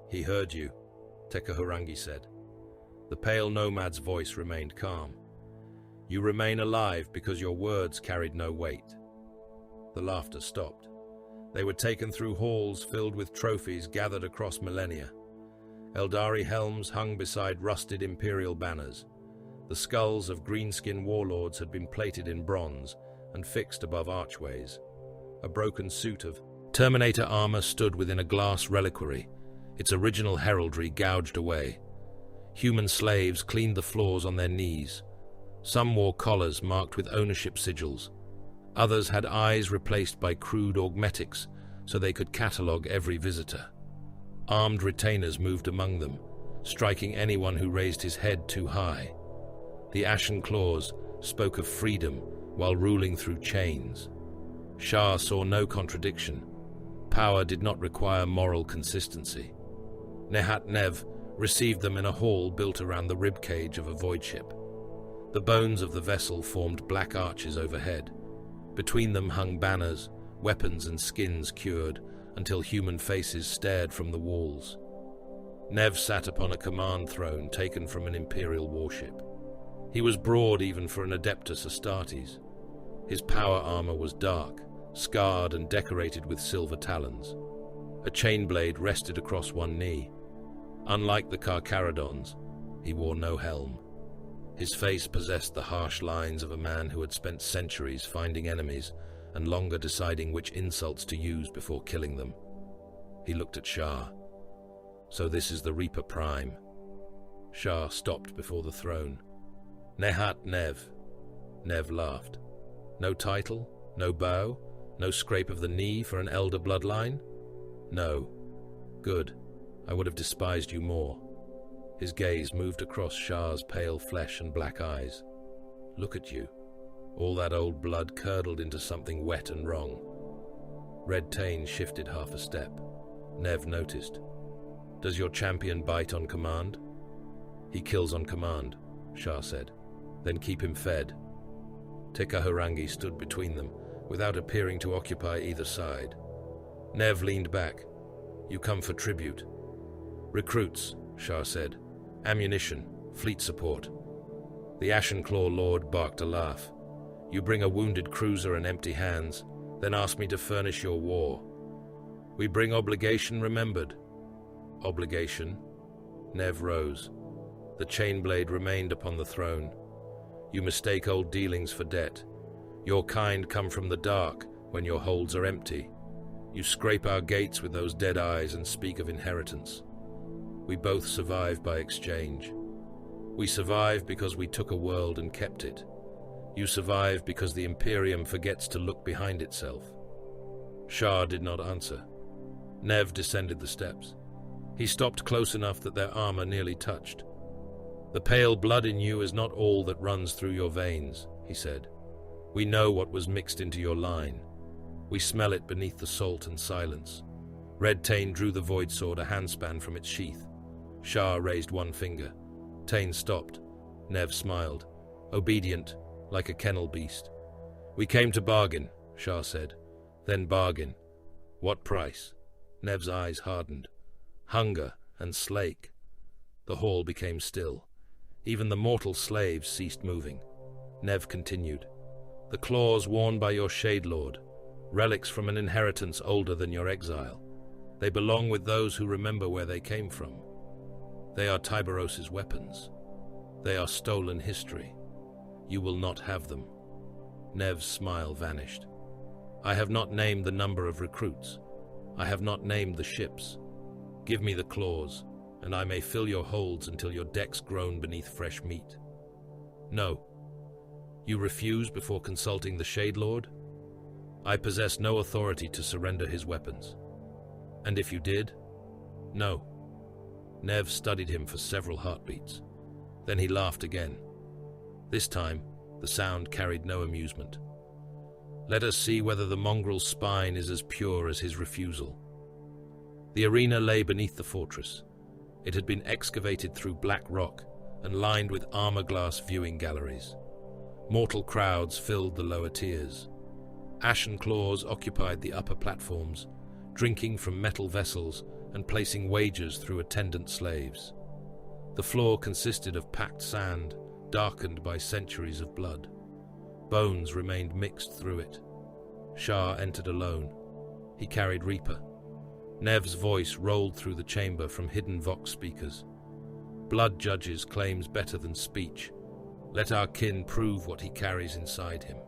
"He heard you," Tekahurangi said. The pale nomad's voice remained calm. "You remain alive because your words carried no weight." The laughter stopped. They were taken through halls filled with trophies gathered across millennia. Eldari helms hung beside rusted Imperial banners. The skulls of greenskin warlords had been plated in bronze and fixed above archways. A broken suit of Terminator armor stood within a glass reliquary, its original heraldry gouged away. Human slaves cleaned the floors on their knees. Some wore collars marked with ownership sigils. Others had eyes replaced by crude augmetics so they could catalogue every visitor. Armed retainers moved among them, striking anyone who raised his head too high. The Ashen Claws spoke of freedom while ruling through chains. Sharr saw no contradiction. Power did not require moral consistency. Nehat Nev received them in a hall built around the ribcage of a void ship. The bones of the vessel formed black arches overhead. Between them hung banners, weapons and skins cured until human faces stared from the walls. Nev sat upon a command throne taken from an Imperial warship. He was broad even for an Adeptus Astartes. His power armor was dark, scarred and decorated with silver talons. A chain blade rested across one knee. Unlike the Carcharodons, he wore no helm. His face possessed the harsh lines of a man who had spent centuries finding enemies and longer deciding which insults to use before killing them. He looked at Sharr. "So this is the Reaper Prime." Sharr stopped before the throne. "Nehat Nev." Nev laughed. "No title? No bow? No scrape of the knee for an elder bloodline?" "No." "Good. I would have despised you more." His gaze moved across Sharr's pale flesh and black eyes. "Look at you. All that old blood curdled into something wet and wrong." Red Tane shifted half a step. Nev noticed. "Does your champion bite on command?" "He kills on command," Sharr said. "Then keep him fed." Tekahurangi stood between them, without appearing to occupy either side. Nev leaned back. "You come for tribute." "Recruits," Sharr said. "Ammunition, fleet support." The Ashen Claw Lord barked a laugh. "You bring a wounded cruiser and empty hands, then ask me to furnish your war." "We bring obligation remembered." "Obligation?" Nev rose. The chain blade remained upon the throne. "You mistake old dealings for debt. Your kind come from the dark when your holds are empty. You scrape our gates with those dead eyes and speak of inheritance. We both survive by exchange. We survive because we took a world and kept it. You survive because the Imperium forgets to look behind itself." Sharr did not answer. Nev descended the steps. He stopped close enough that their armor nearly touched. "The pale blood in you is not all that runs through your veins," he said. "We know what was mixed into your line. We smell it beneath the salt and silence." Red Tane drew the void sword a handspan from its sheath. Sharr raised one finger. Tane stopped. Nev smiled. Obedient, like a kennel beast. "We came to bargain," Sharr said. "Then bargain." "What price?" Nev's eyes hardened. "Hunger and slake." The hall became still. Even the mortal slaves ceased moving. Nev continued. "The claws worn by your Shade Lord, relics from an inheritance older than your exile. They belong with those who remember where they came from. They are Tyberos's weapons. They are stolen history. You will not have them." Nev's smile vanished. "I have not named the number of recruits. I have not named the ships. Give me the claws, and I may fill your holds until your decks groan beneath fresh meat. No. You refuse before consulting the Shade Lord? I possess no authority to surrender his weapons. And if you did? No. Nev studied him for several heartbeats. Then he laughed again. This time, the sound carried no amusement. Let us see whether the mongrel's spine is as pure as his refusal. The arena lay beneath the fortress. It had been excavated through black rock and lined with armor-glass viewing galleries. Mortal crowds filled the lower tiers. Ashen claws occupied the upper platforms, drinking from metal vessels and placing wagers through attendant slaves. The floor consisted of packed sand, darkened by centuries of blood. Bones remained mixed through it. Sharr entered alone. He carried Reaper. Nev's voice rolled through the chamber from hidden vox speakers. Blood judges claims better than speech. Let our kin prove what he carries inside him.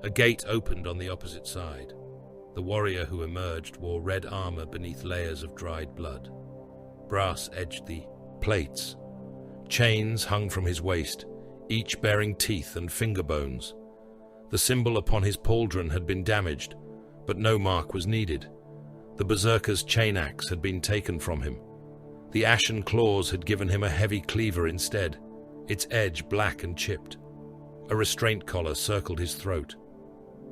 A gate opened on the opposite side. The warrior who emerged wore red armor beneath layers of dried blood. Brass edged the plates. Chains hung from his waist, each bearing teeth and finger bones. The symbol upon his pauldron had been damaged, but no mark was needed. The berserker's chain axe had been taken from him. The ashen claws had given him a heavy cleaver instead, its edge black and chipped. A restraint collar circled his throat.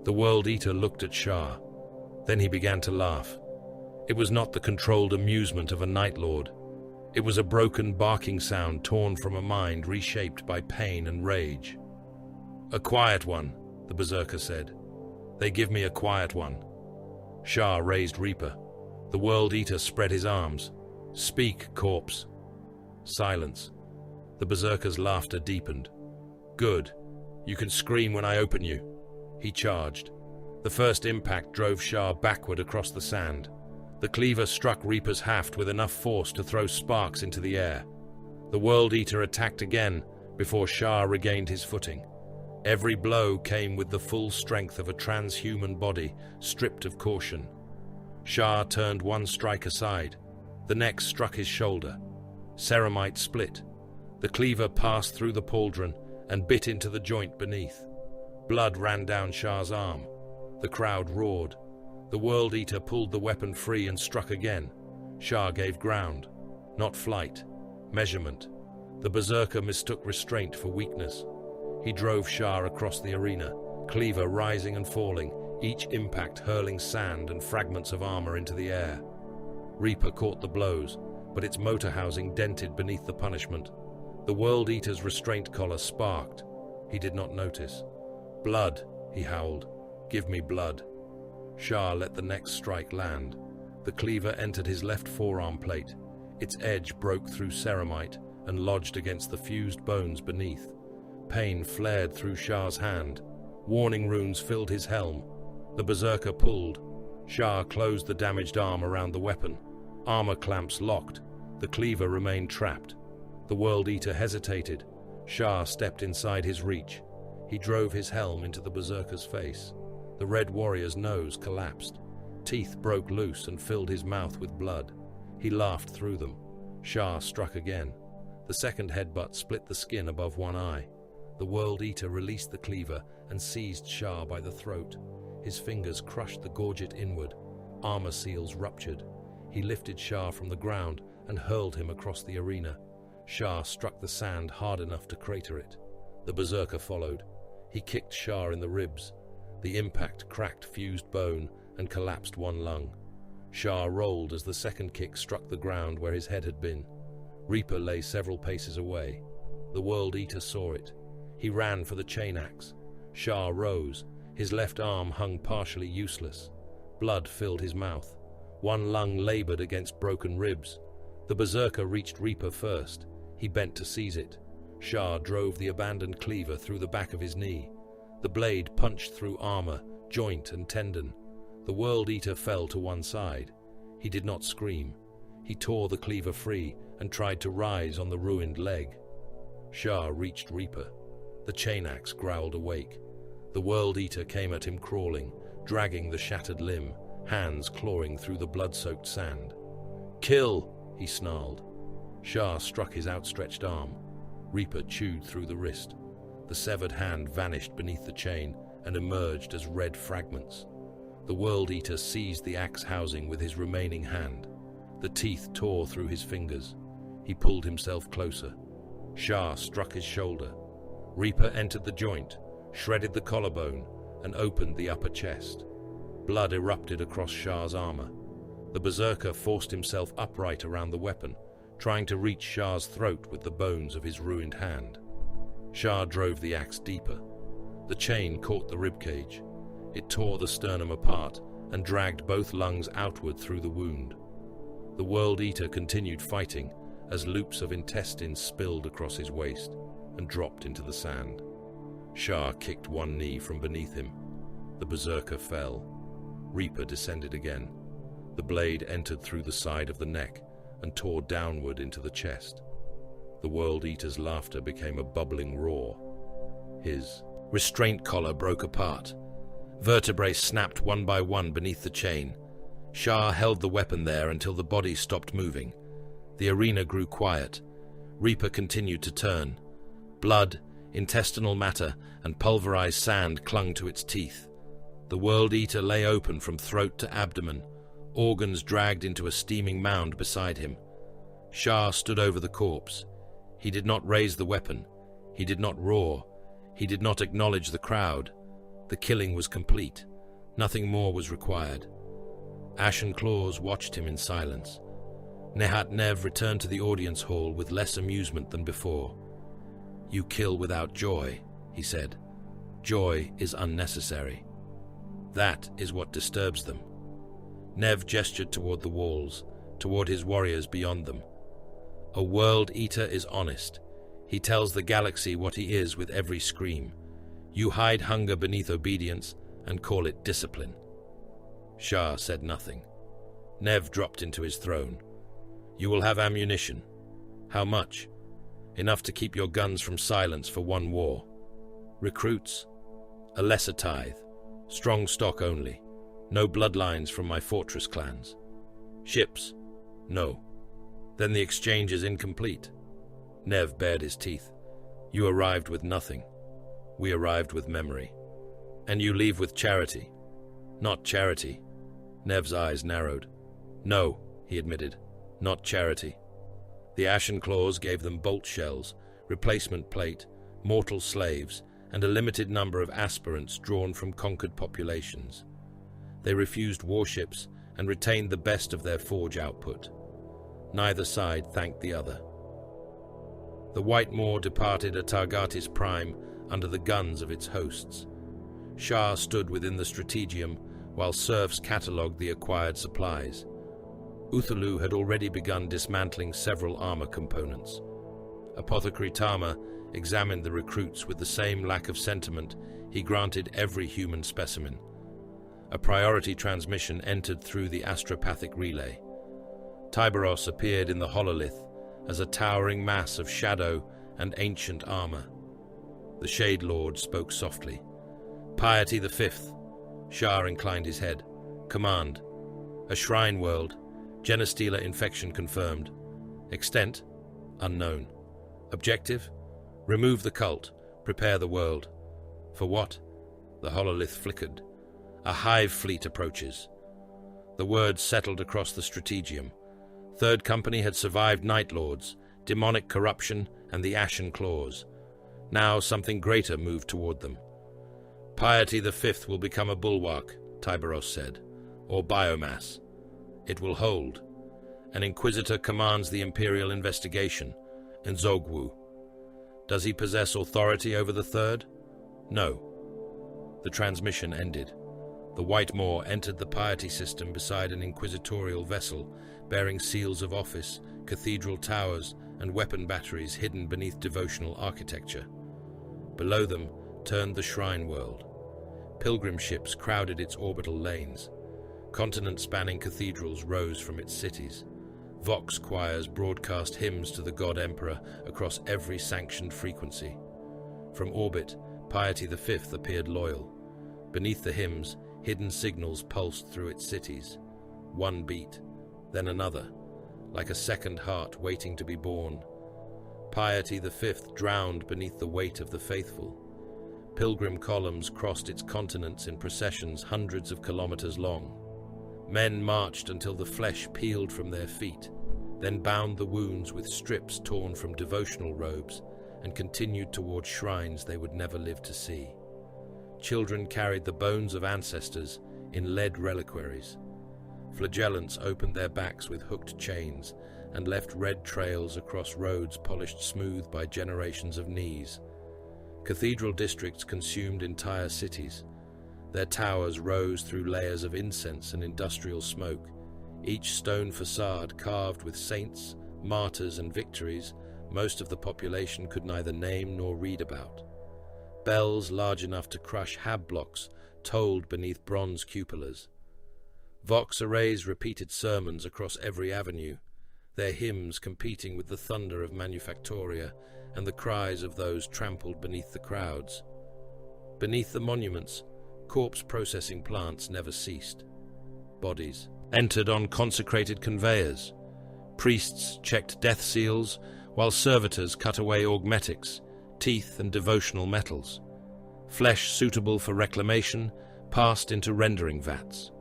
The World Eater looked at Sharr. Then he began to laugh. It was not the controlled amusement of a Night Lord. It was a broken barking sound torn from a mind reshaped by pain and rage. A quiet one, the berserker said. They give me a quiet one. Sharr raised Reaper. The World Eater spread his arms. Speak, corpse. Silence. The berserker's laughter deepened. Good. You can scream when I open you. He charged. The first impact drove Sharr backward across the sand. The cleaver struck Reaper's haft with enough force to throw sparks into the air. The World Eater attacked again before Sharr regained his footing. Every blow came with the full strength of a transhuman body, stripped of caution. Sharr turned one strike aside. The next struck his shoulder. Ceramite split. The cleaver passed through the pauldron and bit into the joint beneath. Blood ran down Sharr's arm. The crowd roared. The World Eater pulled the weapon free and struck again. Sharr gave ground. Not flight. Measurement. The berserker mistook restraint for weakness. He drove Sharr across the arena, cleaver rising and falling, each impact hurling sand and fragments of armor into the air. Reaper caught the blows, but its motor housing dented beneath the punishment. The World Eater's restraint collar sparked. He did not notice. Blood, he howled. Give me blood. Sharr let the next strike land. The cleaver entered his left forearm plate. Its edge broke through ceramite and lodged against the fused bones beneath. Pain flared through Sharr's hand. Warning runes filled his helm. The berserker pulled. Sharr closed the damaged arm around the weapon. Armor clamps locked. The cleaver remained trapped. The World Eater hesitated. Sharr stepped inside his reach. He drove his helm into the berserker's face. The Red Warrior's nose collapsed. Teeth broke loose and filled his mouth with blood. He laughed through them. Sharr struck again. The second headbutt split the skin above one eye. The World Eater released the cleaver and seized Sharr by the throat. His fingers crushed the gorget inward. Armor seals ruptured. He lifted Sharr from the ground and hurled him across the arena. Sharr struck the sand hard enough to crater it. The berserker followed. He kicked Sharr in the ribs. The impact cracked fused bone and collapsed one lung. Sharr rolled as the second kick struck the ground where his head had been. Reaper lay several paces away. The World Eater saw it. He ran for the chain axe. Sharr rose. His left arm hung partially useless. Blood filled his mouth. One lung labored against broken ribs. The berserker reached Reaper first. He bent to seize it. Sharr drove the abandoned cleaver through the back of his knee. The blade punched through armor, joint, and tendon. The World Eater fell to one side. He did not scream. He tore the cleaver free and tried to rise on the ruined leg. Sharr reached Reaper. The chain axe growled awake. The World Eater came at him crawling, dragging the shattered limb, hands clawing through the blood-soaked sand. Kill, he snarled. Sharr struck his outstretched arm. Reaper chewed through the wrist. The severed hand vanished beneath the chain and emerged as red fragments. The World Eater seized the axe housing with his remaining hand. The teeth tore through his fingers. He pulled himself closer. Sharr struck his shoulder. Reaper entered the joint, shredded the collarbone, and opened the upper chest. Blood erupted across Sharr's armor. The berserker forced himself upright around the weapon, trying to reach Sharr's throat with the bones of his ruined hand. Sharr drove the axe deeper. The chain caught the ribcage. It tore the sternum apart and dragged both lungs outward through the wound. The World Eater continued fighting as loops of intestines spilled across his waist and dropped into the sand. Sharr kicked one knee from beneath him. The berserker fell. Reaper descended again. The blade entered through the side of the neck and tore downward into the chest. The World Eater's laughter became a bubbling roar. His restraint collar broke apart. Vertebrae snapped one by one beneath the chain. Sharr held the weapon there until the body stopped moving. The arena grew quiet. Reaper continued to turn. Blood, intestinal matter, and pulverized sand clung to its teeth. The World Eater lay open from throat to abdomen, organs dragged into a steaming mound beside him. Sharr stood over the corpse. He did not raise the weapon. He did not roar. He did not acknowledge the crowd. The killing was complete. Nothing more was required. Ashen Claws watched him in silence. Nehat Nev returned to the audience hall with less amusement than before. "You kill without joy," he said. "Joy is unnecessary. That is what disturbs them." Nev gestured toward the walls, toward his warriors beyond them. "A World Eater is honest. He tells the galaxy what he is with every scream. You hide hunger beneath obedience and call it discipline." Sharr said nothing. Nev dropped into his throne. "You will have ammunition. How much? Enough to keep your guns from silence for one war. Recruits? A lesser tithe. Strong stock only. No bloodlines from my fortress clans. Ships? No. Then the exchange is incomplete." Nev bared his teeth. "You arrived with nothing. We arrived with memory. And you leave with charity." "Not charity." Nev's eyes narrowed. "No," he admitted. "Not charity." The Ashen Claws gave them bolt shells, replacement plate, mortal slaves, and a limited number of aspirants drawn from conquered populations. They refused warships and retained the best of their forge output. Neither side thanked the other. The White Moor departed a Targatis Prime under the guns of its hosts. Sharr stood within the strategium while serfs catalogued the acquired supplies. Uthalu had already begun dismantling several armor components. Apothecary Tama examined the recruits with the same lack of sentiment he granted every human specimen. A priority transmission entered through the astropathic relay. Tyberos appeared in the hololith as a towering mass of shadow and ancient armor. The Shade Lord spoke softly. "Piety the Fifth." Sharr inclined his head. "Command. A shrine world. Genestealer infection confirmed. Extent? Unknown. Objective? Remove the cult. Prepare the world. For what? The hololith flickered. A hive fleet approaches. The words settled across the strategium. Third Company had survived Night Lords, demonic corruption, and the Ashen Claws. Now something greater moved toward them. "Piety the Fifth will become a bulwark," Tyberos said, "or biomass. It will hold. An Inquisitor commands the Imperial investigation, Nzogwu. Does he possess authority over the Third? No." The transmission ended. The White Moor entered the Piety system beside an inquisitorial vessel bearing seals of office, cathedral towers, and weapon batteries hidden beneath devotional architecture. Below them turned the Shrine World. Pilgrim ships crowded its orbital lanes. Continent-spanning cathedrals rose from its cities. Vox choirs broadcast hymns to the God Emperor across every sanctioned frequency. From orbit, Piety the Fifth appeared loyal. Beneath the hymns, hidden signals pulsed through its cities. One beat, then another. like a second heart waiting to be born. Piety V drowned beneath the weight of the faithful. Pilgrim columns crossed its continents in processions hundreds of kilometers long. Men marched until the flesh peeled from their feet, then bound the wounds with strips torn from devotional robes, and continued toward shrines they would never live to see. Children carried the bones of ancestors in lead reliquaries. Flagellants opened their backs with hooked chains and left red trails across roads polished smooth by generations of knees. Cathedral districts consumed entire cities. Their towers rose through layers of incense and industrial smoke, each stone facade carved with saints, martyrs, and victories most of the population could neither name nor read about. Bells large enough to crush hab blocks tolled beneath bronze cupolas. Vox arrays repeated sermons across every avenue, their hymns competing with the thunder of manufactoria and the cries of those trampled beneath the crowds. Beneath the monuments, corpse processing plants never ceased. Bodies entered on consecrated conveyors. Priests checked death seals, while servitors cut away augmetics, teeth, and devotional metals. Flesh suitable for reclamation passed into rendering vats.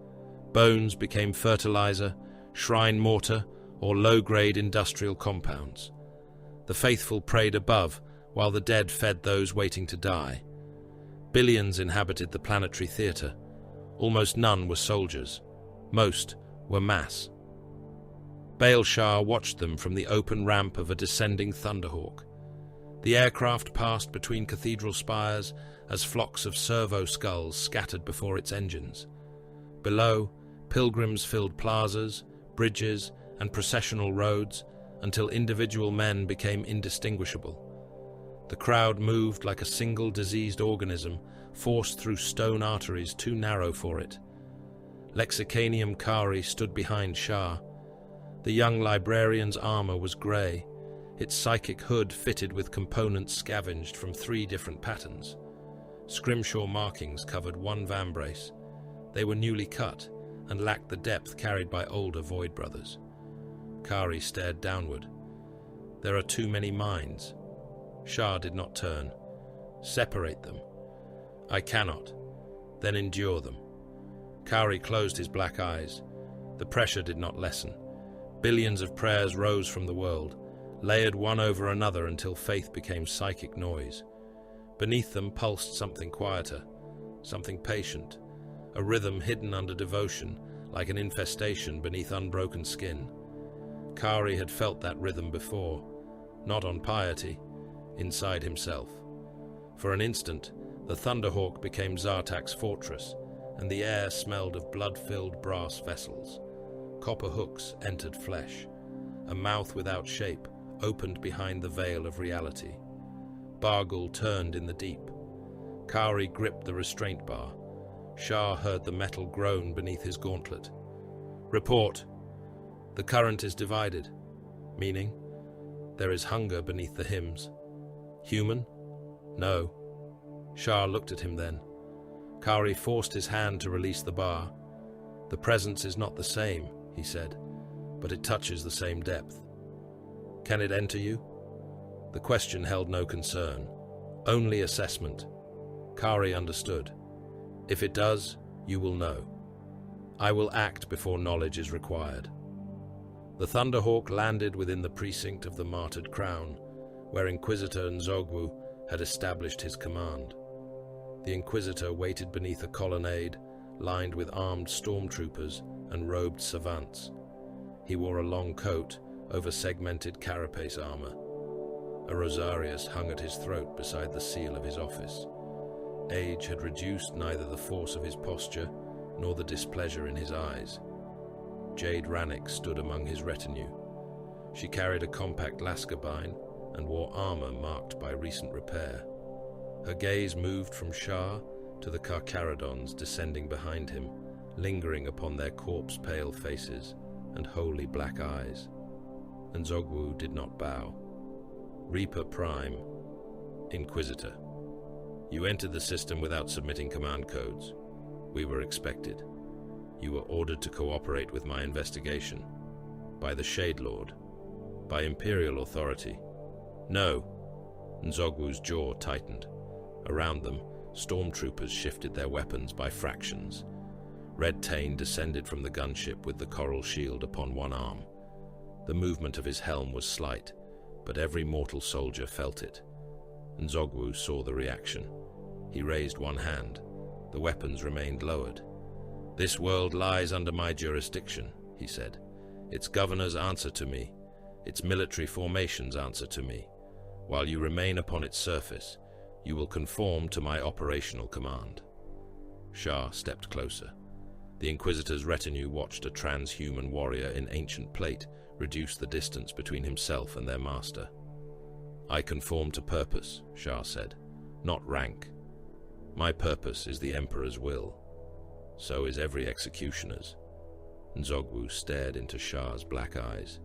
Bones became fertilizer, shrine mortar, or low-grade industrial compounds. The faithful prayed above, while the dead fed those waiting to die. Billions inhabited the planetary theater. Almost none were soldiers. Most were mass. Sharr watched them from the open ramp of a descending Thunderhawk. The aircraft passed between cathedral spires as flocks of servo skulls scattered before its engines. Below, pilgrims filled plazas, bridges, and processional roads until individual men became indistinguishable. The crowd moved like a single diseased organism forced through stone arteries too narrow for it. Lexicanium Kari stood behind Sharr. The young librarian's armor was grey, its psychic hood fitted with components scavenged from 3 different patterns. Scrimshaw markings covered one vambrace. They were newly cut and lacked the depth carried by older Void brothers. Kari stared downward. There are too many minds. Sharr did not turn. Separate them. I cannot. Then endure them. Kari closed his black eyes. The pressure did not lessen. Billions of prayers rose from the world, layered one over another until faith became psychic noise. Beneath them pulsed something quieter, something patient, a rhythm hidden under devotion, like an infestation beneath unbroken skin. Kari had felt that rhythm before, not on piety, inside himself. For an instant, the Thunderhawk became Zartak's fortress, and the air smelled of blood-filled brass vessels. Copper hooks entered flesh. A mouth without shape opened behind the veil of reality. Bargul turned in the deep. Kari gripped the restraint bar. Sharr heard the metal groan beneath his gauntlet. Report. The current is divided. Meaning? There is hunger beneath the hymns. Human? No. Sharr looked at him then. Kari forced his hand to release the bar. The presence is not the same, he said, but it touches the same depth. Can it enter you? The question held no concern, only assessment. Kari understood. If it does, you will know. I will act before knowledge is required. The Thunderhawk landed within the precinct of the Martyred Crown, where Inquisitor Nzogwu had established his command. The Inquisitor waited beneath a colonnade lined with armed stormtroopers and robed savants. He wore a long coat over segmented carapace armor. A rosarius hung at his throat beside the seal of his office. Age had reduced neither the force of his posture nor the displeasure in his eyes. Jade Rannick stood among his retinue. She carried a compact lascarbine and wore armor marked by recent repair. Her gaze moved from Sharr to the Carcharodons descending behind him, lingering upon their corpse-pale faces and holy black eyes. Nzogwu did not bow. Reaper Prime, Inquisitor. You entered the system without submitting command codes. We were expected. You were ordered to cooperate with my investigation. By the Shade Lord? By Imperial authority? No. Nzogwu's jaw tightened. Around them, stormtroopers shifted their weapons by fractions. Red Tain descended from the gunship with the coral shield upon one arm. The movement of his helm was slight, but every mortal soldier felt it. Nzogwu saw the reaction. He raised one hand. The weapons remained lowered. "This world lies under my jurisdiction," he said. "Its governors answer to me. Its military formations answer to me. While you remain upon its surface, you will conform to my operational command." Sharr stepped closer. The Inquisitor's retinue watched a transhuman warrior in ancient plate reduce the distance between himself and their master. "I conform to purpose," Sharr said, "not rank. My purpose is the Emperor's will. So is every executioner's." Nzogwu stared into Sharr's black eyes.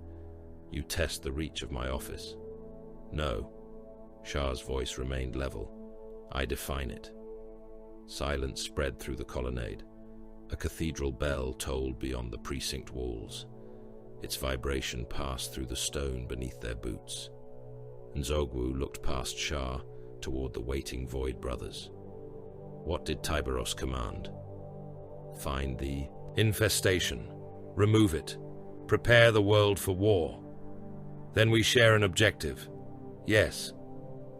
"You test the reach of my office." "No." Sharr's voice remained level. "I define it." Silence spread through the colonnade. A cathedral bell tolled beyond the precinct walls. Its vibration passed through the stone beneath their boots. Nzogwu looked past Sharr toward the waiting Void Brothers. "What did Tyberos command?" "Find the infestation. Remove it. Prepare the world for war. Then we share an objective. Yes.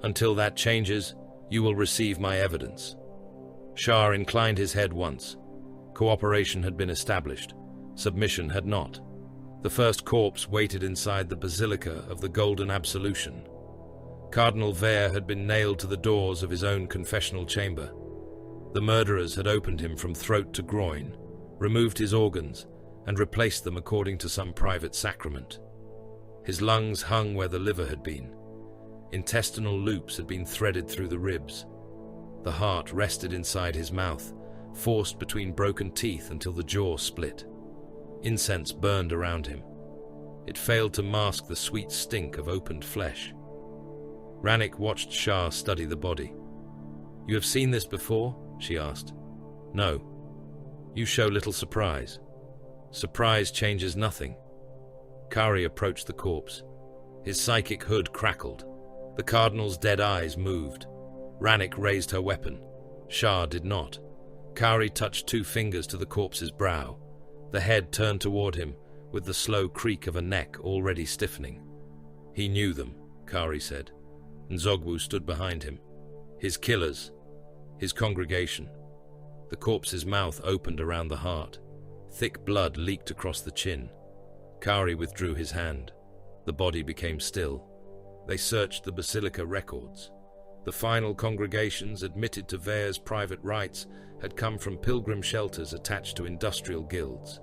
Until that changes, you will receive my evidence." Sharr inclined his head once. Cooperation had been established. Submission had not. The first corpse waited inside the Basilica of the Golden Absolution. Cardinal Vere had been nailed to the doors of his own confessional chamber. The murderers had opened him from throat to groin, removed his organs, and replaced them according to some private sacrament. His lungs hung where the liver had been. Intestinal loops had been threaded through the ribs. The heart rested inside his mouth, forced between broken teeth until the jaw split. Incense burned around him. It failed to mask the sweet stink of opened flesh. Rannick watched Sharr study the body. "You have seen this before?" she asked. "No." "You show little surprise." "Surprise changes nothing." Kari approached the corpse. His psychic hood crackled. The Cardinal's dead eyes moved. Rannick raised her weapon. Sharr did not. Kari touched 2 fingers to the corpse's brow. The head turned toward him, with the slow creak of a neck already stiffening. "He knew them," Kari said. Nzogwu stood behind him. "His killers. His congregation." The corpse's mouth opened around the heart. Thick blood leaked across the chin. Kari withdrew his hand. The body became still. They searched the Basilica records. The final congregations admitted to Vere's private rites had come from pilgrim shelters attached to industrial guilds.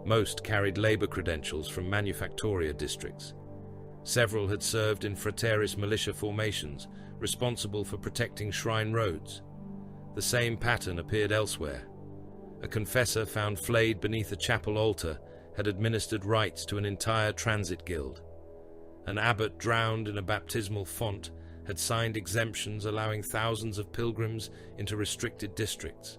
Most carried labor credentials from manufactoria districts. Several had served in Frateris militia formations, responsible for protecting shrine roads. The same pattern appeared elsewhere. A confessor found flayed beneath a chapel altar had administered rites to an entire transit guild. An abbot drowned in a baptismal font had signed exemptions allowing thousands of pilgrims into restricted districts.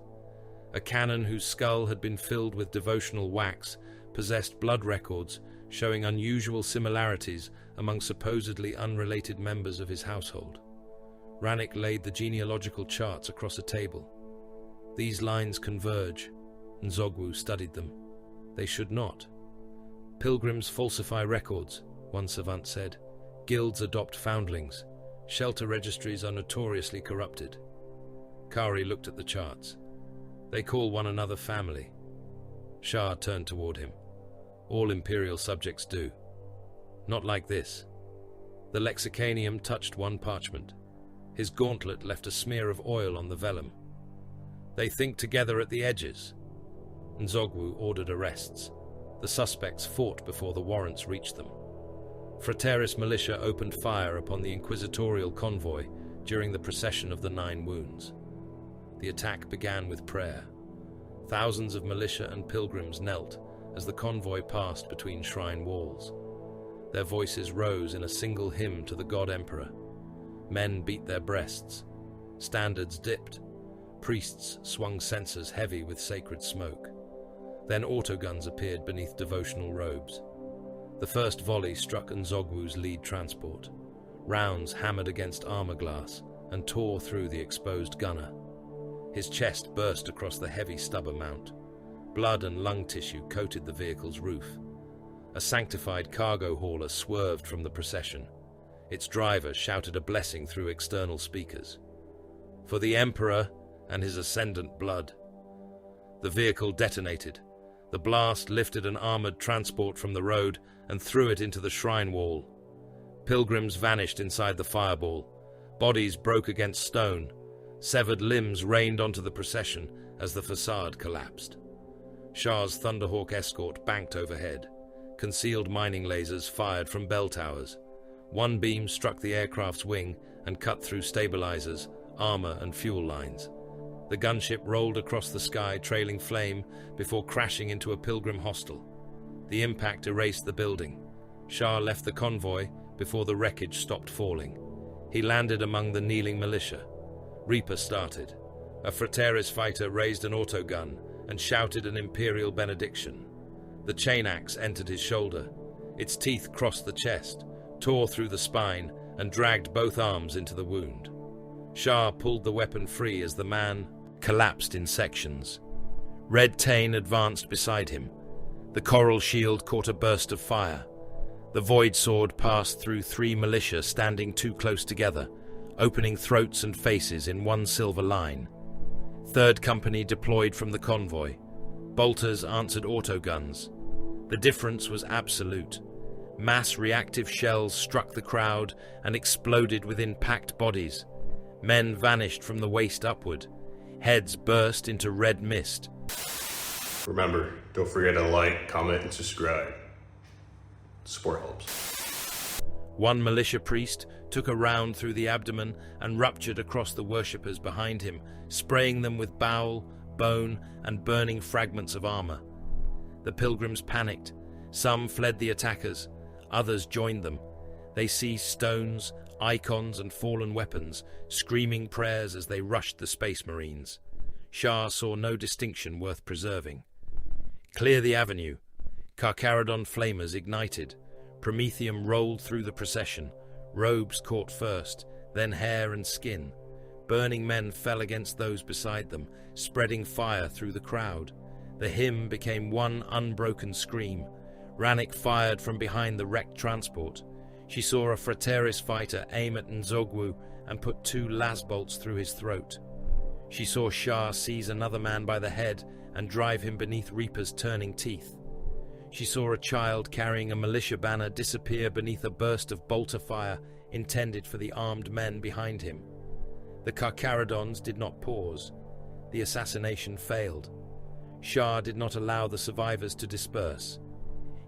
A canon whose skull had been filled with devotional wax possessed blood records showing unusual similarities among supposedly unrelated members of his household. Rannick laid the genealogical charts across a table. "These lines converge." Nzogwu studied them. "They should not. Pilgrims falsify records," one savant said. "Guilds adopt foundlings. Shelter registries are notoriously corrupted." Kari looked at the charts. "They call one another family." Sharr turned toward him. "All Imperial subjects do. Not like this." The Lexicanium touched one parchment. His gauntlet left a smear of oil on the vellum. "They think together at the edges." Nzogwu ordered arrests. The suspects fought before the warrants reached them. Frateris militia opened fire upon the inquisitorial convoy during the procession of the 9 wounds. The attack began with prayer. Thousands of militia and pilgrims knelt as the convoy passed between shrine walls. Their voices rose in a single hymn to the God Emperor. Men beat their breasts. Standards dipped. Priests swung censers heavy with sacred smoke. Then autoguns appeared beneath devotional robes. The first volley struck Nzogwu's lead transport. Rounds hammered against armor glass and tore through the exposed gunner. His chest burst across the heavy stubber mount. Blood and lung tissue coated the vehicle's roof. A sanctified cargo hauler swerved from the procession. Its driver shouted a blessing through external speakers. For the Emperor and his ascendant blood. The vehicle detonated. The blast lifted an armored transport from the road and threw it into the shrine wall. Pilgrims vanished inside the fireball. Bodies broke against stone. Severed limbs rained onto the procession as the facade collapsed. Sharr's Thunderhawk escort banked overhead. Concealed mining lasers fired from bell towers. One beam struck the aircraft's wing and cut through stabilizers, armor, and fuel lines. The gunship rolled across the sky, trailing flame, before crashing into a pilgrim hostel. The impact erased the building. Sharr left the convoy before the wreckage stopped falling. He landed among the kneeling militia. Reaper started. A Frateris fighter raised an autogun and shouted an imperial benediction. The chain axe entered his shoulder. Its teeth crossed the chest, tore through the spine, and dragged both arms into the wound. Sharr pulled the weapon free as the man collapsed in sections. Red Tain advanced beside him. The coral shield caught a burst of fire. The void sword passed through 3 militia standing too close together, opening throats and faces in one silver line. 3rd Company deployed from the convoy. Bolters answered autoguns. The difference was absolute. Mass reactive shells struck the crowd and exploded within packed bodies. Men vanished from the waist upward. Heads burst into red mist. Remember, don't forget to like, comment, and subscribe. Support helps. One militia priest took a round through the abdomen and ruptured across the worshippers behind him, spraying them with bowel, bone, and burning fragments of armor. The pilgrims panicked. Some fled the attackers. Others joined them. They seized stones, icons, and fallen weapons, screaming prayers as they rushed the Space Marines. Sharr saw no distinction worth preserving. Clear the avenue. Carcharodon flamers ignited. Promethium rolled through the procession. Robes caught first, then hair and skin. Burning men fell against those beside them, spreading fire through the crowd. The hymn became one unbroken scream. Rannick fired from behind the wrecked transport. She saw a Frateris fighter aim at Nzogwu and put 2 las bolts through his throat. She saw Sharr seize another man by the head and drive him beneath Reaper's turning teeth. She saw a child carrying a militia banner disappear beneath a burst of bolter fire intended for the armed men behind him. The Carcharodons did not pause. The assassination failed. Sharr did not allow the survivors to disperse.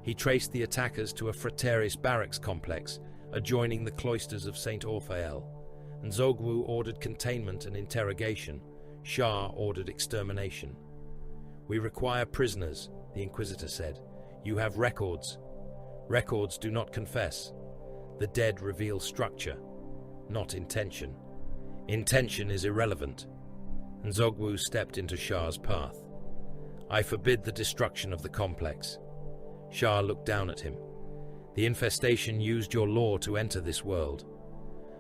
He traced the attackers to a Frateris barracks complex adjoining the cloisters of St. Orphael. Nzogwu ordered containment and interrogation. Sharr ordered extermination. "We require prisoners," the Inquisitor said. "You have records. Records do not confess. The dead reveal structure, not intention. Intention is irrelevant." Nzogwu stepped into Sharr's path. "I forbid the destruction of the complex." Sharr looked down at him. "The infestation used your law to enter this world.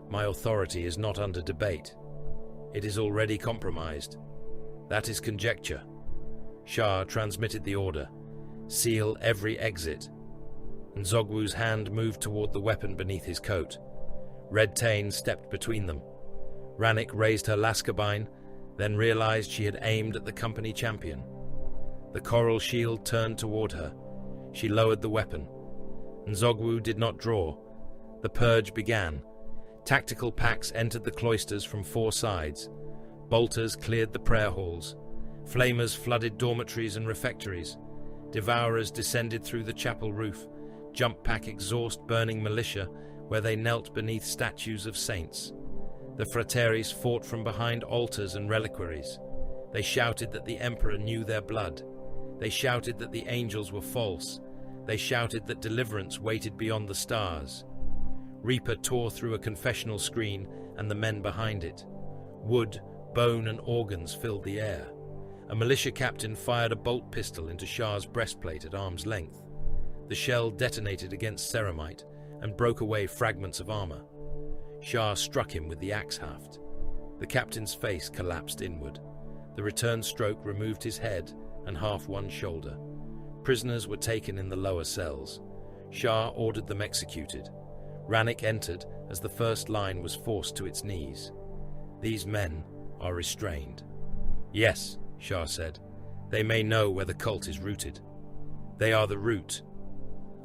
My authority is not under debate. It is already compromised. That is conjecture." Sharr transmitted the order. "Seal every exit." Nzogwu's hand moved toward the weapon beneath his coat. Red Tain stepped between them. Rannick raised her lascarbine, then realized she had aimed at the company champion. The coral shield turned toward her. She lowered the weapon. Nzogwu did not draw. The purge began. Tactical packs entered the cloisters from 4 sides. Bolters cleared the prayer halls. Flamers flooded dormitories and refectories. Devourers descended through the chapel roof. Jump pack exhaust burning militia where they knelt beneath statues of saints. The Frateris fought from behind altars and reliquaries. They shouted that the Emperor knew their blood. They shouted that the angels were false. They shouted that deliverance waited beyond the stars. Reaper tore through a confessional screen and the men behind it. Wood, bone, and organs filled the air. A militia captain fired a bolt pistol into Sharr's breastplate at arm's length. The shell detonated against ceramite and broke away fragments of armor. Sharr struck him with the axe haft. The captain's face collapsed inward. The return stroke removed his head and half one shoulder. Prisoners were taken in the lower cells. Sharr ordered them executed. Rannick entered as the first line was forced to its knees. These men are restrained. Yes, Sharr said. They may know where the cult is rooted. They are the root.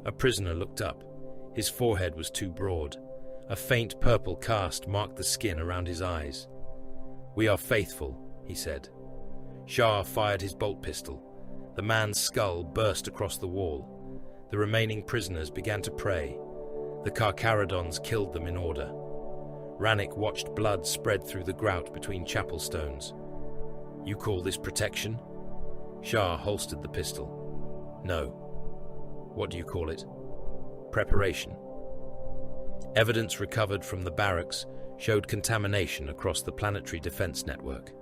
A prisoner looked up. His forehead was too broad. A faint purple cast marked the skin around his eyes. We are faithful, he said. Sharr fired his bolt pistol. The man's skull burst across the wall. The remaining prisoners began to pray. The Carcharodons killed them in order. Rannick watched blood spread through the grout between chapel stones. You call this protection? Sharr holstered the pistol. No. What do you call it? Preparation. Evidence recovered from the barracks showed contamination across the planetary defense network.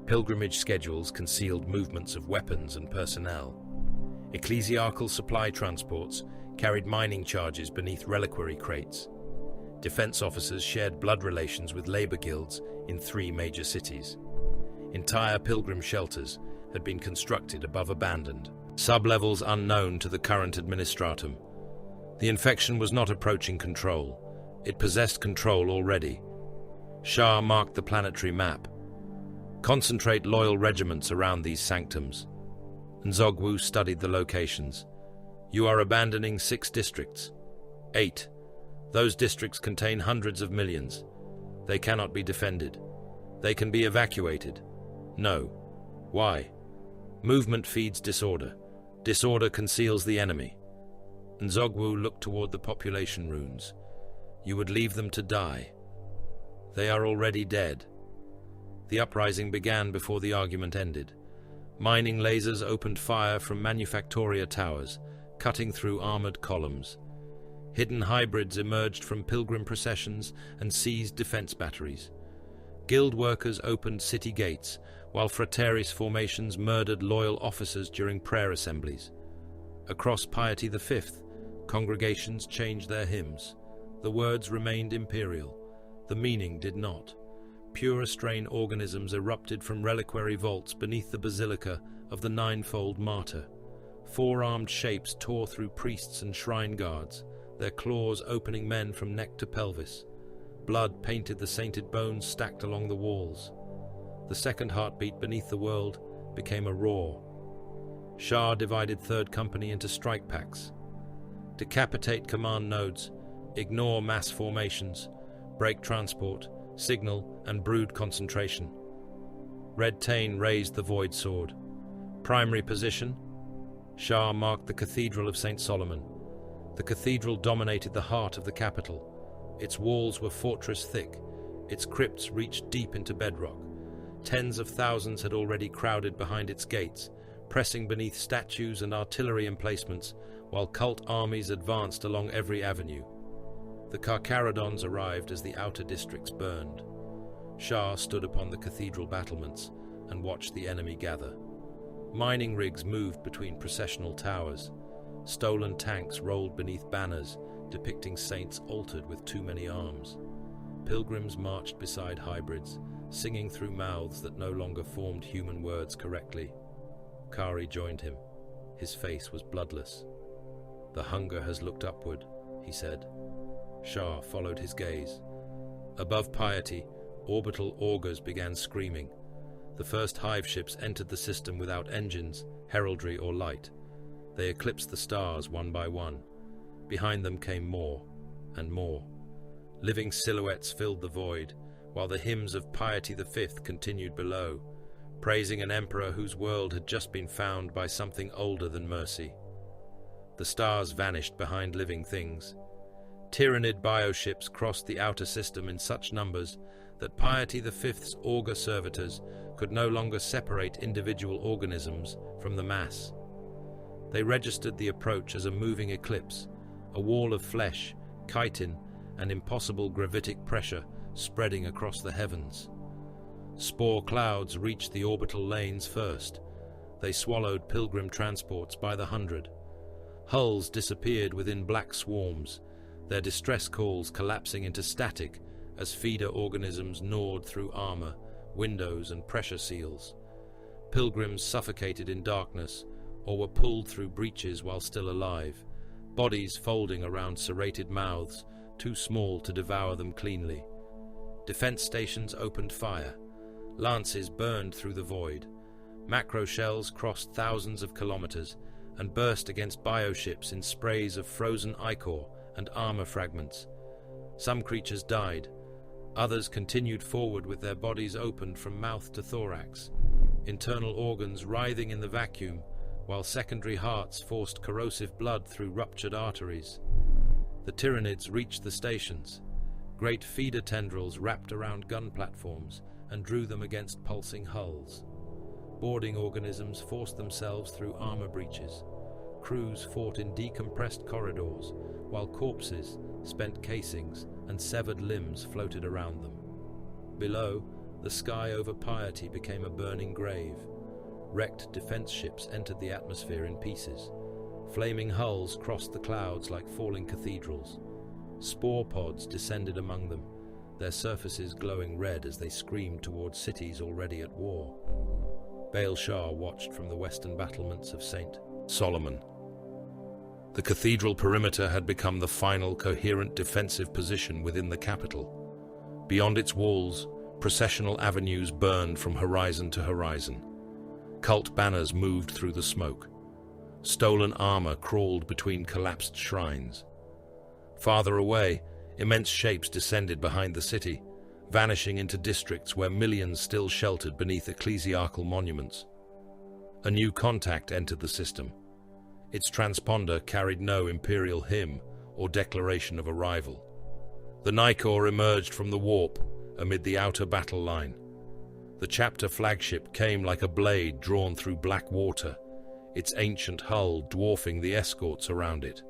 Pilgrimage schedules concealed movements of weapons and personnel. Ecclesiarchal supply transports carried mining charges beneath reliquary crates. Defense officers shared blood relations with labor guilds in 3 major cities. Entire pilgrim shelters had been constructed above abandoned sublevels unknown to the current administratum. The infection was not approaching control. It possessed control already. Sharr marked the planetary map. Concentrate loyal regiments around these sanctums. Nzogwu studied the locations. You are abandoning 6 districts. 8. Those districts contain hundreds of millions. They cannot be defended. They can be evacuated. No. Why? Movement feeds disorder. Disorder conceals the enemy. Nzogwu looked toward the population runes. You would leave them to die. They are already dead. The uprising began before the argument ended. Mining lasers opened fire from Manufactoria towers, cutting through armored columns. Hidden hybrids emerged from pilgrim processions and seized defense batteries. Guild workers opened city gates, while fraternis formations murdered loyal officers during prayer assemblies. Across Piety V, congregations changed their hymns. The words remained imperial. The meaning did not. Pure strain organisms erupted from reliquary vaults beneath the basilica of the ninefold martyr. 4-armed shapes tore through priests and shrine guards, their claws opening men from neck to pelvis. Blood painted the sainted bones stacked along the walls. The second heartbeat beneath the world became a roar. Sharr divided Third Company into strike packs. Decapitate command nodes, ignore mass formations, break transport, signal and brood concentration. Red Tain raised the void sword. Primary position. Sharr marked the Cathedral of St. Solomon. The cathedral dominated the heart of the capital. Its walls were fortress thick. Its crypts reached deep into bedrock. Tens of thousands had already crowded behind its gates, pressing beneath statues and artillery emplacements, while cult armies advanced along every avenue. The Carcharodons arrived as the outer districts burned. Sharr stood upon the cathedral battlements and watched the enemy gather. Mining rigs moved between processional towers. Stolen tanks rolled beneath banners depicting saints altered with too many arms. Pilgrims marched beside hybrids, singing through mouths that no longer formed human words correctly. Kari joined him. His face was bloodless. The hunger has looked upward, he said. Sharr followed his gaze. Above Piety, orbital augurs began screaming. The first hive ships entered the system without engines, heraldry, or light. They eclipsed the stars one by one. Behind them came more and more. Living silhouettes filled the void, while the hymns of Piety V continued below, praising an emperor whose world had just been found by something older than mercy. The stars vanished behind living things. Tyrannid bioships crossed the outer system in such numbers that Piety V's augur servitors could no longer separate individual organisms from the mass. They registered the approach as a moving eclipse, a wall of flesh, chitin, and impossible gravitic pressure spreading across the heavens. Spore clouds reached the orbital lanes first. They swallowed pilgrim transports by the hundred. Hulls disappeared within black swarms, their distress calls collapsing into static as feeder organisms gnawed through armor, windows, and pressure seals. Pilgrims suffocated in darkness or were pulled through breaches while still alive, bodies folding around serrated mouths, too small to devour them cleanly. Defense stations opened fire. Lances burned through the void. Macro shells crossed thousands of kilometers and burst against bioships in sprays of frozen ichor and armor fragments. Some creatures died. Others continued forward with their bodies opened from mouth to thorax, internal organs writhing in the vacuum, while secondary hearts forced corrosive blood through ruptured arteries. The Tyranids reached the stations. Great feeder tendrils wrapped around gun platforms and drew them against pulsing hulls. Boarding organisms forced themselves through armor breaches. Crews fought in decompressed corridors, while corpses, spent casings, and severed limbs floated around them. Below, the sky over Piety became a burning grave. Wrecked defense ships entered the atmosphere in pieces. Flaming hulls crossed the clouds like falling cathedrals. Spore pods descended among them, their surfaces glowing red as they screamed towards cities already at war. Baal Shah watched from the western battlements of St. Solomon. The cathedral perimeter had become the final coherent defensive position within the capital. Beyond its walls, processional avenues burned from horizon to horizon. Cult banners moved through the smoke. Stolen armor crawled between collapsed shrines. Farther away, immense shapes descended behind the city, vanishing into districts where millions still sheltered beneath ecclesiarchal monuments. A new contact entered the system. Its transponder carried no imperial hymn or declaration of arrival. The Nicor emerged from the warp amid the outer battle line. The chapter flagship came like a blade drawn through black water, its ancient hull dwarfing the escorts around it.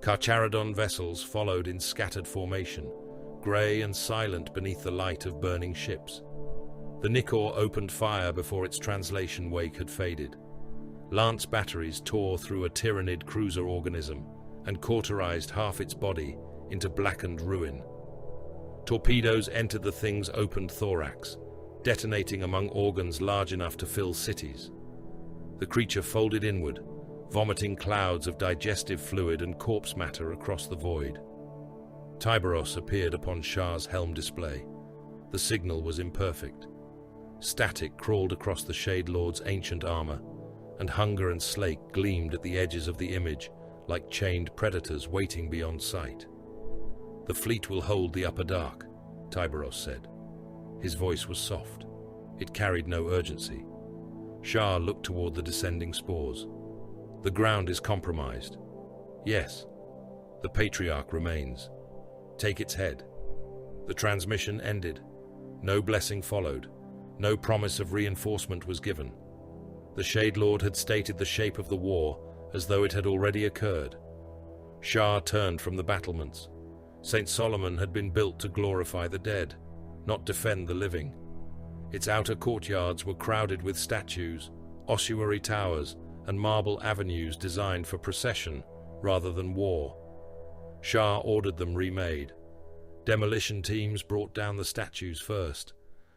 Carcharodon vessels followed in scattered formation, grey and silent beneath the light of burning ships. The Nicor opened fire before its translation wake had faded. Lance batteries tore through a Tyranid cruiser organism and cauterized half its body into blackened ruin. Torpedoes entered the thing's opened thorax, detonating among organs large enough to fill cities. The creature folded inward, vomiting clouds of digestive fluid and corpse matter across the void. Tyberos appeared upon Sharr's helm display. The signal was imperfect. Static crawled across the Shade Lord's ancient armor, and hunger and slake gleamed at the edges of the image like chained predators waiting beyond sight. "The fleet will hold the upper dark," Tyberos said. His voice was soft. It carried no urgency. Sharr looked toward the descending spores. "The ground is compromised." "Yes. The Patriarch remains. Take its head." The transmission ended. No blessing followed. No promise of reinforcement was given. The Shade Lord had stated the shape of the war as though it had already occurred. Sharr turned from the battlements. St. Solomon had been built to glorify the dead, not defend the living. Its outer courtyards were crowded with statues, ossuary towers, and marble avenues designed for procession rather than war. Sharr ordered them remade. Demolition teams brought down the statues first.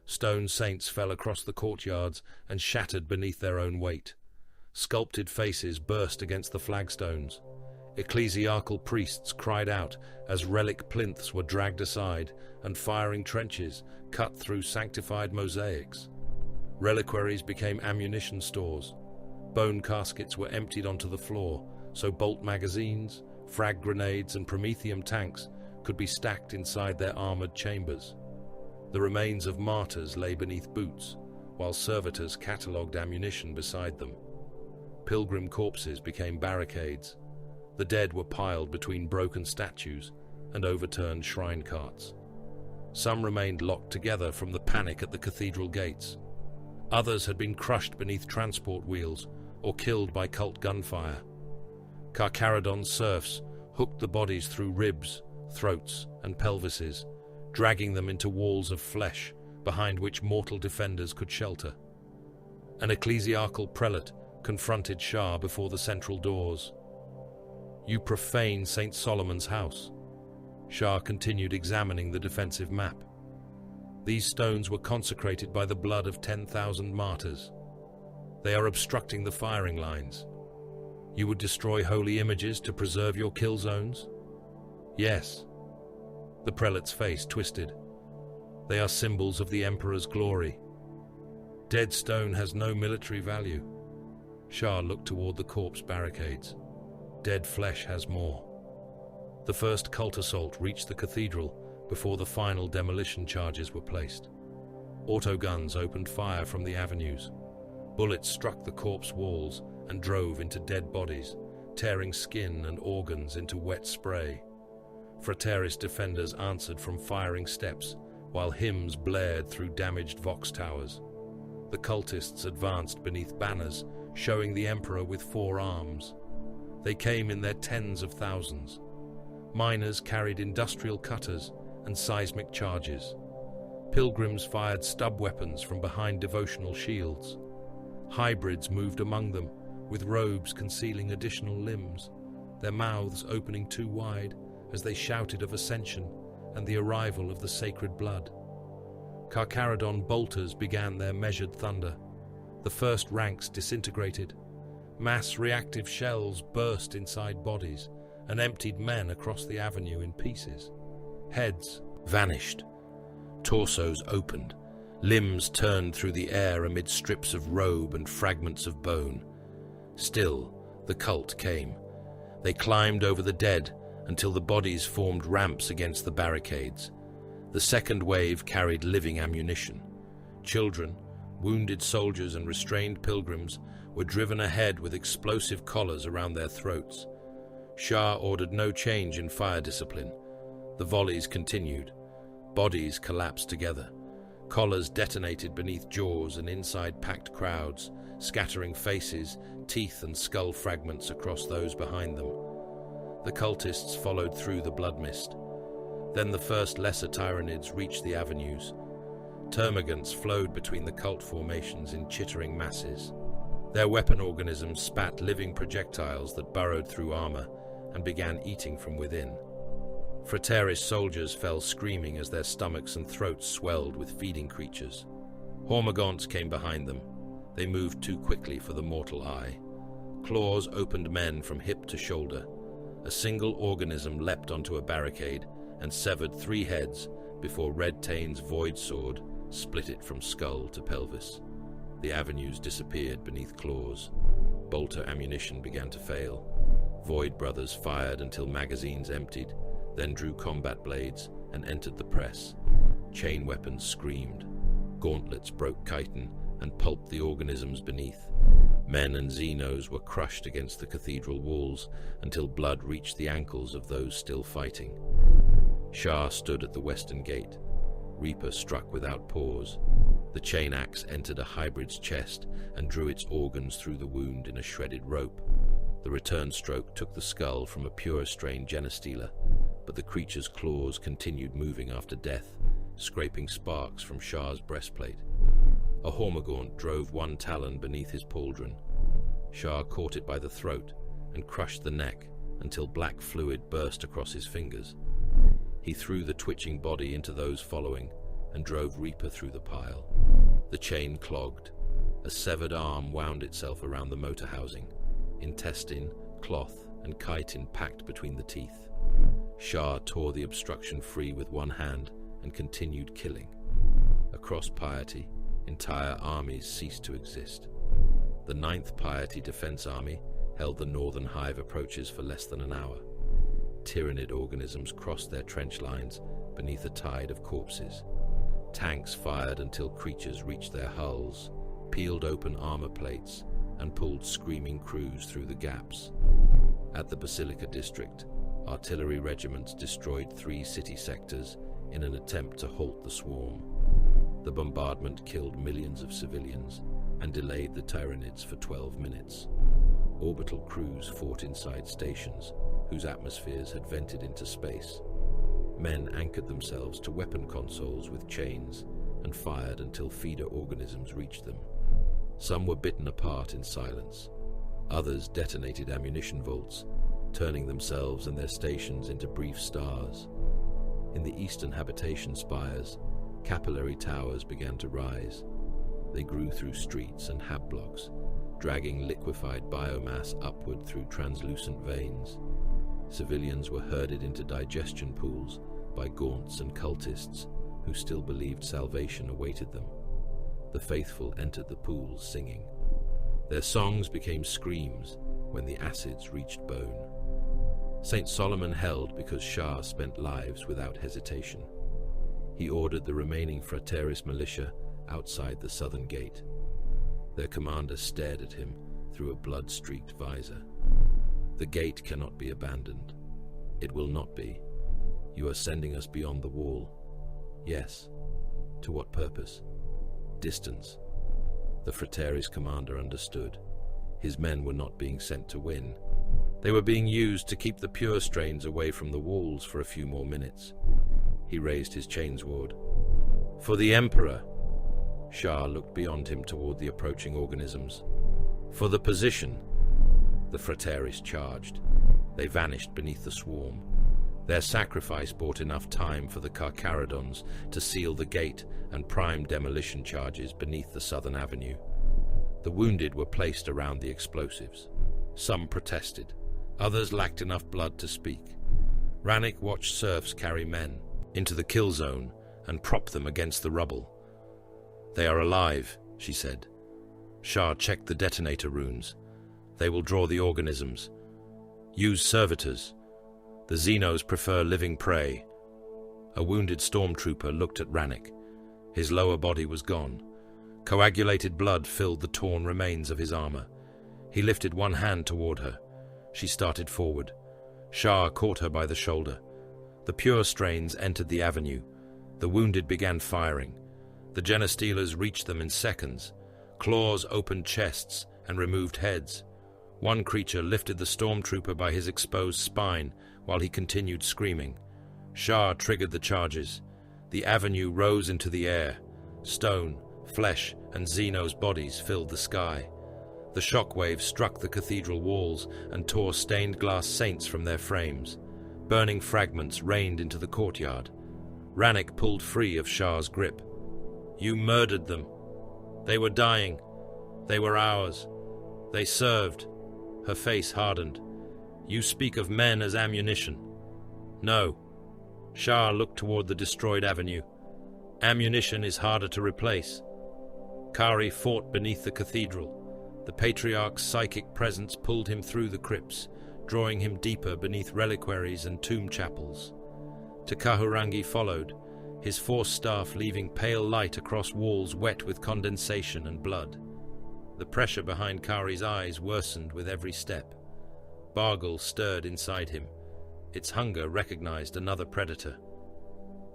Stone saints fell across the courtyards and shattered beneath their own weight. Sculpted faces burst against the flagstones. Ecclesiarchal priests cried out as relic plinths were dragged aside and firing trenches cut through sanctified mosaics. Reliquaries became ammunition stores. Bone caskets were emptied onto the floor, so bolt magazines, frag grenades, and promethium tanks could be stacked inside their armored chambers. The remains of martyrs lay beneath boots, while servitors catalogued ammunition beside them. Pilgrim corpses became barricades. The dead were piled between broken statues and overturned shrine carts. Some remained locked together from the panic at the cathedral gates. Others had been crushed beneath transport wheels or killed by cult gunfire. Carcharodon serfs hooked the bodies through ribs, throats, and pelvises, dragging them into walls of flesh behind which mortal defenders could shelter. An ecclesiarchal prelate confronted Sharr before the central doors. You profane St. Solomon's house." Sharr continued examining the defensive map. "These stones were consecrated by the blood of 10,000 martyrs. They are obstructing the firing lines. You would destroy holy images to preserve your kill zones?" "Yes." The prelate's face twisted. "They are symbols of the Emperor's glory. Dead stone has no military value." Sharr looked toward the corpse barricades. "Dead flesh has more." The first cult assault reached the cathedral before the final demolition charges were placed. Autoguns opened fire from the avenues. Bullets struck the corpse walls and drove into dead bodies, tearing skin and organs into wet spray. Frateris defenders answered from firing steps, while hymns blared through damaged vox towers. The cultists advanced beneath banners, showing the Emperor with 4 arms. They came in their tens of thousands. Miners carried industrial cutters and seismic charges. Pilgrims fired stub weapons from behind devotional shields. Hybrids moved among them, with robes concealing additional limbs, their mouths opening too wide as they shouted of ascension and the arrival of the sacred blood. Carcharodon bolters began their measured thunder. The first ranks disintegrated. Mass reactive shells burst inside bodies and emptied men across the avenue in pieces. Heads vanished. Torsos opened. Limbs turned through the air amid strips of robe and fragments of bone. Still, the cult came. They climbed over the dead until the bodies formed ramps against the barricades. The second wave carried living ammunition. Children, wounded soldiers and restrained pilgrims were driven ahead with explosive collars around their throats. Sharr ordered no change in fire discipline. The volleys continued. Bodies collapsed together. Collars detonated beneath jaws and inside packed crowds, scattering faces, teeth and skull fragments across those behind them. The cultists followed through the blood mist. Then the first lesser tyranids reached the avenues. Termagants flowed between the cult formations in chittering masses. Their weapon organisms spat living projectiles that burrowed through armor and began eating from within. Frateris soldiers fell screaming as their stomachs and throats swelled with feeding creatures. Hormagaunts came behind them. They moved too quickly for the mortal eye. Claws opened men from hip to shoulder. A single organism leapt onto a barricade and severed 3 heads before Red Tane's void sword split it from skull to pelvis. The avenues disappeared beneath claws. Bolter ammunition began to fail. Void brothers fired until magazines emptied, then drew combat blades and entered the press. Chain weapons screamed. Gauntlets broke chitin and pulped the organisms beneath. Men and Xenos were crushed against the cathedral walls until blood reached the ankles of those still fighting. Sharr stood at the western gate. Reaper struck without pause. The chain axe entered a hybrid's chest and drew its organs through the wound in a shredded rope. The return stroke took the skull from a pure-strain genestealer, but the creature's claws continued moving after death, scraping sparks from Sharr's breastplate. A Hormagaunt drove one talon beneath his pauldron. Sharr caught it by the throat and crushed the neck until black fluid burst across his fingers. He threw the twitching body into those following and drove Reaper through the pile. The chain clogged. A severed arm wound itself around the motor housing. Intestine, cloth, and chitin packed between the teeth. Sharr tore the obstruction free with one hand and continued killing. Across Piety, entire armies ceased to exist. The 9th Piety Defense Army held the northern hive approaches for less than an hour. Tyrannid organisms crossed their trench lines beneath a tide of corpses. Tanks fired until creatures reached their hulls, peeled open armor plates, and pulled screaming crews through the gaps. At the Basilica district, artillery regiments destroyed 3 city sectors in an attempt to halt the swarm. The bombardment killed millions of civilians and delayed the Tyranids for 12 minutes. Orbital crews fought inside stations whose atmospheres had vented into space. Men anchored themselves to weapon consoles with chains and fired until feeder organisms reached them. Some were bitten apart in silence. Others detonated ammunition vaults, turning themselves and their stations into brief stars. In the eastern habitation spires, capillary towers began to rise. They grew through streets and hab blocks, dragging liquefied biomass upward through translucent veins. Civilians were herded into digestion pools by gaunts and cultists who still believed salvation awaited them. The faithful entered the pools singing. Their songs became screams when the acids reached bone. St. Solomon held because Sharr spent lives without hesitation. He ordered the remaining Frateris militia outside the southern gate. Their commander stared at him through a blood-streaked visor. The gate cannot be abandoned. It will not be. You are sending us beyond the wall. Yes. To what purpose? Distance. The Frateris commander understood. His men were not being sent to win. They were being used to keep the pure strains away from the walls for a few more minutes. He raised his chainsword. For the Emperor. Sharr looked beyond him toward the approaching organisms. For the position. The Frateris charged. They vanished beneath the swarm. Their sacrifice bought enough time for the Carcharodons to seal the gate and prime demolition charges beneath the southern avenue. The wounded were placed around the explosives. Some protested. Others lacked enough blood to speak. Rannick watched serfs carry men into the kill zone and prop them against the rubble. "They are alive," she said. Sharr checked the detonator runes. "They will draw the organisms. Use servitors. The Xenos prefer living prey." A wounded stormtrooper looked at Rannick. His lower body was gone. Coagulated blood filled the torn remains of his armor. He lifted one hand toward her. She started forward. Sharr caught her by the shoulder. The pure strains entered the avenue. The wounded began firing. The Genestealers reached them in seconds. Claws opened chests and removed heads. One creature lifted the stormtrooper by his exposed spine while he continued screaming. Sharr triggered the charges. The avenue rose into the air. Stone, flesh, and Xenos bodies filled the sky. The shockwave struck the cathedral walls and tore stained glass saints from their frames. Burning fragments rained into the courtyard. Rannick pulled free of Sharr's grip. "You murdered them. They were dying. They were ours. They served." Her face hardened. "You speak of men as ammunition." "No." Sharr looked toward the destroyed avenue. "Ammunition is harder to replace." Kari fought beneath the cathedral. The Patriarch's psychic presence pulled him through the crypts, drawing him deeper beneath reliquaries and tomb chapels. Takahurangi followed, his force staff leaving pale light across walls wet with condensation and blood. The pressure behind Kari's eyes worsened with every step. Bargle stirred inside him. Its hunger recognized another predator.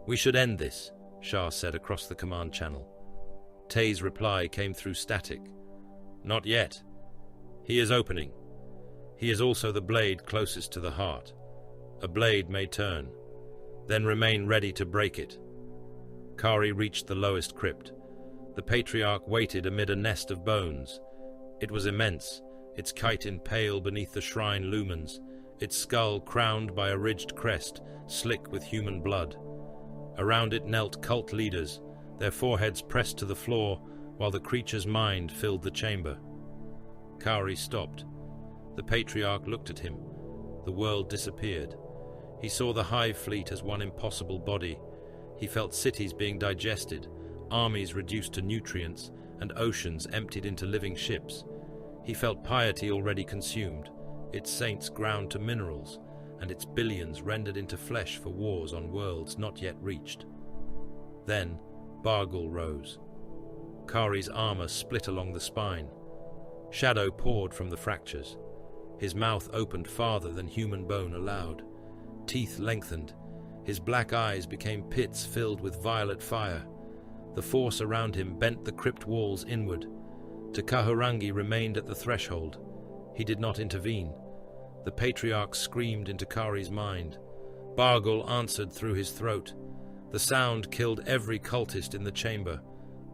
"We should end this," Sharr said across the command channel. Tay's reply came through static. "Not yet. He is opening. He is also the blade closest to the heart. A blade may turn, then remain ready to break it." Kari reached the lowest crypt. The Patriarch waited amid a nest of bones. It was immense, its chitin pale beneath the shrine lumens, its skull crowned by a ridged crest, slick with human blood. Around it knelt cult leaders, their foreheads pressed to the floor, while the creature's mind filled the chamber. Kari stopped. The Patriarch looked at him. The world disappeared. He saw the Hive Fleet as one impossible body. He felt cities being digested, armies reduced to nutrients, and oceans emptied into living ships. He felt piety already consumed, its saints ground to minerals, and its billions rendered into flesh for wars on worlds not yet reached. Then, Bargle rose. Kari's armor split along the spine. Shadow poured from the fractures. His mouth opened farther than human bone allowed. Teeth lengthened. His black eyes became pits filled with violet fire. The force around him bent the crypt walls inward. Takahurangi remained at the threshold. He did not intervene. The Patriarch screamed into Kari's mind. Bargle answered through his throat. The sound killed every cultist in the chamber.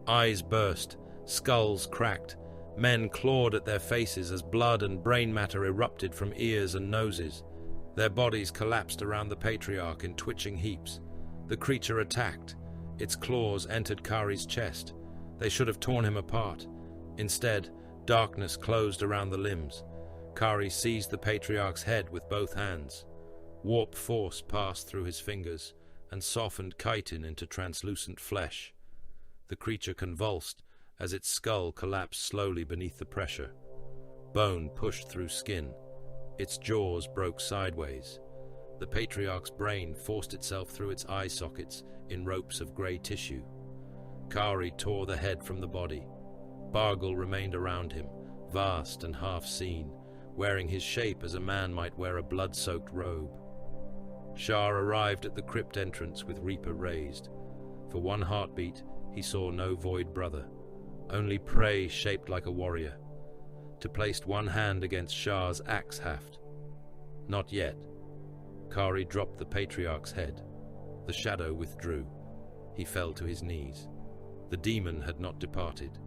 Eyes burst, skulls cracked. Men clawed at their faces as blood and brain matter erupted from ears and noses. Their bodies collapsed around the Patriarch in twitching heaps. The creature attacked. Its claws entered Kari's chest. They should have torn him apart. Instead, darkness closed around the limbs. Kari seized the Patriarch's head with both hands. Warp force passed through his fingers and softened chitin into translucent flesh. The creature convulsed as its skull collapsed slowly beneath the pressure. Bone pushed through skin. Its jaws broke sideways. The Patriarch's brain forced itself through its eye sockets in ropes of grey tissue. Kari tore the head from the body. Bargle remained around him, vast and half-seen, wearing his shape as a man might wear a blood-soaked robe. Sharr arrived at the crypt entrance with Reaper raised. For one heartbeat, he saw no Void Brother, only prey shaped like a warrior. To placed one hand against Sharr's axe haft. Not yet. Kari dropped the Patriarch's head. The shadow withdrew. He fell to his knees. The demon had not departed.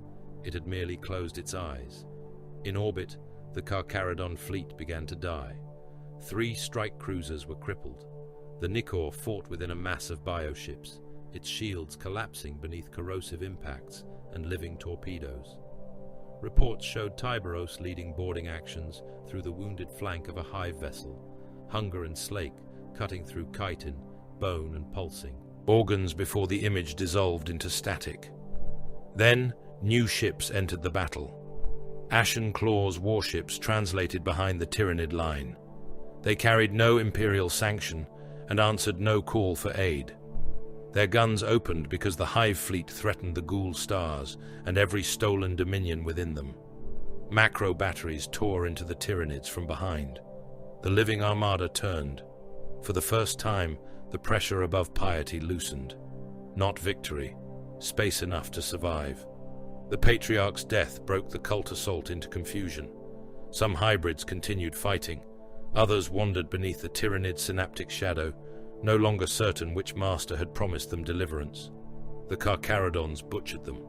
It had merely closed its eyes. In orbit, the Carcharodon fleet began to die. 3 strike cruisers were crippled. The Nikor fought within a mass of bioships, its shields collapsing beneath corrosive impacts and living torpedoes. Reports showed Tyberos leading boarding actions through the wounded flank of a hive vessel, hunger and slake cutting through chitin, bone and pulsing. Organs before the image dissolved into static. Then, new ships entered the battle. Ashen Claw's warships translated behind the Tyrannid line. They carried no imperial sanction and answered no call for aid. Their guns opened because the Hive fleet threatened the Ghoul stars and every stolen dominion within them. Macro batteries tore into the Tyrannids from behind. The living armada turned. For the first time, the pressure above piety loosened. Not victory, space enough to survive. The Patriarch's death broke the cult assault into confusion. Some hybrids continued fighting. Others wandered beneath the Tyrannid synaptic shadow, no longer certain which master had promised them deliverance. The Carcharodons butchered them.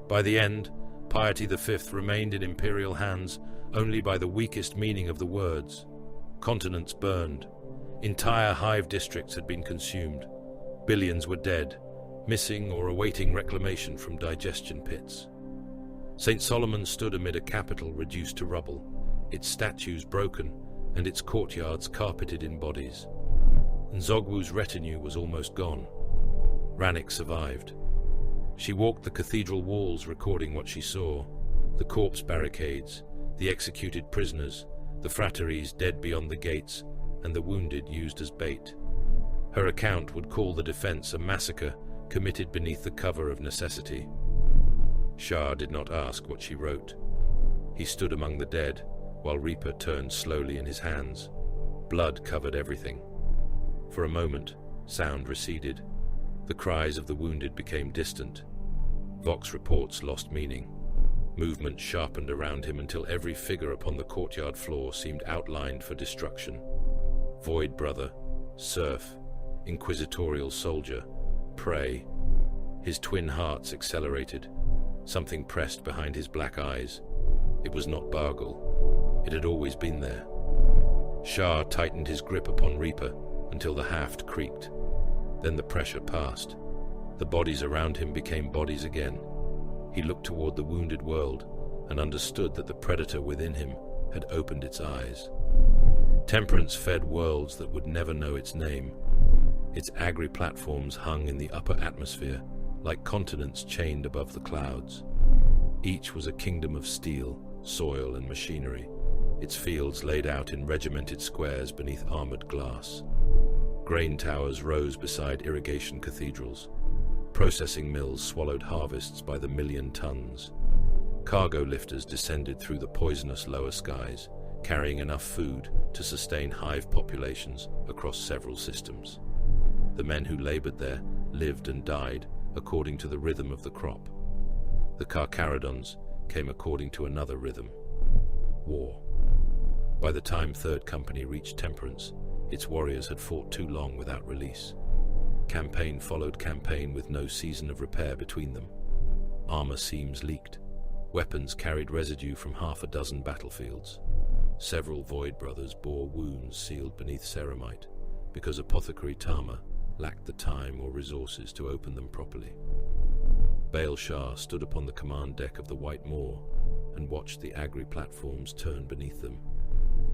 By the end, Piety V remained in imperial hands only by the weakest meaning of the words. Continents burned. Entire hive districts had been consumed. Billions were dead, missing or awaiting reclamation from digestion pits. St. Solomon stood amid a capital reduced to rubble, its statues broken and its courtyards carpeted in bodies. Nzogwu's retinue was almost gone. Rannick survived. She walked the cathedral walls recording what she saw, the corpse barricades, the executed prisoners, the frateries dead beyond the gates, and the wounded used as bait. Her account would call the defense a massacre committed beneath the cover of necessity. Sharr did not ask what she wrote. He stood among the dead, while Reaper turned slowly in his hands. Blood covered everything. For a moment, sound receded. The cries of the wounded became distant. Vox reports lost meaning. Movement sharpened around him until every figure upon the courtyard floor seemed outlined for destruction. Void Brother, Serf, Inquisitorial Soldier, Prey. His twin hearts accelerated. Something pressed behind his black eyes. It was not Bargle. It had always been there. Sharr tightened his grip upon Reaper until the haft creaked. Then the pressure passed. The bodies around him became bodies again. He looked toward the wounded world and understood that the predator within him had opened its eyes. Temperance fed worlds that would never know its name. Its agri-platforms hung in the upper atmosphere, like continents chained above the clouds. Each was a kingdom of steel, soil, and machinery, its fields laid out in regimented squares beneath armored glass. Grain towers rose beside irrigation cathedrals. Processing mills swallowed harvests by the million tons. Cargo lifters descended through the poisonous lower skies, carrying enough food to sustain hive populations across several systems. The men who labored there lived and died according to the rhythm of the crop. The Carcharodons came according to another rhythm: war. By the time Third Company reached Temperance, its warriors had fought too long without release. Campaign followed campaign with no season of repair between them. Armor seams leaked. Weapons carried residue from half a dozen battlefields. Several Void Brothers bore wounds sealed beneath ceramite because Apothecary Tama lacked the time or resources to open them properly. Baal Sharr stood upon the command deck of the White Moor and watched the agri platforms turn beneath them.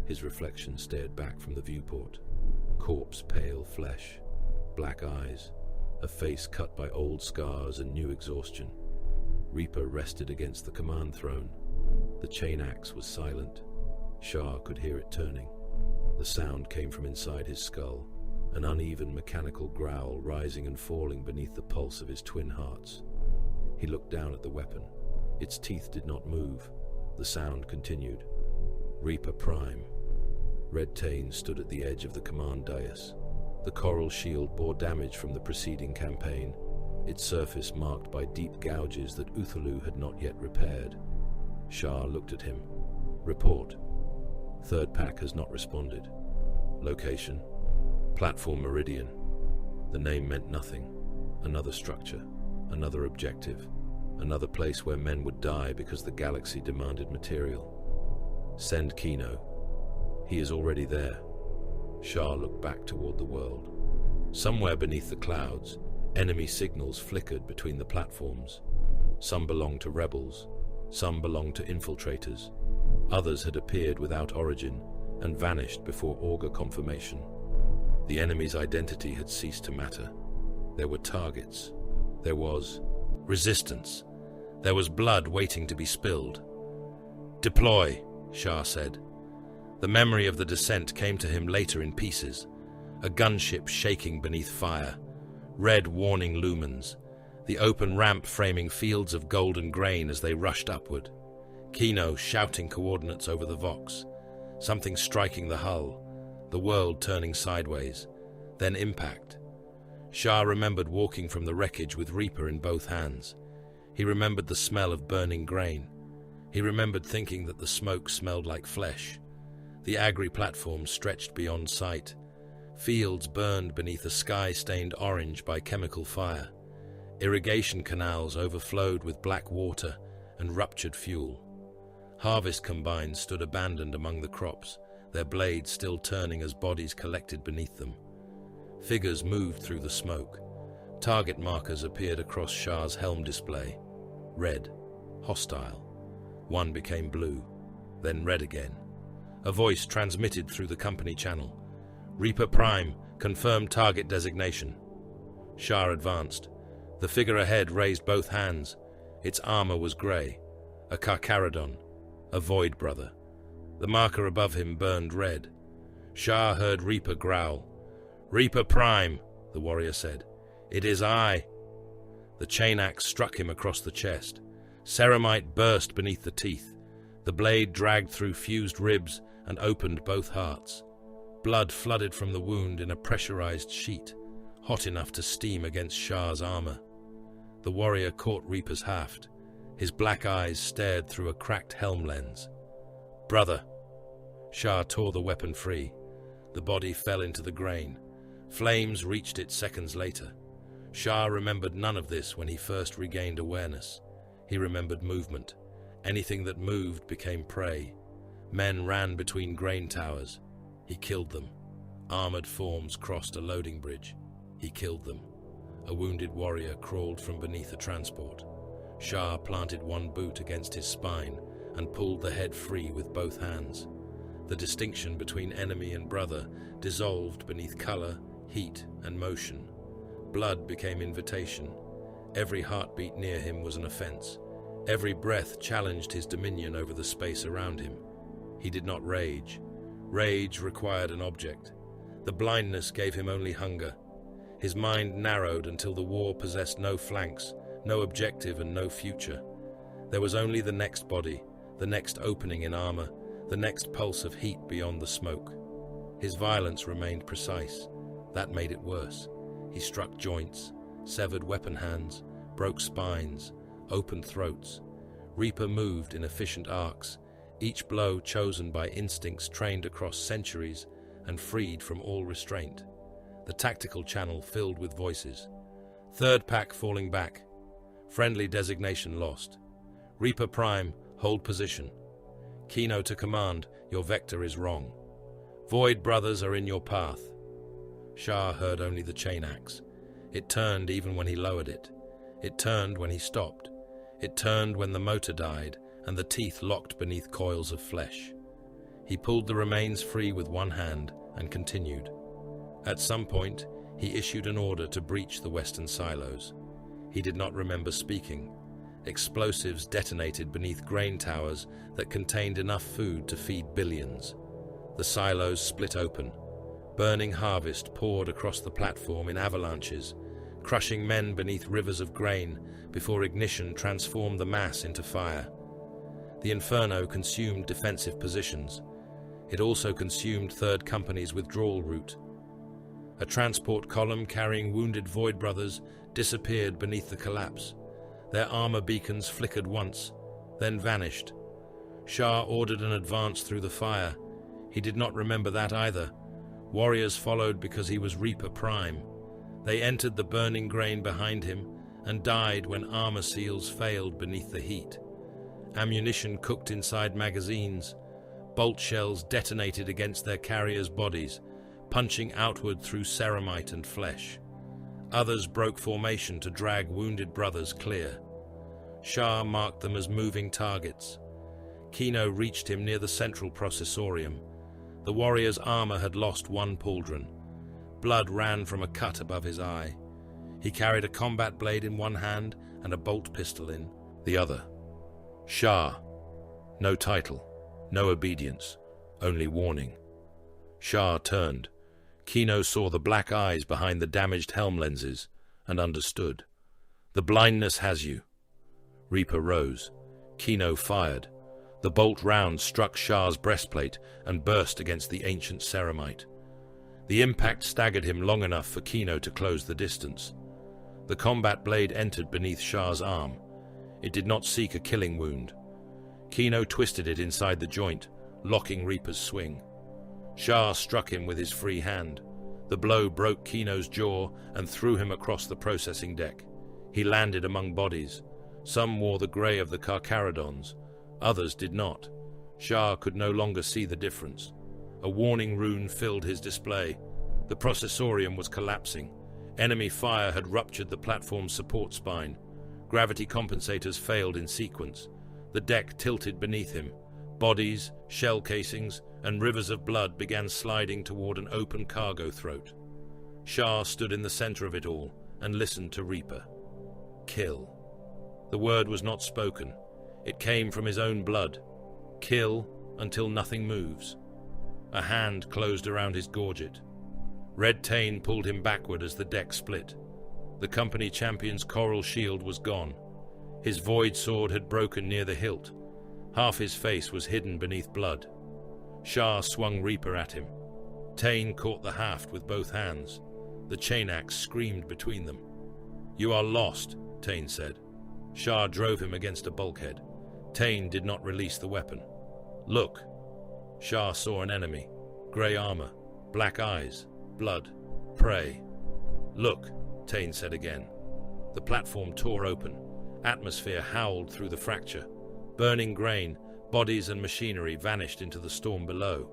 His reflection stared back from the viewport. Corpse-pale flesh, black eyes, a face cut by old scars and new exhaustion. Reaper rested against the command throne. The chain axe was silent. Sharr could hear it turning. The sound came from inside his skull, an uneven mechanical growl rising and falling beneath the pulse of his twin hearts. He looked down at the weapon. Its teeth did not move. The sound continued. Reaper Prime. Red Tain stood at the edge of the command dais. The coral shield bore damage from the preceding campaign, its surface marked by deep gouges that Uthalu had not yet repaired. Sharr looked at him. Report. Third pack has not responded. Location. Platform Meridian. The name meant nothing. Another structure. Another objective. Another place where men would die because the galaxy demanded material. Send Kino. He is already there. Sharr looked back toward the world. Somewhere beneath the clouds, enemy signals flickered between the platforms. Some belonged to rebels. Some belonged to infiltrators. Others had appeared without origin and vanished before augur confirmation. The enemy's identity had ceased to matter. There were targets. There was resistance. There was blood waiting to be spilled. Deploy, Sharr said. The memory of the descent came to him later in pieces. A gunship shaking beneath fire. Red warning lumens. The open ramp framing fields of golden grain as they rushed upward. Kino shouting coordinates over the Vox. Something striking the hull. The world turning sideways. Then impact. Sharr remembered walking from the wreckage with Reaper in both hands. He remembered the smell of burning grain. He remembered thinking that the smoke smelled like flesh. The agri platform stretched beyond sight. Fields burned beneath a sky stained orange by chemical fire. Irrigation canals overflowed with black water and ruptured fuel. Harvest combines stood abandoned among the crops, their blades still turning as bodies collected beneath them. Figures moved through the smoke. Target markers appeared across Sharr's helm display. Red. Hostile. One became blue, then red again. A voice transmitted through the company channel. Reaper Prime, confirmed target designation. Sharr advanced. The figure ahead raised both hands. Its armor was grey. A Carcharodon. A Void Brother. The marker above him burned red. Sharr heard Reaper growl. Reaper Prime, the warrior said. It is I. The chain axe struck him across the chest. Ceramite burst beneath the teeth. The blade dragged through fused ribs and opened both hearts. Blood flooded from the wound in a pressurized sheet, hot enough to steam against Sharr's armor. The warrior caught Reaper's haft. His black eyes stared through a cracked helm lens. Brother. Sharr tore the weapon free. The body fell into the grain. Flames reached it seconds later. Sharr remembered none of this when he first regained awareness. He remembered movement. Anything that moved became prey. Men ran between grain towers. He killed them. Armored forms crossed a loading bridge. He killed them. A wounded warrior crawled from beneath a transport. Sharr planted one boot against his spine and pulled the head free with both hands. The distinction between enemy and brother dissolved beneath color, heat, and motion. Blood became invitation. Every heartbeat near him was an offense. Every breath challenged his dominion over the space around him. He did not rage. Rage required an object. The blindness gave him only hunger. His mind narrowed until the war possessed no flanks, no objective, and no future. There was only the next body, the next opening in armor, the next pulse of heat beyond the smoke. His violence remained precise. That made it worse. He struck joints, severed weapon hands, broke spines, opened throats. Reaper moved in efficient arcs, each blow chosen by instincts trained across centuries and freed from all restraint. The tactical channel filled with voices. Third pack falling back. Friendly designation lost. Reaper Prime, hold position. Kino to command, Your vector is wrong. Void brothers are in your path. Sharr heard only the chain axe. It turned even when he lowered it. It turned when he stopped. It turned when the motor died and the teeth locked beneath coils of flesh. He pulled the remains free with one hand and continued. At some point, he issued an order to breach the western silos. He did not remember speaking. Explosives detonated beneath grain towers that contained enough food to feed billions. The silos split open. Burning harvest poured across the platform in avalanches, crushing men beneath rivers of grain before ignition transformed the mass into fire. The inferno consumed defensive positions. It also consumed Third Company's withdrawal route. A transport column carrying wounded Void Brothers disappeared beneath the collapse. Their armor beacons flickered once, then vanished. Sharr ordered an advance through the fire. He did not remember that either. Warriors followed because he was Reaper Prime. They entered the burning grain behind him and died when armor seals failed beneath the heat. Ammunition cooked inside magazines. Bolt shells detonated against their carriers' bodies, punching outward through ceramite and flesh. Others broke formation to drag wounded brothers clear. Sharr marked them as moving targets. Kino reached him near the central processorium. The warrior's armor had lost one pauldron. Blood ran from a cut above his eye. He carried a combat blade in one hand and a bolt pistol in the other. Sharr. No title, no obedience, only warning. Sharr turned. Kino saw the black eyes behind the damaged helm lenses and understood. The blindness has you. Reaper rose. Kino fired. The bolt round struck Sharr's breastplate and burst against the ancient ceramite. The impact staggered him long enough for Kino to close the distance. The combat blade entered beneath Sharr's arm. It did not seek a killing wound. Kino twisted it inside the joint, locking Reaper's swing. Sharr struck him with his free hand. The blow broke Kino's jaw and threw him across the processing deck. He landed among bodies. Some wore the grey of the Carcharodons. Others did not. Sharr could no longer see the difference. A warning rune filled his display. The processorium was collapsing. Enemy fire had ruptured the platform's support spine. Gravity compensators failed in sequence. The deck tilted beneath him. Bodies, shell casings, and rivers of blood began sliding toward an open cargo throat. Sharr stood in the center of it all and listened to Reaper. Kill. The word was not spoken. It came from his own blood. Kill until nothing moves. A hand closed around his gorget. Red Tain pulled him backward as the deck split. The company champion's coral shield was gone. His void sword had broken near the hilt. Half his face was hidden beneath blood. Sharr swung Reaper at him. Tain caught the haft with both hands. The chain axe screamed between them. "You are lost," Tain said. Sharr drove him against a bulkhead. Tain did not release the weapon. "Look." Sharr saw an enemy. Grey armor, black eyes, blood, prey. "Look," Tain said again. The platform tore open. Atmosphere howled through the fracture. Burning grain, bodies and machinery vanished into the storm below.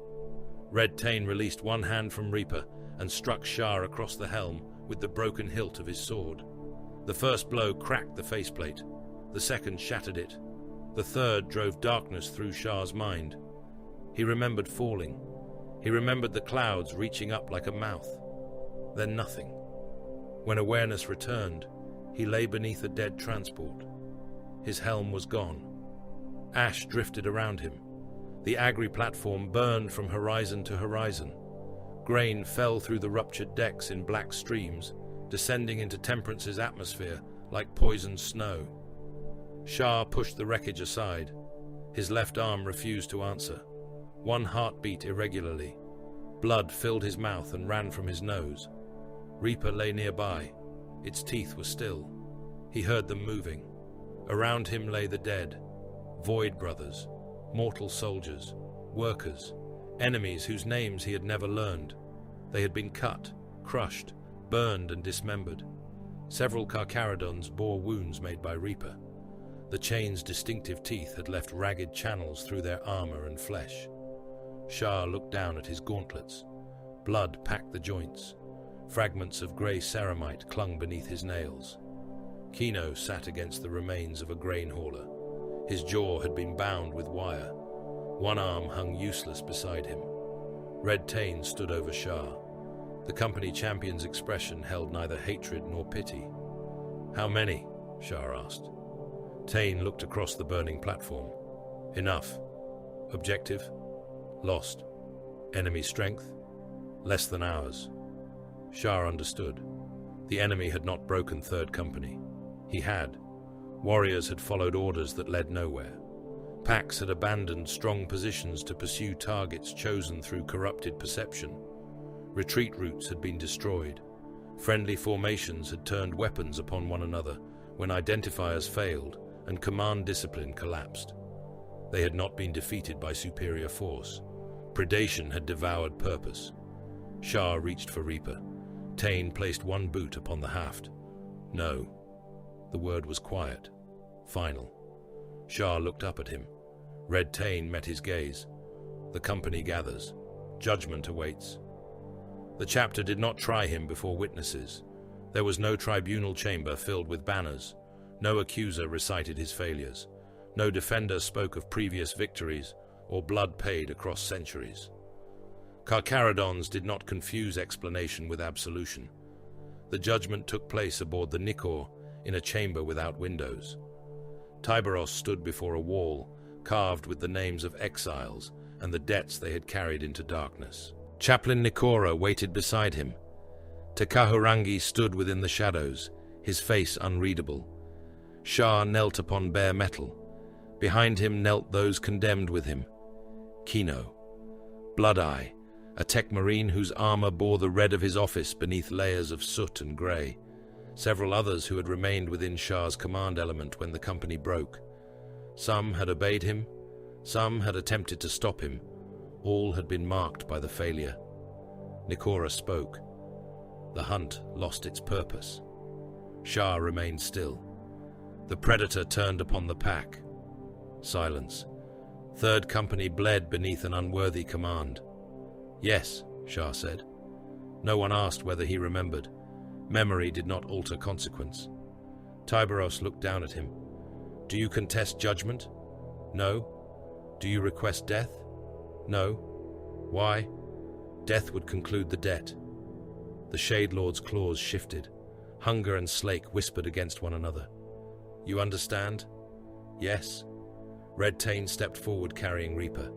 Red Tain released one hand from Reaper and struck Sharr across the helm with the broken hilt of his sword. The first blow cracked the faceplate. The second shattered it. The third drove darkness through Sharr's mind. He remembered falling. He remembered the clouds reaching up like a mouth. Then nothing. When awareness returned, he lay beneath a dead transport. His helm was gone. Ash drifted around him. The Agri platform burned from horizon to horizon. Grain fell through the ruptured decks in black streams, descending into Temperance's atmosphere like poisoned snow. Sharr pushed the wreckage aside. His left arm refused to answer. One heart beat irregularly. Blood filled his mouth and ran from his nose. Reaper lay nearby. Its teeth were still. He heard them moving. Around him lay the dead. Void brothers, mortal soldiers, workers, enemies whose names he had never learned. They had been cut, crushed, burned and dismembered. Several Carcharodons bore wounds made by Reaper. The chain's distinctive teeth had left ragged channels through their armor and flesh. Sharr looked down at his gauntlets. Blood packed the joints. Fragments of grey ceramite clung beneath his nails. Kino sat against the remains of a grain hauler. His jaw had been bound with wire. One arm hung useless beside him. Red Tain stood over Sharr. The company champion's expression held neither hatred nor pity. "How many?" Sharr asked. Tain looked across the burning platform. "Enough. Objective? Lost. Enemy strength? Less than ours." Sharr understood. The enemy had not broken Third Company. He had. Warriors had followed orders that led nowhere. Packs had abandoned strong positions to pursue targets chosen through corrupted perception. Retreat routes had been destroyed. Friendly formations had turned weapons upon one another when identifiers failed and command discipline collapsed. They had not been defeated by superior force. Predation had devoured purpose. Sharr reached for Reaper. Tain placed one boot upon the haft. "No." The word was quiet, final. Sharr looked up at him. Red Tain met his gaze. "The company gathers. Judgment awaits." The chapter did not try him before witnesses. There was no tribunal chamber filled with banners. No accuser recited his failures. No defender spoke of previous victories or blood paid across centuries. Carcharodons did not confuse explanation with absolution. The judgment took place aboard the Nikor in a chamber without windows. Tyberos stood before a wall carved with the names of exiles and the debts they had carried into darkness. Chaplain Nikora waited beside him. Tekahurangi stood within the shadows, his face unreadable. Sharr knelt upon bare metal. Behind him knelt those condemned with him. Kino. Blood-Eye, a tech marine whose armor bore the red of his office beneath layers of soot and grey. Several others who had remained within Sharr's command element when the company broke. Some had obeyed him, some had attempted to stop him. All had been marked by the failure. Nikora spoke. The hunt lost its purpose. Sharr remained still. The predator turned upon the pack. Silence. Third Company bled beneath an unworthy command. "Yes," Sharr said. No one asked whether he remembered. Memory did not alter consequence. Tyberos looked down at him. "Do you contest judgment?" "No." "Do you request death?" "No." "Why?" "Death would conclude the debt." The Shade Lord's claws shifted. Hunger and Slake whispered against one another. "You understand?" "Yes." Red Tain stepped forward carrying Reaper.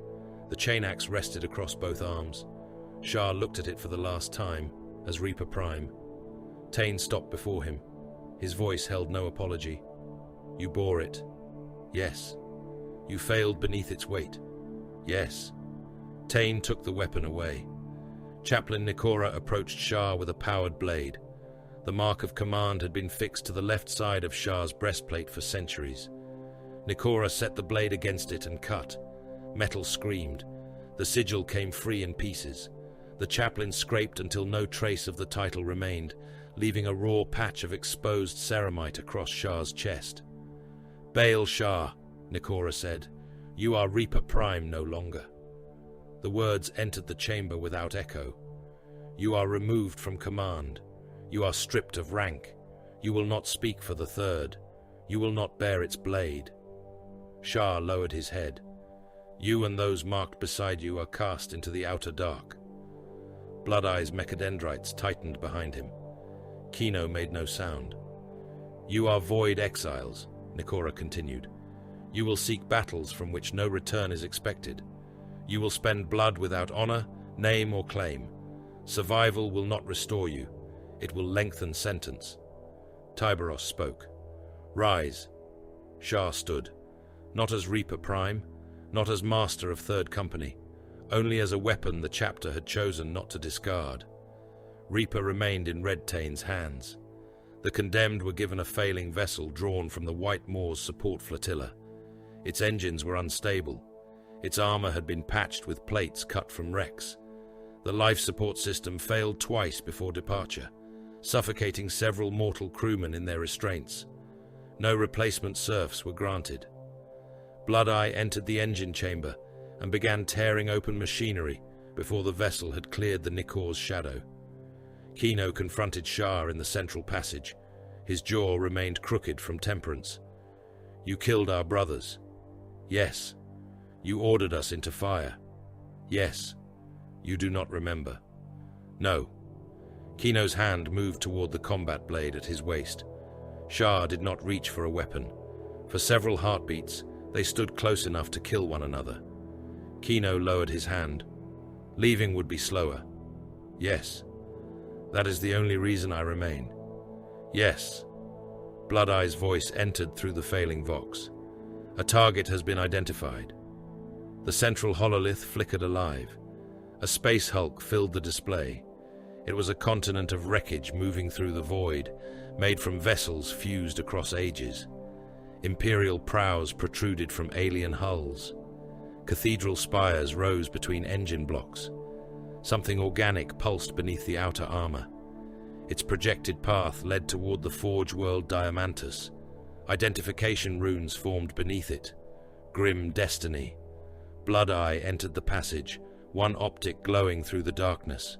The chain axe rested across both arms. Sharr looked at it for the last time, as Reaper Prime. Tain stopped before him. His voice held no apology. "You bore it." "Yes." "You failed beneath its weight." "Yes." Tain took the weapon away. Chaplain Nikora approached Sharr with a powered blade. The mark of command had been fixed to the left side of Sharr's breastplate for centuries. Nikora set the blade against it and cut. Metal screamed. The sigil came free in pieces. The chaplain scraped until no trace of the title remained, leaving a raw patch of exposed ceramite across Sharr's chest. "Bail Sharr," Nikora said. "You are Reaper Prime no longer." The words entered the chamber without echo. "You are removed from command. You are stripped of rank. You will not speak for the Third. You will not bear its blade." Sharr lowered his head. "You and those marked beside you are cast into the outer dark." Blood-Eye's mechadendrites tightened behind him. Kino made no sound. "You are void exiles," Nikora continued. "You will seek battles from which no return is expected. You will spend blood without honor, name, or claim. Survival will not restore you. It will lengthen sentence." Tyberos spoke. "Rise." Sharr stood. Not as Reaper Prime, not as master of Third Company, only as a weapon the chapter had chosen not to discard. Reaper remained in Red Tain's hands. The condemned were given a failing vessel drawn from the White Moor's support flotilla. Its engines were unstable. Its armor had been patched with plates cut from wrecks. The life support system failed twice before departure, suffocating several mortal crewmen in their restraints. No replacement serfs were granted. Blood-Eye entered the engine chamber, and began tearing open machinery before the vessel had cleared the Nikor's shadow. Kino confronted Sharr in the central passage. His jaw remained crooked from temperance. "You killed our brothers." "Yes." "You ordered us into fire." "Yes." "You do not remember." "No." Kino's hand moved toward the combat blade at his waist. Sharr did not reach for a weapon. For several heartbeats, they stood close enough to kill one another. Kino lowered his hand. "Leaving would be slower." "Yes." "That is the only reason I remain." "Yes." Blood-Eye's voice entered through the failing vox. "A target has been identified." The central hololith flickered alive. A space hulk filled the display. It was a continent of wreckage moving through the void, made from vessels fused across ages. Imperial prows protruded from alien hulls. Cathedral spires rose between engine blocks. Something organic pulsed beneath the outer armor. Its projected path led toward the forge world Diamantus. Identification runes formed beneath it. Grim destiny. Blood-Eye entered the passage, one optic glowing through the darkness.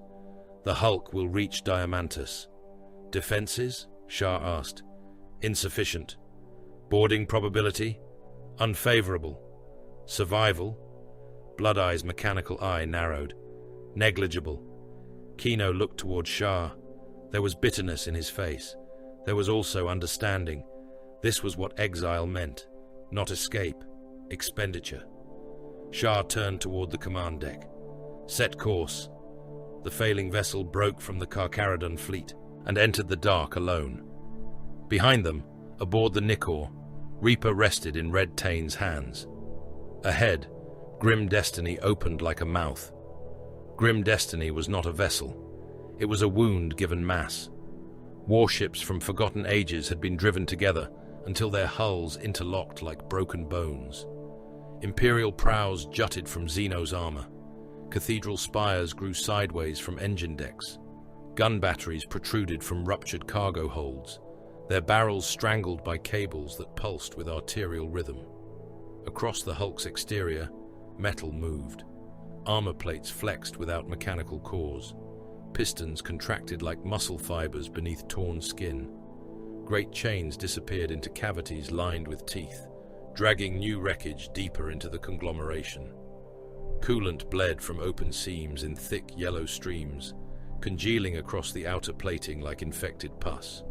"The Hulk will reach Diamantus." "Defenses?" Sharr asked. "Insufficient." "Boarding probability?" "Unfavorable." "Survival?" Blood-Eye's mechanical eye narrowed. "Negligible." Kino looked toward Sharr. There was bitterness in his face. There was also understanding. This was what exile meant. Not escape. Expenditure. Sharr turned toward the command deck. "Set course." The failing vessel broke from the Carcharodon fleet and entered the dark alone. Behind them, aboard the Nikor, Reaper rested in Red Tane's hands. Ahead, Grim Destiny opened like a mouth. Grim Destiny was not a vessel. It was a wound given mass. Warships from forgotten ages had been driven together until their hulls interlocked like broken bones. Imperial prows jutted from Xeno's armor. Cathedral spires grew sideways from engine decks. Gun batteries protruded from ruptured cargo holds, their barrels strangled by cables that pulsed with arterial rhythm. Across the Hulk's exterior, metal moved. Armor plates flexed without mechanical cause. Pistons contracted like muscle fibers beneath torn skin. Great chains disappeared into cavities lined with teeth, dragging new wreckage deeper into the conglomeration. Coolant bled from open seams in thick yellow streams, congealing across the outer plating like infected pus.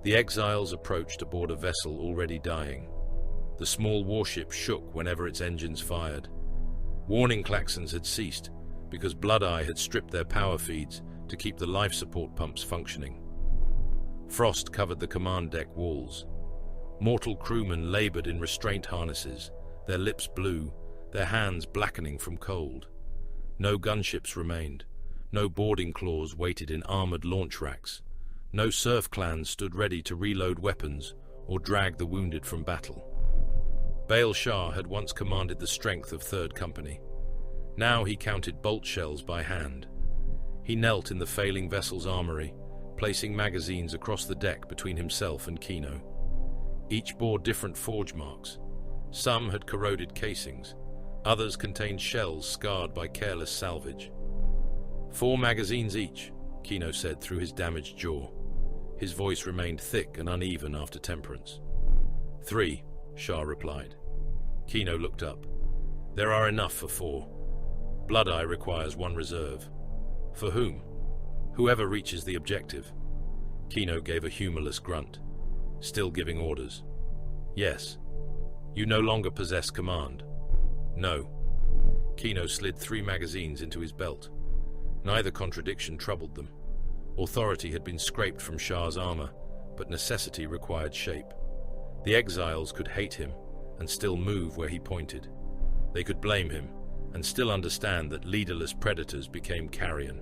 The exiles approached aboard a vessel already dying. The small warship shook whenever its engines fired. Warning klaxons had ceased because Blood-Eye had stripped their power feeds to keep the life support pumps functioning. Frost covered the command deck walls. Mortal crewmen labored in restraint harnesses, their lips blue, their hands blackening from cold. No gunships remained. No boarding claws waited in armored launch racks. No serf clans stood ready to reload weapons or drag the wounded from battle. Baal Sharr had once commanded the strength of Third Company. Now he counted bolt shells by hand. He knelt in the failing vessel's armory, placing magazines across the deck between himself and Kino. Each bore different forge marks. Some had corroded casings. Others contained shells scarred by careless salvage. 4 magazines each, Kino said through his damaged jaw. His voice remained thick and uneven after temperance. 3, Sharr replied. Kino looked up. There are enough for 4. Blood-Eye requires 1 reserve. For whom? Whoever reaches the objective. Kino gave a humorless grunt, still giving orders. Yes. You no longer possess command. No. Kino slid 3 magazines into his belt. Neither contradiction troubled them. Authority had been scraped from Sharr's armor, but necessity required shape. The exiles could hate him and still move where he pointed. They could blame him and still understand that leaderless predators became carrion.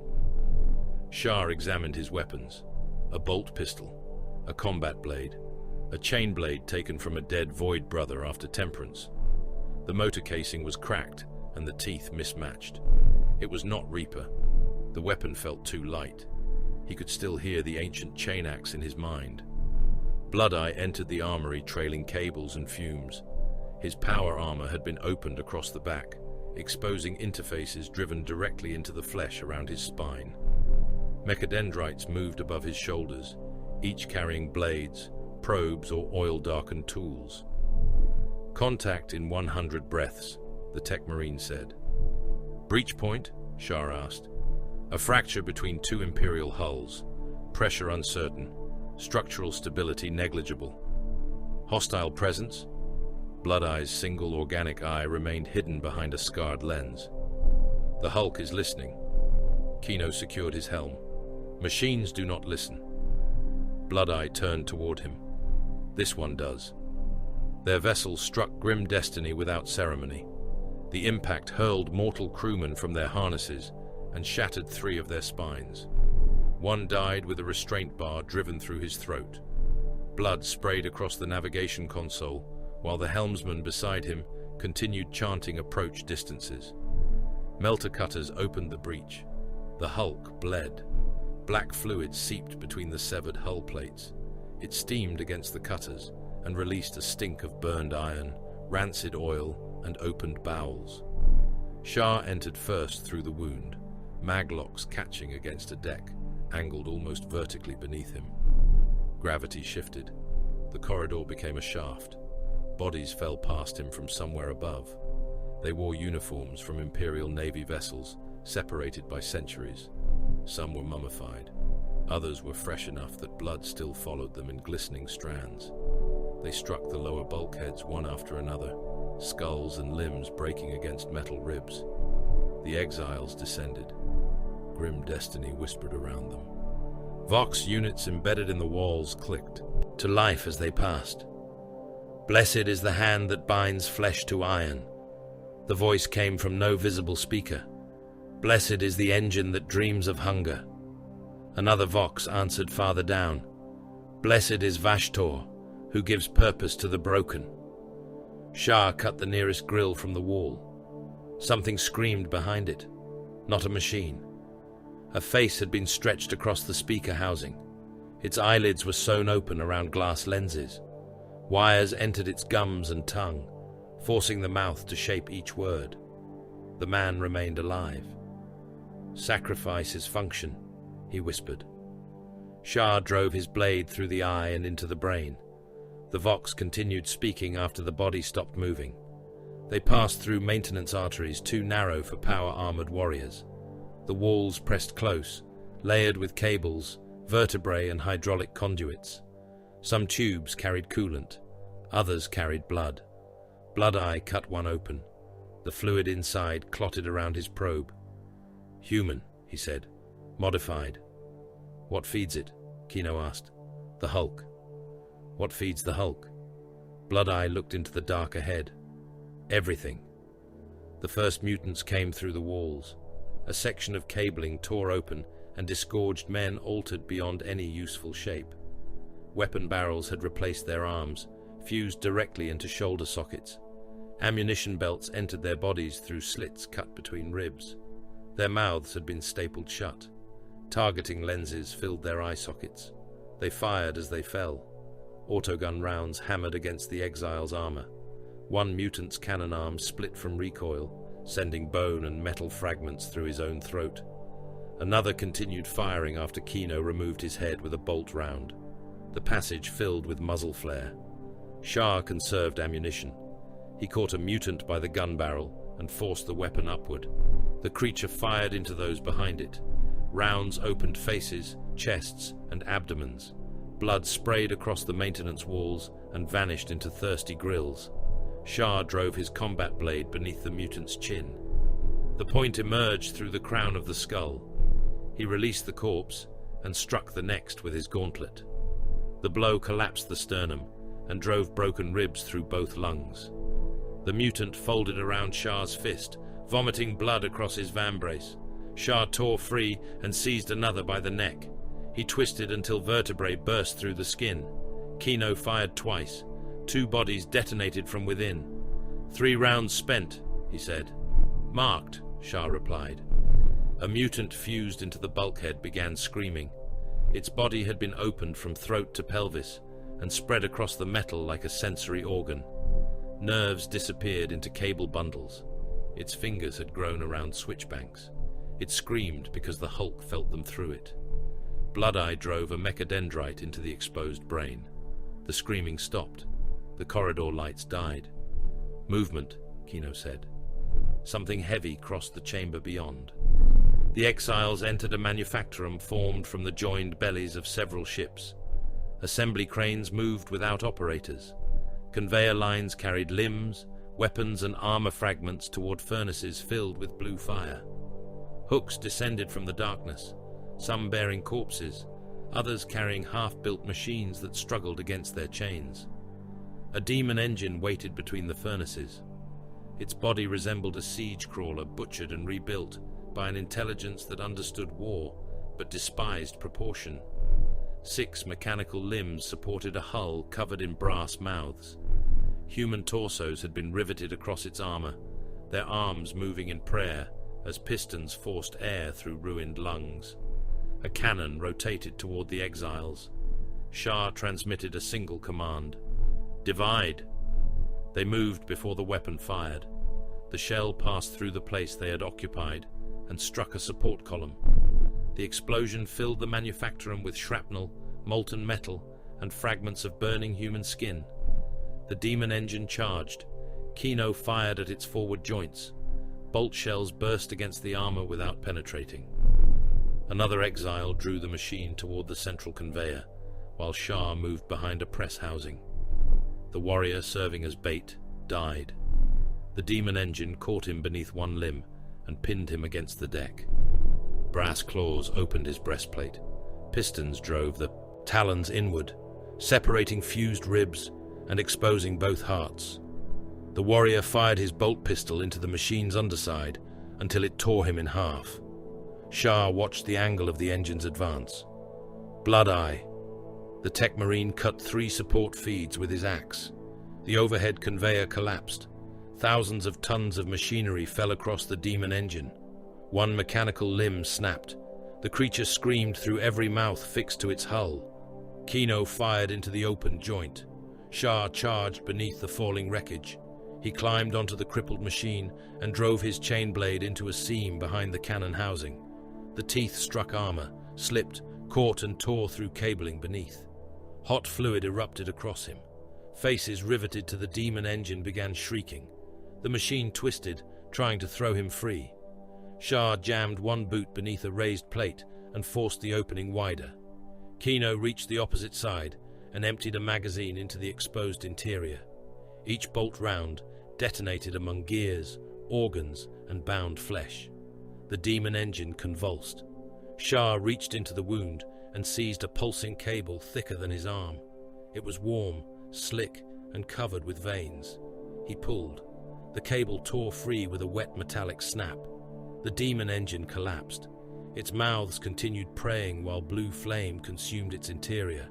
Sharr examined his weapons. A bolt pistol, a combat blade, a chain blade taken from a dead Void brother after temperance. The motor casing was cracked and the teeth mismatched. It was not Reaper. The weapon felt too light. He could still hear the ancient chain axe in his mind. Blood-Eye entered the armory trailing cables and fumes. His power armor had been opened across the back, exposing interfaces driven directly into the flesh around his spine. Mechadendrites moved above his shoulders, each carrying blades, probes, or oil-darkened tools. "Contact in 100 breaths," the tech marine said. "Breach point?" Sharr asked. "A fracture between two Imperial hulls. Pressure uncertain. Structural stability negligible." "Hostile presence?" Blood-Eye's single organic eye remained hidden behind a scarred lens. "The Hulk is listening." Kino secured his helm. "Machines do not listen." Blood-Eye turned toward him. "This one does." Their vessel struck grim destiny without ceremony. The impact hurled mortal crewmen from their harnesses and shattered 3 of their spines. One died with a restraint bar driven through his throat. Blood sprayed across the navigation console, while the helmsman beside him continued chanting approach distances. Melter cutters opened the breach. The Hulk bled. Black fluid seeped between the severed hull plates. It steamed against the cutters and released a stink of burned iron, rancid oil, and opened bowels. Sharr entered first through the wound, maglocks catching against a deck, angled almost vertically beneath him. Gravity shifted. The corridor became a shaft. Bodies fell past him from somewhere above. They wore uniforms from Imperial Navy vessels, separated by centuries. Some were mummified. Others were fresh enough that blood still followed them in glistening strands. They struck the lower bulkheads one after another, skulls and limbs breaking against metal ribs. The exiles descended. Grim destiny whispered around them. Vox units embedded in the walls clicked to life as they passed. "Blessed is the hand that binds flesh to iron." The voice came from no visible speaker. "Blessed is the engine that dreams of hunger." Another Vox answered farther down. "Blessed is Vashtor, who gives purpose to the broken." Sharr cut the nearest grill from the wall. Something screamed behind it. Not a machine. A face had been stretched across the speaker housing. Its eyelids were sewn open around glass lenses. Wires entered its gums and tongue, forcing the mouth to shape each word. The man remained alive. "Sacrifice is function," he whispered. Sharr drove his blade through the eye and into the brain. The Vox continued speaking after the body stopped moving. They passed through maintenance arteries too narrow for power-armored warriors. The walls pressed close, layered with cables, vertebrae and hydraulic conduits. Some tubes carried coolant, others carried blood. Blood-Eye cut one open. The fluid inside clotted around his probe. "Human," he said. "Modified." "What feeds it?" Kino asked. "The Hulk." "What feeds the Hulk?" Blood-Eye looked into the dark ahead. "Everything." The first mutants came through the walls. A section of cabling tore open and disgorged men altered beyond any useful shape. Weapon barrels had replaced their arms, fused directly into shoulder sockets. Ammunition belts entered their bodies through slits cut between ribs. Their mouths had been stapled shut. Targeting lenses filled their eye sockets. They fired as they fell. Autogun rounds hammered against the exile's armor. One mutant's cannon arm split from recoil, sending bone and metal fragments through his own throat. Another continued firing after Kino removed his head with a bolt round. The passage filled with muzzle flare. Sharr conserved ammunition. He caught a mutant by the gun barrel and forced the weapon upward. The creature fired into those behind it. Rounds opened faces, chests, and abdomens. Blood sprayed across the maintenance walls and vanished into thirsty grills. Sharr drove his combat blade beneath the mutant's chin. The point emerged through the crown of the skull. He released the corpse and struck the next with his gauntlet. The blow collapsed the sternum and drove broken ribs through both lungs. The mutant folded around Sharr's fist, vomiting blood across his vambrace. Sharr tore free and seized another by the neck. He twisted until vertebrae burst through the skin. Kino fired twice. 2 bodies detonated from within. 3 rounds spent, he said. "Marked," Sharr replied. A mutant fused into the bulkhead began screaming. Its body had been opened from throat to pelvis and spread across the metal like a sensory organ. Nerves disappeared into cable bundles. Its fingers had grown around switchbanks. It screamed because the Hulk felt them through it. Blood-Eye drove a mechadendrite into the exposed brain. The screaming stopped. The corridor lights died. "Movement," Kino said. Something heavy crossed the chamber beyond. The exiles entered a manufactorum formed from the joined bellies of several ships. Assembly cranes moved without operators. Conveyor lines carried limbs, weapons and armor fragments toward furnaces filled with blue fire. Hooks descended from the darkness, some bearing corpses, others carrying half-built machines that struggled against their chains. A demon engine waited between the furnaces. Its body resembled a siege crawler butchered and rebuilt by an intelligence that understood war but despised proportion. 6 mechanical limbs supported a hull covered in brass mouths. Human torsos had been riveted across its armor, their arms moving in prayer as pistons forced air through ruined lungs. A cannon rotated toward the exiles. Sharr transmitted a single command: "Divide." They moved before the weapon fired. The shell passed through the place they had occupied and struck a support column. The explosion filled the manufactorum with shrapnel, molten metal, and fragments of burning human skin. The demon engine charged. Kino fired at its forward joints. Bolt shells burst against the armor without penetrating. Another exile drew the machine toward the central conveyor, while Sharr moved behind a press housing. The warrior, serving as bait, died. The demon engine caught him beneath one limb and pinned him against the deck. Brass claws opened his breastplate. Pistons drove the talons inward, separating fused ribs and exposing both hearts. The warrior fired his bolt pistol into the machine's underside until it tore him in half. Sharr watched the angle of the engine's advance. Blood-Eye. The tech marine cut 3 support feeds with his axe. The overhead conveyor collapsed. Thousands of tons of machinery fell across the demon engine. One mechanical limb snapped. The creature screamed through every mouth fixed to its hull. Kino fired into the open joint. Sharr charged beneath the falling wreckage. He climbed onto the crippled machine and drove his chain blade into a seam behind the cannon housing. The teeth struck armor, slipped, caught and tore through cabling beneath. Hot fluid erupted across him. Faces riveted to the demon engine began shrieking. The machine twisted, trying to throw him free. Sharr jammed one boot beneath a raised plate and forced the opening wider. Kino reached the opposite side and emptied a magazine into the exposed interior. Each bolt round detonated among gears, organs, and bound flesh. The demon engine convulsed. Sharr reached into the wound and seized a pulsing cable thicker than his arm. It was warm, slick, and covered with veins. He pulled. The cable tore free with a wet metallic snap. The demon engine collapsed. Its mouths continued praying while blue flame consumed its interior.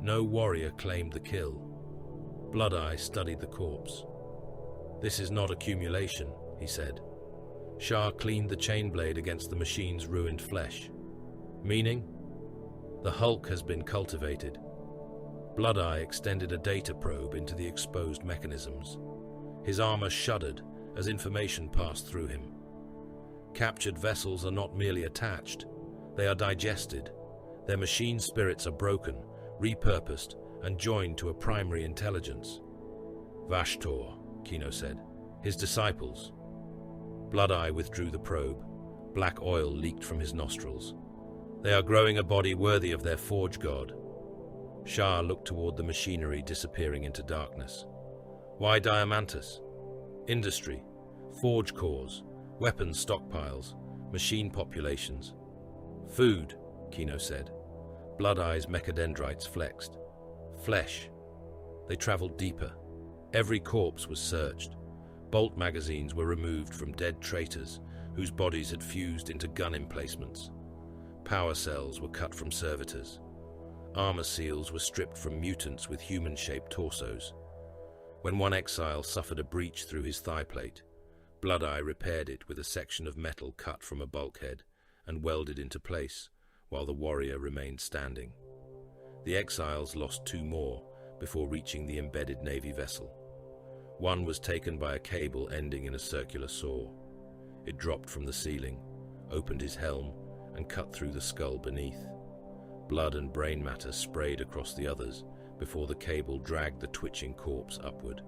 No warrior claimed the kill. Blood-Eye studied the corpse. "This is not accumulation," he said. Sharr cleaned the chain blade against the machine's ruined flesh. "Meaning?" "The Hulk has been cultivated." Blood-Eye extended a data probe into the exposed mechanisms. His armor shuddered as information passed through him. Captured vessels are not merely attached, they are digested. Their machine spirits are broken, repurposed, and joined to a primary intelligence. "Vashtor," Kino said. "His disciples." Blood-Eye withdrew the probe. Black oil leaked from his nostrils. "They are growing a body worthy of their forge god." Sharr looked toward the machinery disappearing into darkness. "Why Diamantus?" "Industry, forge cores, weapons stockpiles, machine populations." "Food," Kino said. Blood-Eye's mechadendrites flexed. "Flesh." They traveled deeper. Every corpse was searched. Bolt magazines were removed from dead traitors whose bodies had fused into gun emplacements. Power cells were cut from servitors. Armor seals were stripped from mutants with human-shaped torsos. When one exile suffered a breach through his thigh plate, Blood-Eye repaired it with a section of metal cut from a bulkhead and welded into place, while the warrior remained standing. The exiles lost 2 more before reaching the embedded Navy vessel. One was taken by a cable ending in a circular saw. It dropped from the ceiling, opened his helm, and cut through the skull beneath. Blood and brain matter sprayed across the others before the cable dragged the twitching corpse upward.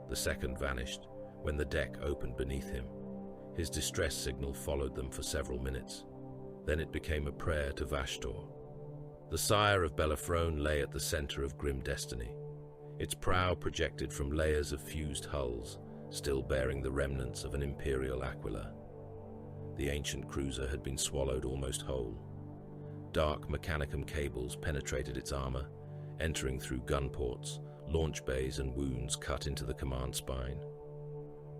The second vanished when the deck opened beneath him. His distress signal followed them for several minutes. Then it became a prayer to Vashtor. The sire of Bellerophon lay at the center of grim destiny, its prow projected from layers of fused hulls, still bearing the remnants of an imperial aquila. The ancient cruiser had been swallowed almost whole. Dark mechanicum cables penetrated its armor, entering through gun ports, launch bays, and wounds cut into the command spine.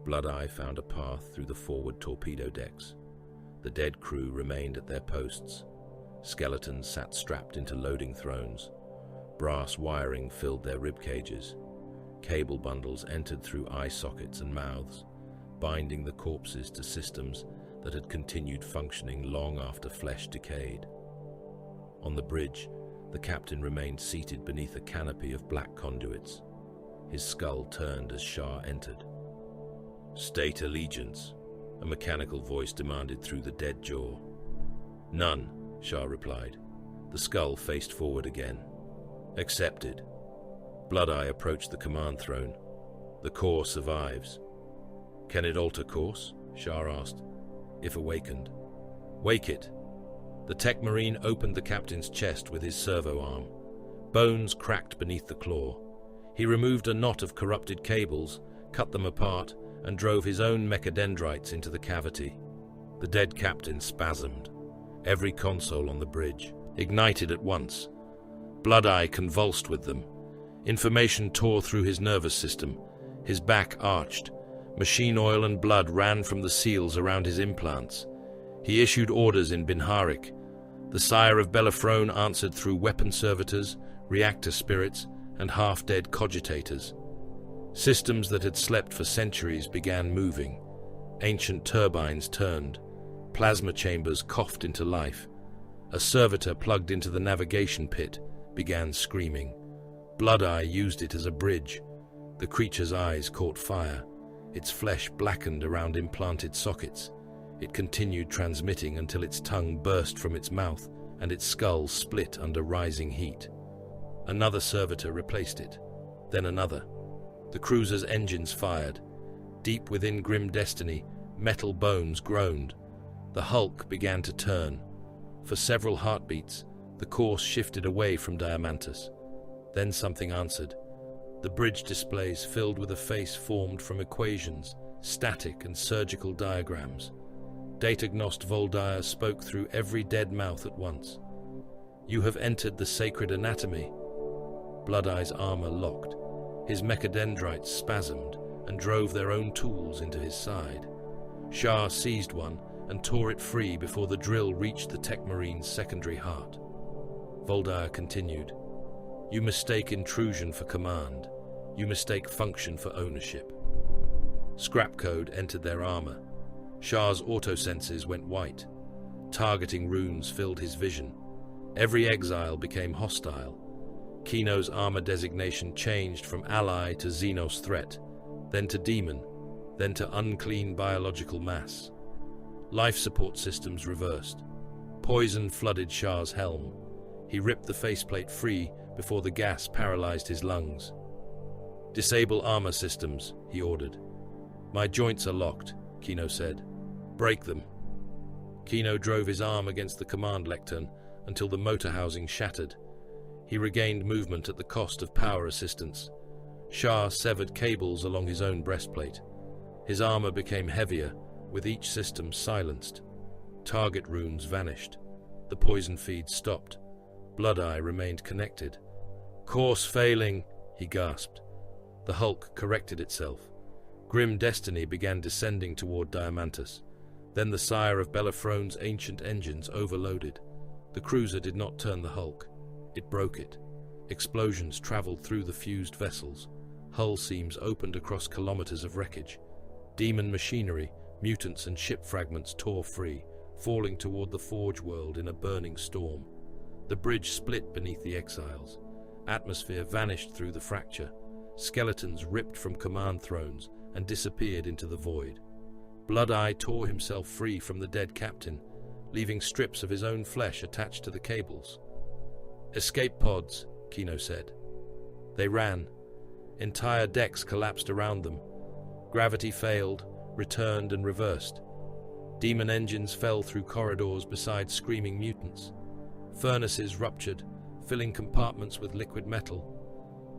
Blood-Eye found a path through the forward torpedo decks. The dead crew remained at their posts. Skeletons sat strapped into loading thrones. Brass wiring filled their rib cages. Cable bundles entered through eye sockets and mouths, binding the corpses to systems that had continued functioning long after flesh decayed. On the bridge, the captain remained seated beneath a canopy of black conduits. His skull turned as Sharr entered. "State allegiance," a mechanical voice demanded through the dead jaw. "None," Sharr replied. The skull faced forward again. "Accepted." Blood-Eye approached the command throne. "The core survives." "Can it alter course?" Sharr asked. "If awakened." "Wake it." The tech marine opened the captain's chest with his servo arm. Bones cracked beneath the claw. He removed a knot of corrupted cables, cut them apart, and drove his own mechadendrites into the cavity. The dead captain spasmed. Every console on the bridge ignited at once. Blood-Eye convulsed with them. Information tore through his nervous system. His back arched. Machine oil and blood ran from the seals around his implants. He issued orders in Binharic. The sire of Bellerophon answered through weapon servitors, reactor spirits, and half-dead cogitators. Systems that had slept for centuries began moving. Ancient turbines turned. Plasma chambers coughed into life. A servitor plugged into the navigation pit began screaming. Blood-Eye used it as a bridge. The creature's eyes caught fire. Its flesh blackened around implanted sockets. It continued transmitting until its tongue burst from its mouth and its skull split under rising heat. Another servitor replaced it, then another. The cruiser's engines fired. Deep within grim destiny, metal bones groaned. The hulk began to turn. For several heartbeats, the course shifted away from Diamantus. Then something answered. The bridge displays filled with a face formed from equations, static and surgical diagrams. Datagnost Voldaia spoke through every dead mouth at once. "You have entered the sacred anatomy." Blood-Eye's armor locked. His mechadendrites spasmed and drove their own tools into his side. Sharr seized one and tore it free before the drill reached the tech marine's secondary heart. Voldaia continued. "You mistake intrusion for command. You mistake function for ownership." Scrap code entered their armor. Sharr's autosenses went white. Targeting runes filled his vision. Every exile became hostile. Kino's armor designation changed from ally to Xenos threat, then to demon, then to unclean biological mass. Life support systems reversed. Poison flooded Sharr's helm. He ripped the faceplate free before the gas paralyzed his lungs. "Disable armor systems," he ordered. "My joints are locked," Kino said. "Break them." Kino drove his arm against the command lectern until the motor housing shattered. He regained movement at the cost of power assistance. Sharr severed cables along his own breastplate. His armor became heavier, with each system silenced. Target runes vanished. The poison feed stopped. Blood-Eye remained connected. "Course failing," he gasped. The hulk corrected itself. Grim destiny began descending toward Diamantus. Then the sire of Bellerophon's ancient engines overloaded. The cruiser did not turn the hulk. It broke it. Explosions traveled through the fused vessels. Hull seams opened across kilometers of wreckage. Demon machinery, mutants and ship fragments tore free, falling toward the Forge world in a burning storm. The bridge split beneath the exiles. Atmosphere vanished through the fracture. skeletons ripped from command thrones and disappeared into the void. Blood-Eye tore himself free from the dead captain, leaving strips of his own flesh attached to the cables. "Escape pods," Kino said. They ran. Entire decks collapsed around them. Gravity failed, returned and reversed. Demon engines fell through corridors beside screaming mutants. Furnaces ruptured, filling compartments with liquid metal.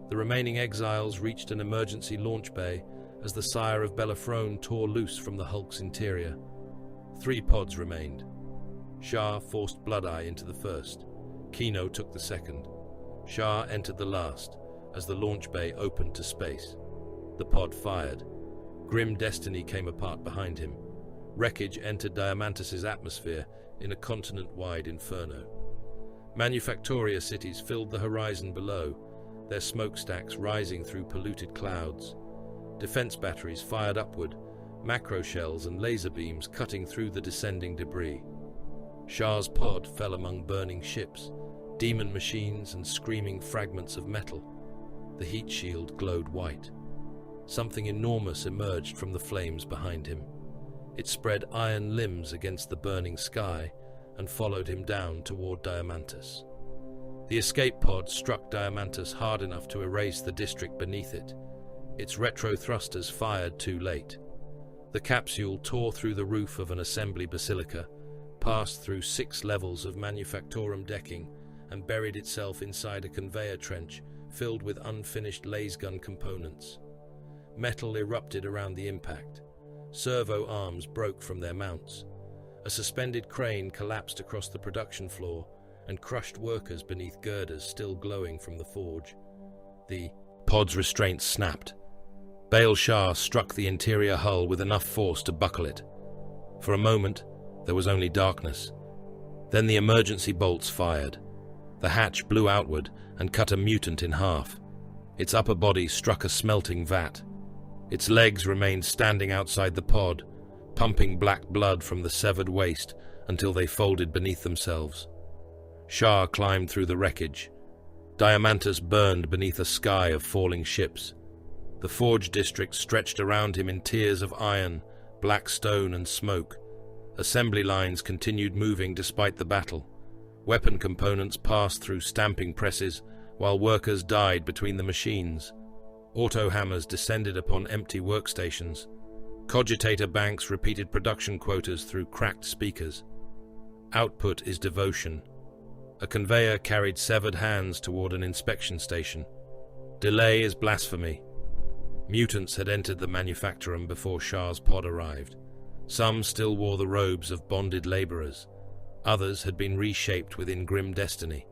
The remaining exiles reached an emergency launch bay as the Sire of Belafrone tore loose from the Hulk's interior. 3 pods remained. Sharr forced Blood-Eye into the first. Kino took the second. Sharr entered the last as the launch bay opened to space. The pod fired. Grim destiny came apart behind him. Wreckage entered Diamantis' atmosphere in a continent-wide inferno. Manufactoria cities filled the horizon below, their smokestacks rising through polluted clouds. Defense batteries fired upward, macro shells and laser beams cutting through the descending debris. Sharr's pod fell among burning ships, demon machines and screaming fragments of metal. The heat shield glowed white. Something enormous emerged from the flames behind him. It spread iron limbs against the burning sky and followed him down toward Diamantis. The escape pod struck Diamantis hard enough to erase the district beneath it. Its retro thrusters fired too late. The capsule tore through the roof of an assembly basilica, passed through 6 levels of manufactorum decking, and buried itself inside a conveyor trench filled with unfinished lasgun components. Metal erupted around the impact. Servo arms broke from their mounts. A suspended crane collapsed across the production floor and crushed workers beneath girders still glowing from the forge. The pod's restraints snapped. Baal Sharr struck the interior hull with enough force to buckle it. For a moment, there was only darkness. Then the emergency bolts fired. The hatch blew outward and cut a mutant in half. Its upper body struck a smelting vat. Its legs remained standing outside the pod, pumping black blood from the severed waist until they folded beneath themselves. Sharr climbed through the wreckage. Diamantis burned beneath a sky of falling ships. The forge district stretched around him in tiers of iron, black stone and smoke. Assembly lines continued moving despite the battle. Weapon components passed through stamping presses while workers died between the machines. Auto hammers descended upon empty workstations. Cogitator banks repeated production quotas through cracked speakers. Output is devotion. A conveyor carried severed hands toward an inspection station. Delay is blasphemy. Mutants had entered the manufactorum before Sharr's pod arrived. Some still wore the robes of bonded laborers. Others had been reshaped within grim destiny,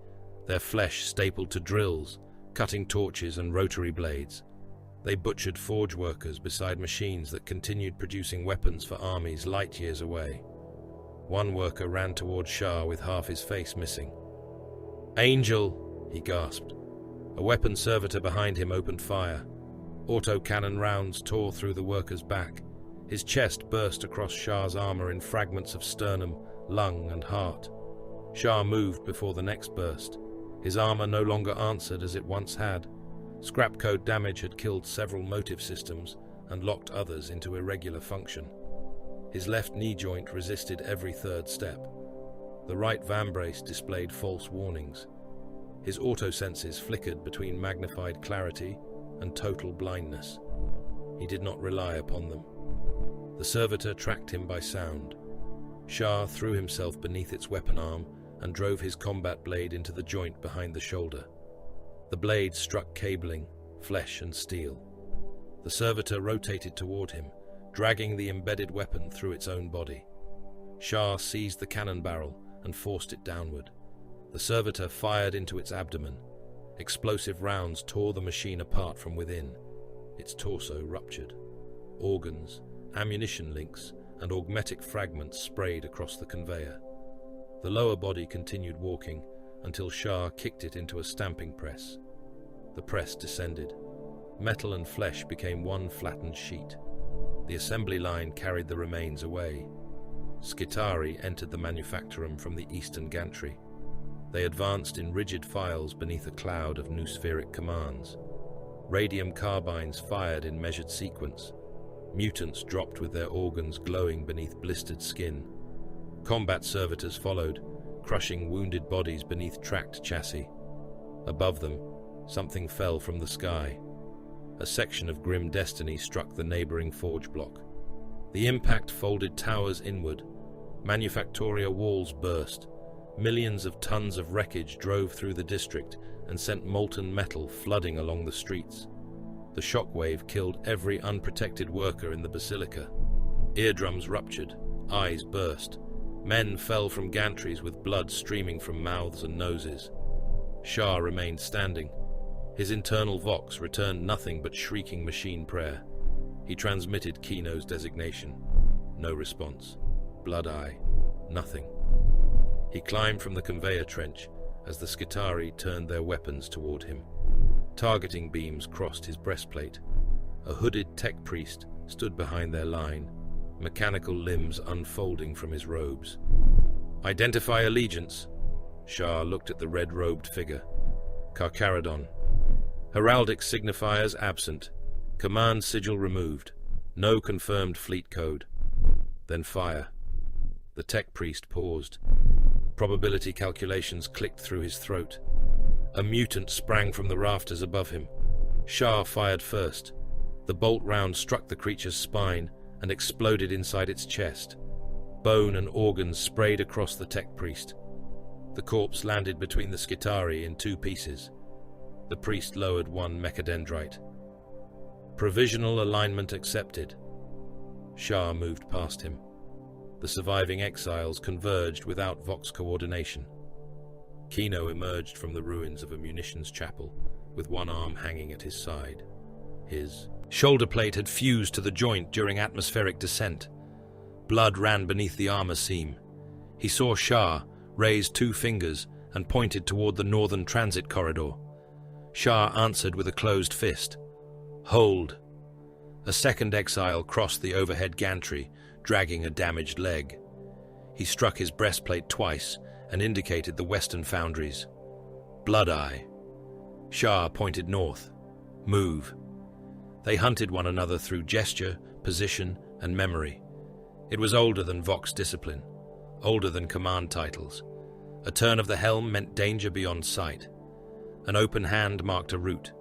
their flesh stapled to drills, cutting torches and rotary blades. They butchered forge workers beside machines that continued producing weapons for armies light years away. One worker ran toward Sharr with half his face missing. "Angel!" he gasped. A weapon servitor behind him opened fire. Autocannon rounds tore through the worker's back. His chest burst across Sharr's armor in fragments of sternum, lung and heart. Sharr moved before the next burst. His armor no longer answered as it once had. Scrap code damage had killed several motive systems and locked others into irregular function. His left knee joint resisted every third step. The right vambrace displayed false warnings. His autosenses flickered between magnified clarity and total blindness. He did not rely upon them. The servitor tracked him by sound. Sharr threw himself beneath its weapon arm and drove his combat blade into the joint behind the shoulder. The blade struck cabling, flesh and steel. The servitor rotated toward him, dragging the embedded weapon through its own body. Sharr seized the cannon barrel and forced it downward. The servitor fired into its abdomen. Explosive rounds tore the machine apart from within. Its torso ruptured. Organs, ammunition links, and augmetic fragments sprayed across the conveyor. The lower body continued walking until Sharr kicked it into a stamping press. The press descended. Metal and flesh became one flattened sheet. The assembly line carried the remains away. Skitarii entered the manufactorum from the eastern gantry. They advanced in rigid files beneath a cloud of noospheric commands. Radium carbines fired in measured sequence. Mutants dropped with their organs glowing beneath blistered skin. Combat servitors followed, crushing wounded bodies beneath tracked chassis. Above them, something fell from the sky. A section of grim destiny struck the neighboring forge block. The impact folded towers inward. Manufactoria walls burst. Millions of tons of wreckage drove through the district and sent molten metal flooding along the streets. The shockwave killed every unprotected worker in the basilica. Eardrums ruptured, eyes burst. Men fell from gantries with blood streaming from mouths and noses. Sharr remained standing. His internal vox returned nothing but shrieking machine prayer. He transmitted Kino's designation. No response. Blood Eye. Nothing. He climbed from the conveyor trench as the Skitarii turned their weapons toward him. Targeting beams crossed his breastplate. A hooded tech priest stood behind their line, mechanical limbs unfolding from his robes. Identify allegiance. Sharr looked at the red-robed figure. Carcharodon. Heraldic signifiers absent. Command sigil removed. No confirmed fleet code. Then fire. The tech priest paused. Probability calculations clicked through his throat. A mutant sprang from the rafters above him. Sharr fired first. The bolt round struck the creature's spine and exploded inside its chest. Bone and organs sprayed across the tech priest. The corpse landed between the Skitarii in two pieces. The priest lowered one mechadendrite. Provisional alignment accepted. Sharr moved past him. The surviving exiles converged without vox coordination. Kino emerged from the ruins of a munitions chapel, with one arm hanging at his side. His shoulder plate had fused to the joint during atmospheric descent. Blood ran beneath the armor seam. He saw Sharr raise two fingers and pointed toward the northern transit corridor. Sharr answered with a closed fist. Hold. A second exile crossed the overhead gantry, dragging a damaged leg. He struck his breastplate twice and indicated the western foundries. Blood Eye. Sharr pointed north. Move. They hunted one another through gesture, position, and memory. It was older than Vox discipline, older than command titles. A turn of the helm meant danger beyond sight. An open hand marked a route.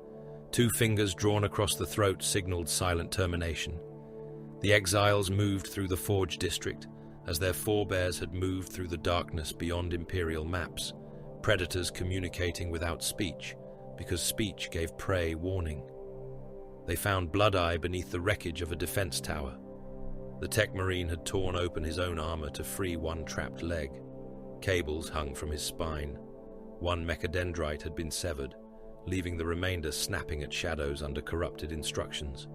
Two fingers drawn across the throat signaled silent termination. The exiles moved through the Forge district, as their forebears had moved through the darkness beyond Imperial maps, predators communicating without speech, because speech gave prey warning. They found Blood Eye beneath the wreckage of a defense tower. The tech marine had torn open his own armor to free one trapped leg. Cables hung from his spine. One mechadendrite had been severed, leaving the remainder snapping at shadows under corrupted instructions.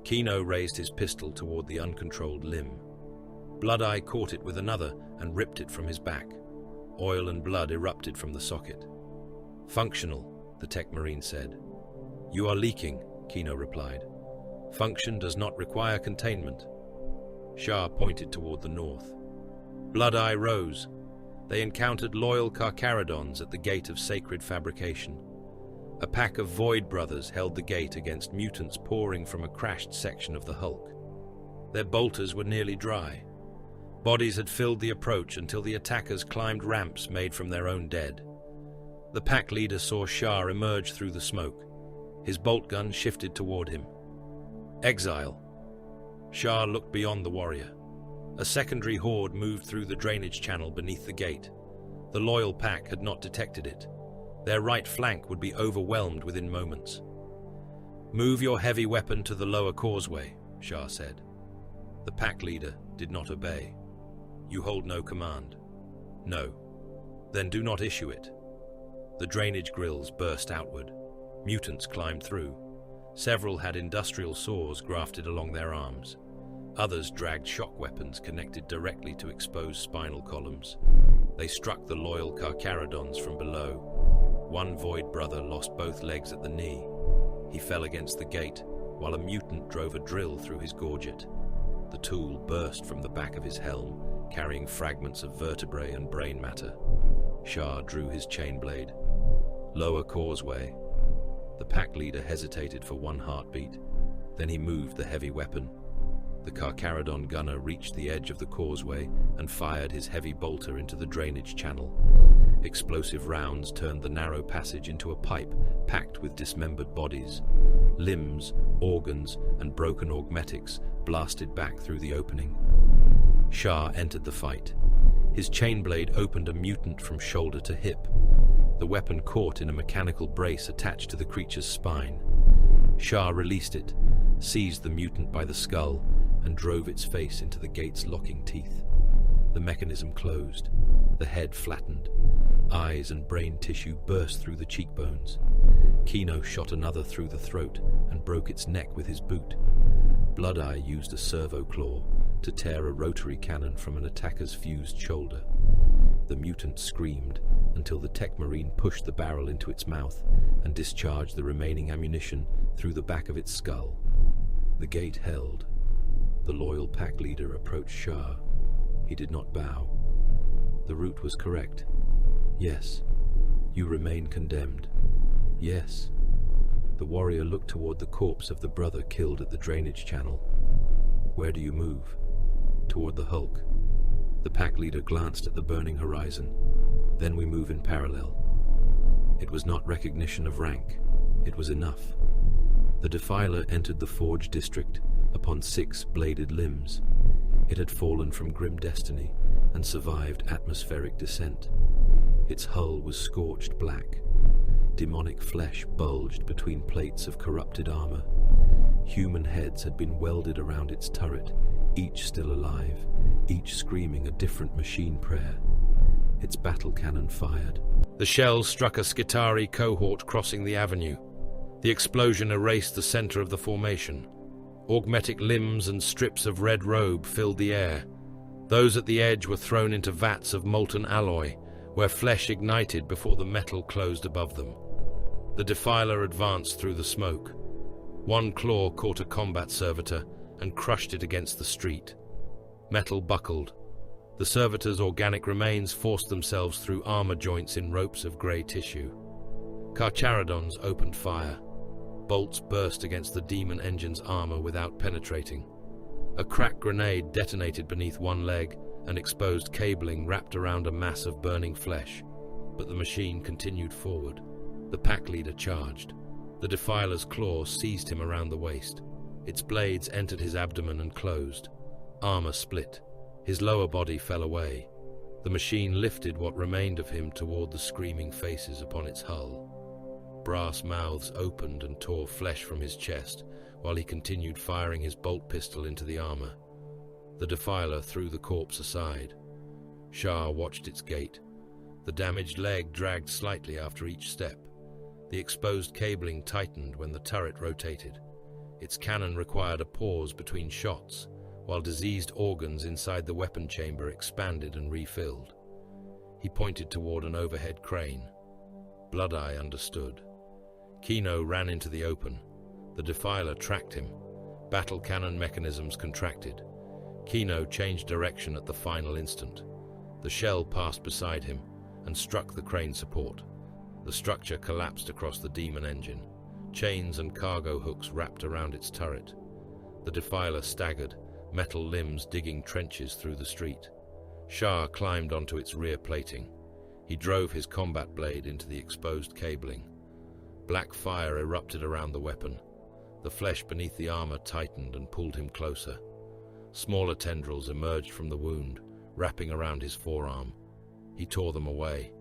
Kino raised his pistol toward the uncontrolled limb. Blood Eye caught it with another and ripped it from his back. Oil and blood erupted from the socket. Functional, the tech marine said. You are leaking, Kino replied. Function does not require containment. Sharr pointed toward the north. Blood Eye rose. They encountered loyal Carcharodons at the gate of sacred fabrication. A pack of Void Brothers held the gate against mutants pouring from a crashed section of the hulk. Their bolters were nearly dry. Bodies had filled the approach until the attackers climbed ramps made from their own dead. The pack leader saw Sharr emerge through the smoke. His bolt gun shifted toward him. Exile. Sharr looked beyond the warrior. A secondary horde moved through the drainage channel beneath the gate. The loyal pack had not detected it. Their right flank would be overwhelmed within moments. Move your heavy weapon to the lower causeway, Sharr said. The pack leader did not obey. You hold no command. No. Then do not issue it. The drainage grills burst outward. Mutants climbed through. Several had industrial saws grafted along their arms. Others dragged shock weapons connected directly to exposed spinal columns. They struck the loyal Carcharodons from below. One Void Brother lost both legs at the knee. He fell against the gate, while a mutant drove a drill through his gorget. The tool burst from the back of his helm, carrying fragments of vertebrae and brain matter. Sharr drew his chain blade. Lower causeway. The pack leader hesitated for one heartbeat. Then he moved the heavy weapon. The Carcharodon gunner reached the edge of the causeway and fired his heavy bolter into the drainage channel. Explosive rounds turned the narrow passage into a pipe packed with dismembered bodies. Limbs, organs, and broken augmetics blasted back through the opening. Sharr entered the fight. His chain blade opened a mutant from shoulder to hip. The weapon caught in a mechanical brace attached to the creature's spine. Sharr released it, seized the mutant by the skull, and drove its face into the gate's locking teeth. The mechanism closed. The head flattened. Eyes and brain tissue burst through the cheekbones. Kino shot another through the throat and broke its neck with his boot. Bloodeye used a servo claw to tear a rotary cannon from an attacker's fused shoulder. The mutant screamed until the tech marine pushed the barrel into its mouth and discharged the remaining ammunition through the back of its skull. The gate held. The loyal pack leader approached Sharr. He did not bow. The route was correct. Yes, you remain condemned. Yes. The warrior looked toward the corpse of the brother killed at the drainage channel. Where do you move? Toward the hulk. The pack leader glanced at the burning horizon. Then we move in parallel. It was not recognition of rank. It was enough. The defiler entered the Forge district upon 6 bladed limbs. It had fallen from grim destiny and survived atmospheric descent. Its hull was scorched black. Demonic flesh bulged between plates of corrupted armor. Human heads had been welded around its turret, each still alive, each screaming a different machine prayer. Its battle cannon fired. The shell struck a Skitarii cohort crossing the avenue. The explosion erased the center of the formation. Augmetic limbs and strips of red robe filled the air. Those at the edge were thrown into vats of molten alloy, where flesh ignited before the metal closed above them. The defiler advanced through the smoke. One claw caught a combat servitor and crushed it against the street. Metal buckled. The servitor's organic remains forced themselves through armor joints in ropes of grey tissue. Carcharodons opened fire. Bolts burst against the demon engine's armor without penetrating. A crack grenade detonated beneath one leg, and exposed cabling wrapped around a mass of burning flesh. But the machine continued forward. The pack leader charged. The defiler's claw seized him around the waist. Its blades entered his abdomen and closed. Armor split. His lower body fell away. The machine lifted what remained of him toward the screaming faces upon its hull. Brass mouths opened and tore flesh from his chest, while he continued firing his bolt pistol into the armor. The defiler threw the corpse aside. Sharr watched its gait. The damaged leg dragged slightly after each step. The exposed cabling tightened when the turret rotated. Its cannon required a pause between shots, while diseased organs inside the weapon chamber expanded and refilled. He pointed toward an overhead crane. Bloodeye understood. Kino ran into the open. The defiler tracked him. Battle cannon mechanisms contracted. Kino changed direction at the final instant. The shell passed beside him and struck the crane support. The structure collapsed across the demon engine. Chains and cargo hooks wrapped around its turret. The defiler staggered, metal limbs digging trenches through the street. Sharr climbed onto its rear plating. He drove his combat blade into the exposed cabling. Black fire erupted around the weapon. The flesh beneath the armor tightened and pulled him closer. Smaller tendrils emerged from the wound, wrapping around his forearm. He tore them away.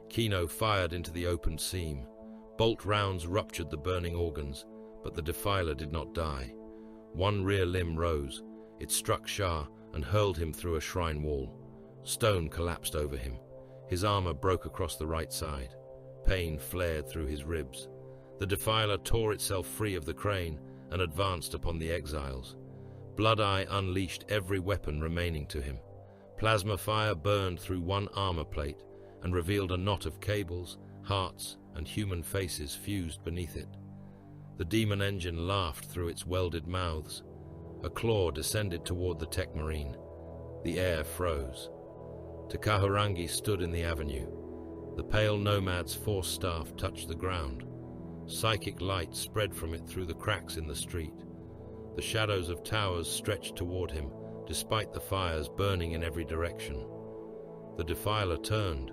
Kino fired into the opened seam. Bolt rounds ruptured the burning organs, but the defiler did not die. One rear limb rose. It struck Sharr and hurled him through a shrine wall. Stone collapsed over him. His armor broke across the right side. Pain flared through his ribs. The defiler tore itself free of the crane and advanced upon the exiles. Bloodeye unleashed every weapon remaining to him. Plasma fire burned through one armor plate and revealed a knot of cables, hearts, and human faces fused beneath it. The demon engine laughed through its welded mouths. A claw descended toward the tech marine. The air froze. Takaharangi stood in the avenue. The pale nomad's force staff touched the ground. Psychic light spread from it through the cracks in the street. The shadows of towers stretched toward him, despite the fires burning in every direction. The Defiler turned.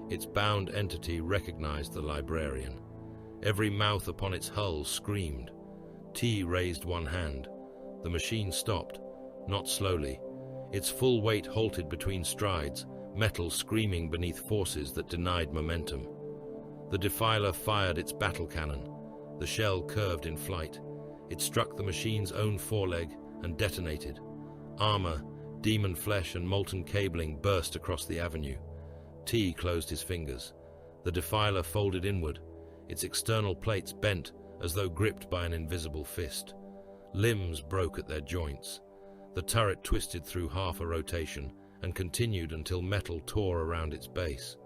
Its bound entity recognized the librarian. Every mouth upon its hull screamed. T raised one hand. The machine stopped, not slowly. Its full weight halted between strides, metal screaming beneath forces that denied momentum. The Defiler fired its battle cannon. The shell curved in flight. It struck the machine's own foreleg and detonated. Armor, demon flesh, and molten cabling burst across the avenue. T closed his fingers. The Defiler folded inward. Its external plates bent as though gripped by an invisible fist. Limbs broke at their joints. The turret twisted through half a rotation and continued until metal tore around its base.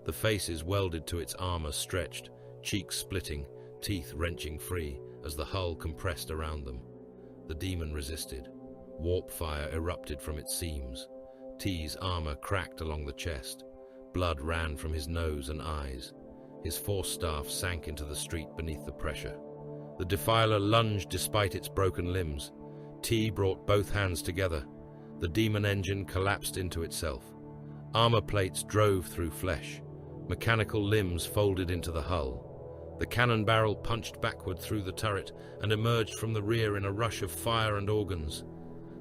The faces welded to its armor stretched, cheeks splitting, teeth wrenching free as the hull compressed around them. The demon resisted. Warp fire erupted from its seams. T's armor cracked along the chest. Blood ran from his nose and eyes. His force staff sank into the street beneath the pressure. The Defiler lunged despite its broken limbs. T brought both hands together. The demon engine collapsed into itself. Armor plates drove through flesh. Mechanical limbs folded into the hull. The cannon barrel punched backward through the turret and emerged from the rear in a rush of fire and organs.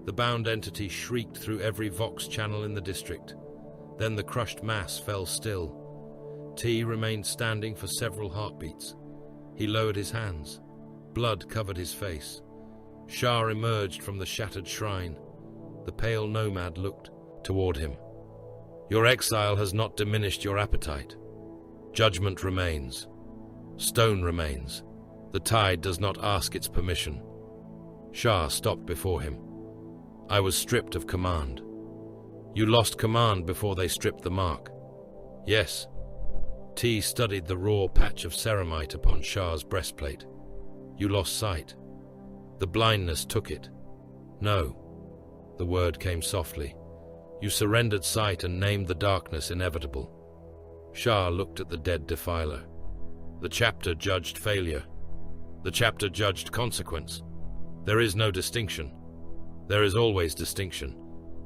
The bound entity shrieked through every Vox channel in the district. Then the crushed mass fell still. T remained standing for several heartbeats. He lowered his hands. Blood covered his face. Sharr emerged from the shattered shrine. The pale nomad looked toward him. Your exile has not diminished your appetite. Judgment remains. Stone remains. The tide does not ask its permission. Sharr stopped before him. I was stripped of command. You lost command before they stripped the mark. Yes. T studied the raw patch of ceramite upon Sharr's breastplate. You lost sight. The blindness took it. No. The word came softly. You surrendered sight and named the darkness inevitable. Sharr looked at the dead Defiler. The chapter judged failure. The chapter judged consequence. There is no distinction. There is always distinction.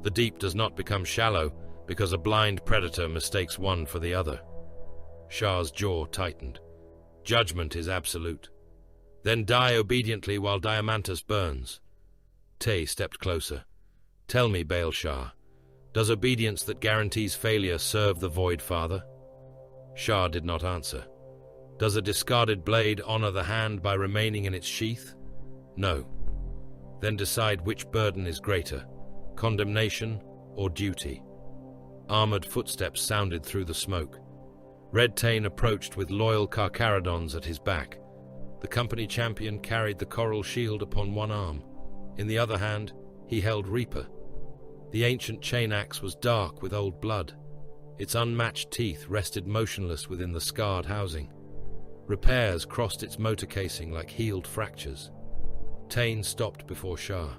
The deep does not become shallow because a blind predator mistakes one for the other. Sharr's jaw tightened. Judgment is absolute. Then die obediently while Diamantus burns. Tay stepped closer. Tell me, Baal Sharr, does obedience that guarantees failure serve the Void Father? Sharr did not answer. Does a discarded blade honor the hand by remaining in its sheath? No. Then decide which burden is greater, condemnation or duty. Armored footsteps sounded through the smoke. Red Tane approached with loyal Carcharodons at his back. The company champion carried the coral shield upon one arm. In the other hand, he held Reaper. The ancient chain axe was dark with old blood. Its unmatched teeth rested motionless within the scarred housing. Repairs crossed its motor casing like healed fractures. Tane stopped before Sharr.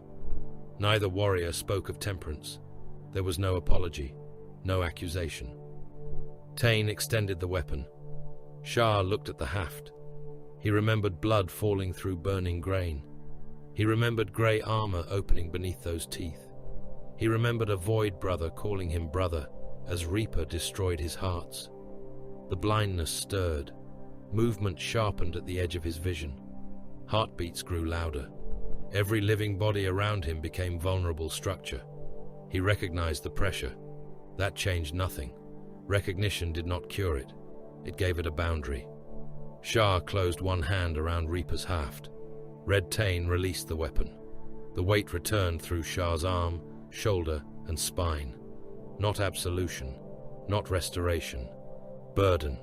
Neither warrior spoke of temperance. There was no apology, no accusation. Tane extended the weapon. Sharr looked at the haft. He remembered blood falling through burning grain. He remembered grey armor opening beneath those teeth. He remembered a Void brother calling him brother as Reaper destroyed his hearts. The blindness stirred. Movement sharpened at the edge of his vision. Heartbeats grew louder. Every living body around him became vulnerable structure. He recognized the pressure. That changed nothing. Recognition did not cure it. It gave it a boundary. Sharr closed one hand around Reaper's haft. Red Tane released the weapon. The weight returned through Sharr's arm, shoulder, and spine. Not absolution, not restoration. Burden.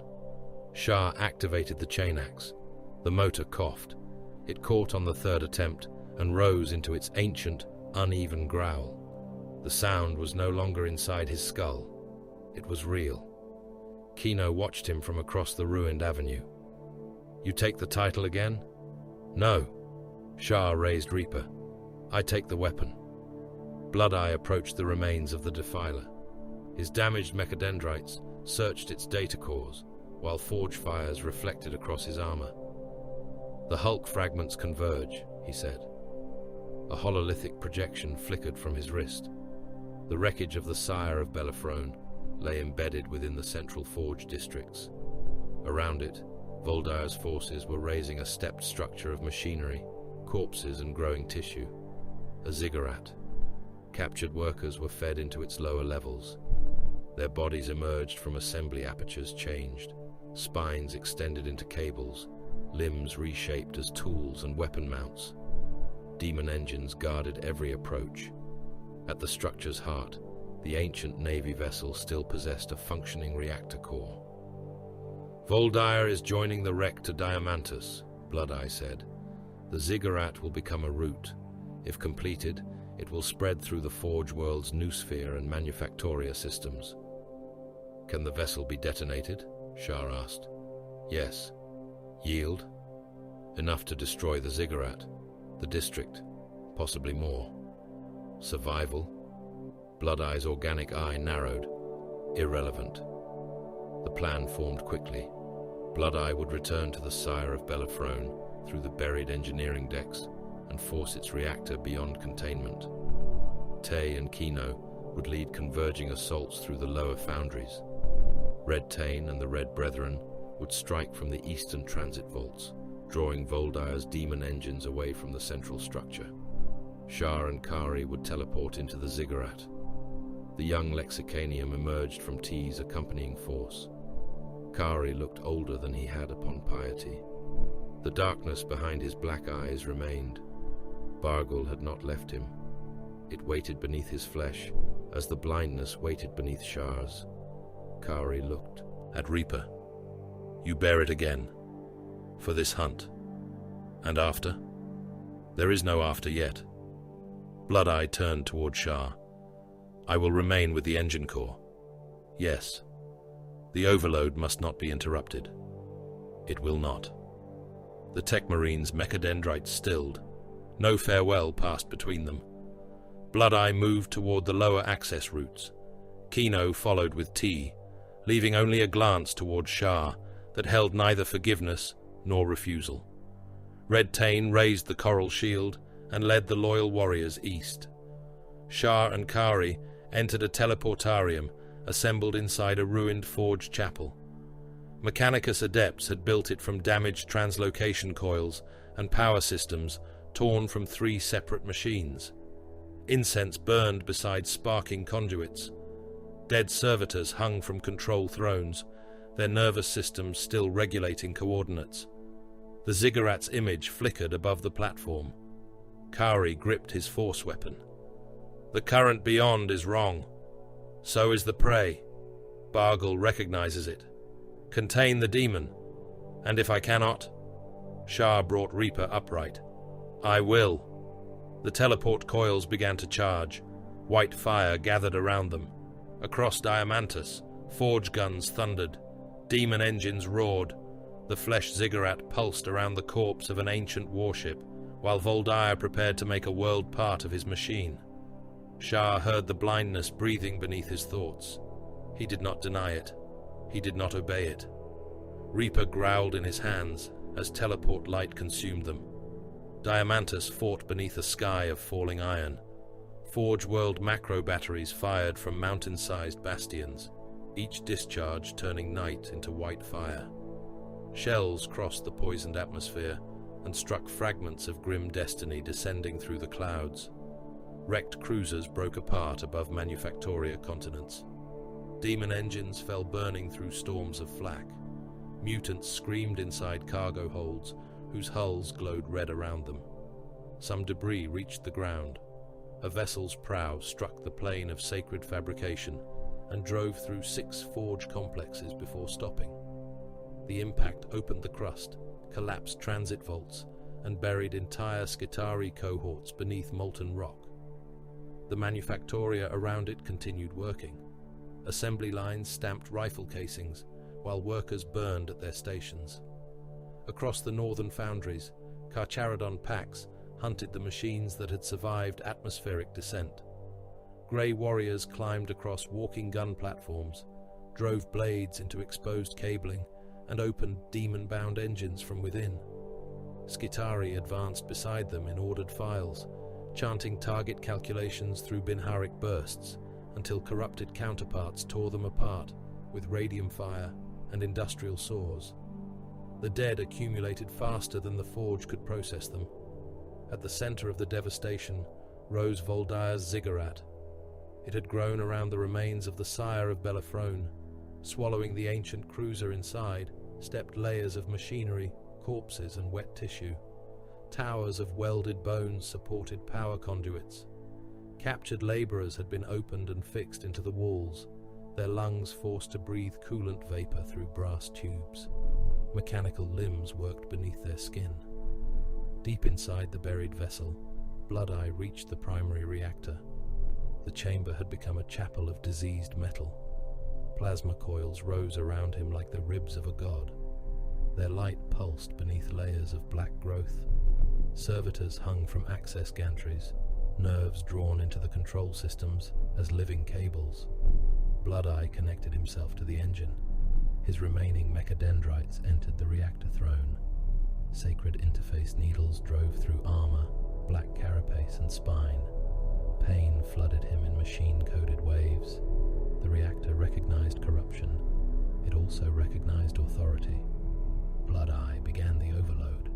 Sharr activated the chain axe. The motor coughed. It caught on the third attempt and rose into its ancient, uneven growl. The sound was no longer inside his skull. It was real. Kino watched him from across the ruined avenue. You take the title again? No. Sharr raised Reaper. I take the weapon. Blood-Eye approached the remains of the Defiler. His damaged mechadendrites searched its data cores, while forge fires reflected across his armor. The Hulk fragments converge, he said. A hololithic projection flickered from his wrist. The wreckage of the sire of Bellerophon lay embedded within the central forge districts. Around it, Voldire's forces were raising a stepped structure of machinery, corpses and growing tissue. A ziggurat. Captured workers were fed into its lower levels. Their bodies emerged from assembly apertures changed, spines extended into cables, limbs reshaped as tools and weapon mounts. Demon engines guarded every approach. At the structure's heart, the ancient navy vessel still possessed a functioning reactor core. Voldire is joining the wreck to Diamantus, Bloodeye said. The ziggurat will become a route. If completed, it will spread through the Forge World's noosphere and Manufactoria systems. Can the vessel be detonated? Sharr asked. Yes. Yield? Enough to destroy the ziggurat, the district, possibly more. Survival? Bloodeye's organic eye narrowed. Irrelevant. The plan formed quickly. Bloodeye would return to the sire of Bellerophon through the buried engineering decks and force its reactor beyond containment. Tay and Kino would lead converging assaults through the lower foundries. Red Tane and the Red Brethren would strike from the eastern transit vaults, drawing Voldire's demon engines away from the central structure. Sharr and Kari would teleport into the ziggurat. The young Lexicanium emerged from T's accompanying force. Kari looked older than he had upon piety. The darkness behind his black eyes remained. Bargul had not left him. It waited beneath his flesh, as the blindness waited beneath Sharr's. Kari looked at Reaper. You bear it again. For this hunt. And after? There is no after yet. Bloodeye turned toward Sharr. I will remain with the engine core. Yes. The overload must not be interrupted. It will not. The Tech Marine's mechadendrites stilled. No farewell passed between them. Bloodeye moved toward the lower access routes. Kino followed with T, leaving only a glance toward Sharr that held neither forgiveness nor refusal. Red Tane raised the coral shield and led the loyal warriors east. Sharr and Kari entered a teleportarium assembled inside a ruined forge chapel. Mechanicus adepts had built it from damaged translocation coils and power systems torn from 3 separate machines. Incense burned beside sparking conduits. Dead servitors hung from control thrones, their nervous systems still regulating coordinates. The ziggurat's image flickered above the platform. Kari gripped his force weapon. The current beyond is wrong. So is the prey. Bargul recognizes it. Contain the demon. And if I cannot? Sharr brought Reaper upright. I will. The teleport coils began to charge. White fire gathered around them. Across Diamantus, forge guns thundered. Demon engines roared. The flesh ziggurat pulsed around the corpse of an ancient warship, while Voldire prepared to make a world part of his machine. Sharr heard the blindness breathing beneath his thoughts. He did not deny it. He did not obey it. Reaper growled in his hands as teleport light consumed them. Diamantus fought beneath a sky of falling iron. Forge World macro batteries fired from mountain-sized bastions, each discharge turning night into white fire. Shells crossed the poisoned atmosphere and struck fragments of grim destiny descending through the clouds. Wrecked cruisers broke apart above Manufactoria continents. Demon engines fell burning through storms of flak. Mutants screamed inside cargo holds, whose hulls glowed red around them. Some debris reached the ground. A vessel's prow struck the plane of sacred fabrication and drove through 6 forge complexes before stopping. The impact opened the crust, collapsed transit vaults, and buried entire Skitari cohorts beneath molten rock. The Manufactoria around it continued working. Assembly lines stamped rifle casings, while workers burned at their stations. Across the northern foundries, Carcharodon packs hunted the machines that had survived atmospheric descent. Grey warriors climbed across walking gun platforms, drove blades into exposed cabling, and opened demon-bound engines from within. Skitari advanced beside them in ordered files, chanting target calculations through Binharic bursts until corrupted counterparts tore them apart with radium fire and industrial saws. The dead accumulated faster than the forge could process them. At the center of the devastation rose Voldire's ziggurat. It had grown around the remains of the sire of Belafrone. Swallowing the ancient cruiser inside stepped layers of machinery, corpses and wet tissue. Towers of welded bones supported power conduits. Captured laborers had been opened and fixed into the walls, their lungs forced to breathe coolant vapor through brass tubes. Mechanical limbs worked beneath their skin. Deep inside the buried vessel, Blood-Eye reached the primary reactor. The chamber had become a chapel of diseased metal. Plasma coils rose around him like the ribs of a god. Their light pulsed beneath layers of black growth. Servitors hung from access gantries, nerves drawn into the control systems as living cables. Blood-Eye connected himself to the engine. His remaining mechadendrites entered the reactor throne. Sacred interface needles drove through armor, black carapace and spine. Pain flooded him in machine-coded waves. The reactor recognized corruption. It also recognized authority. Blood-Eye began the overload.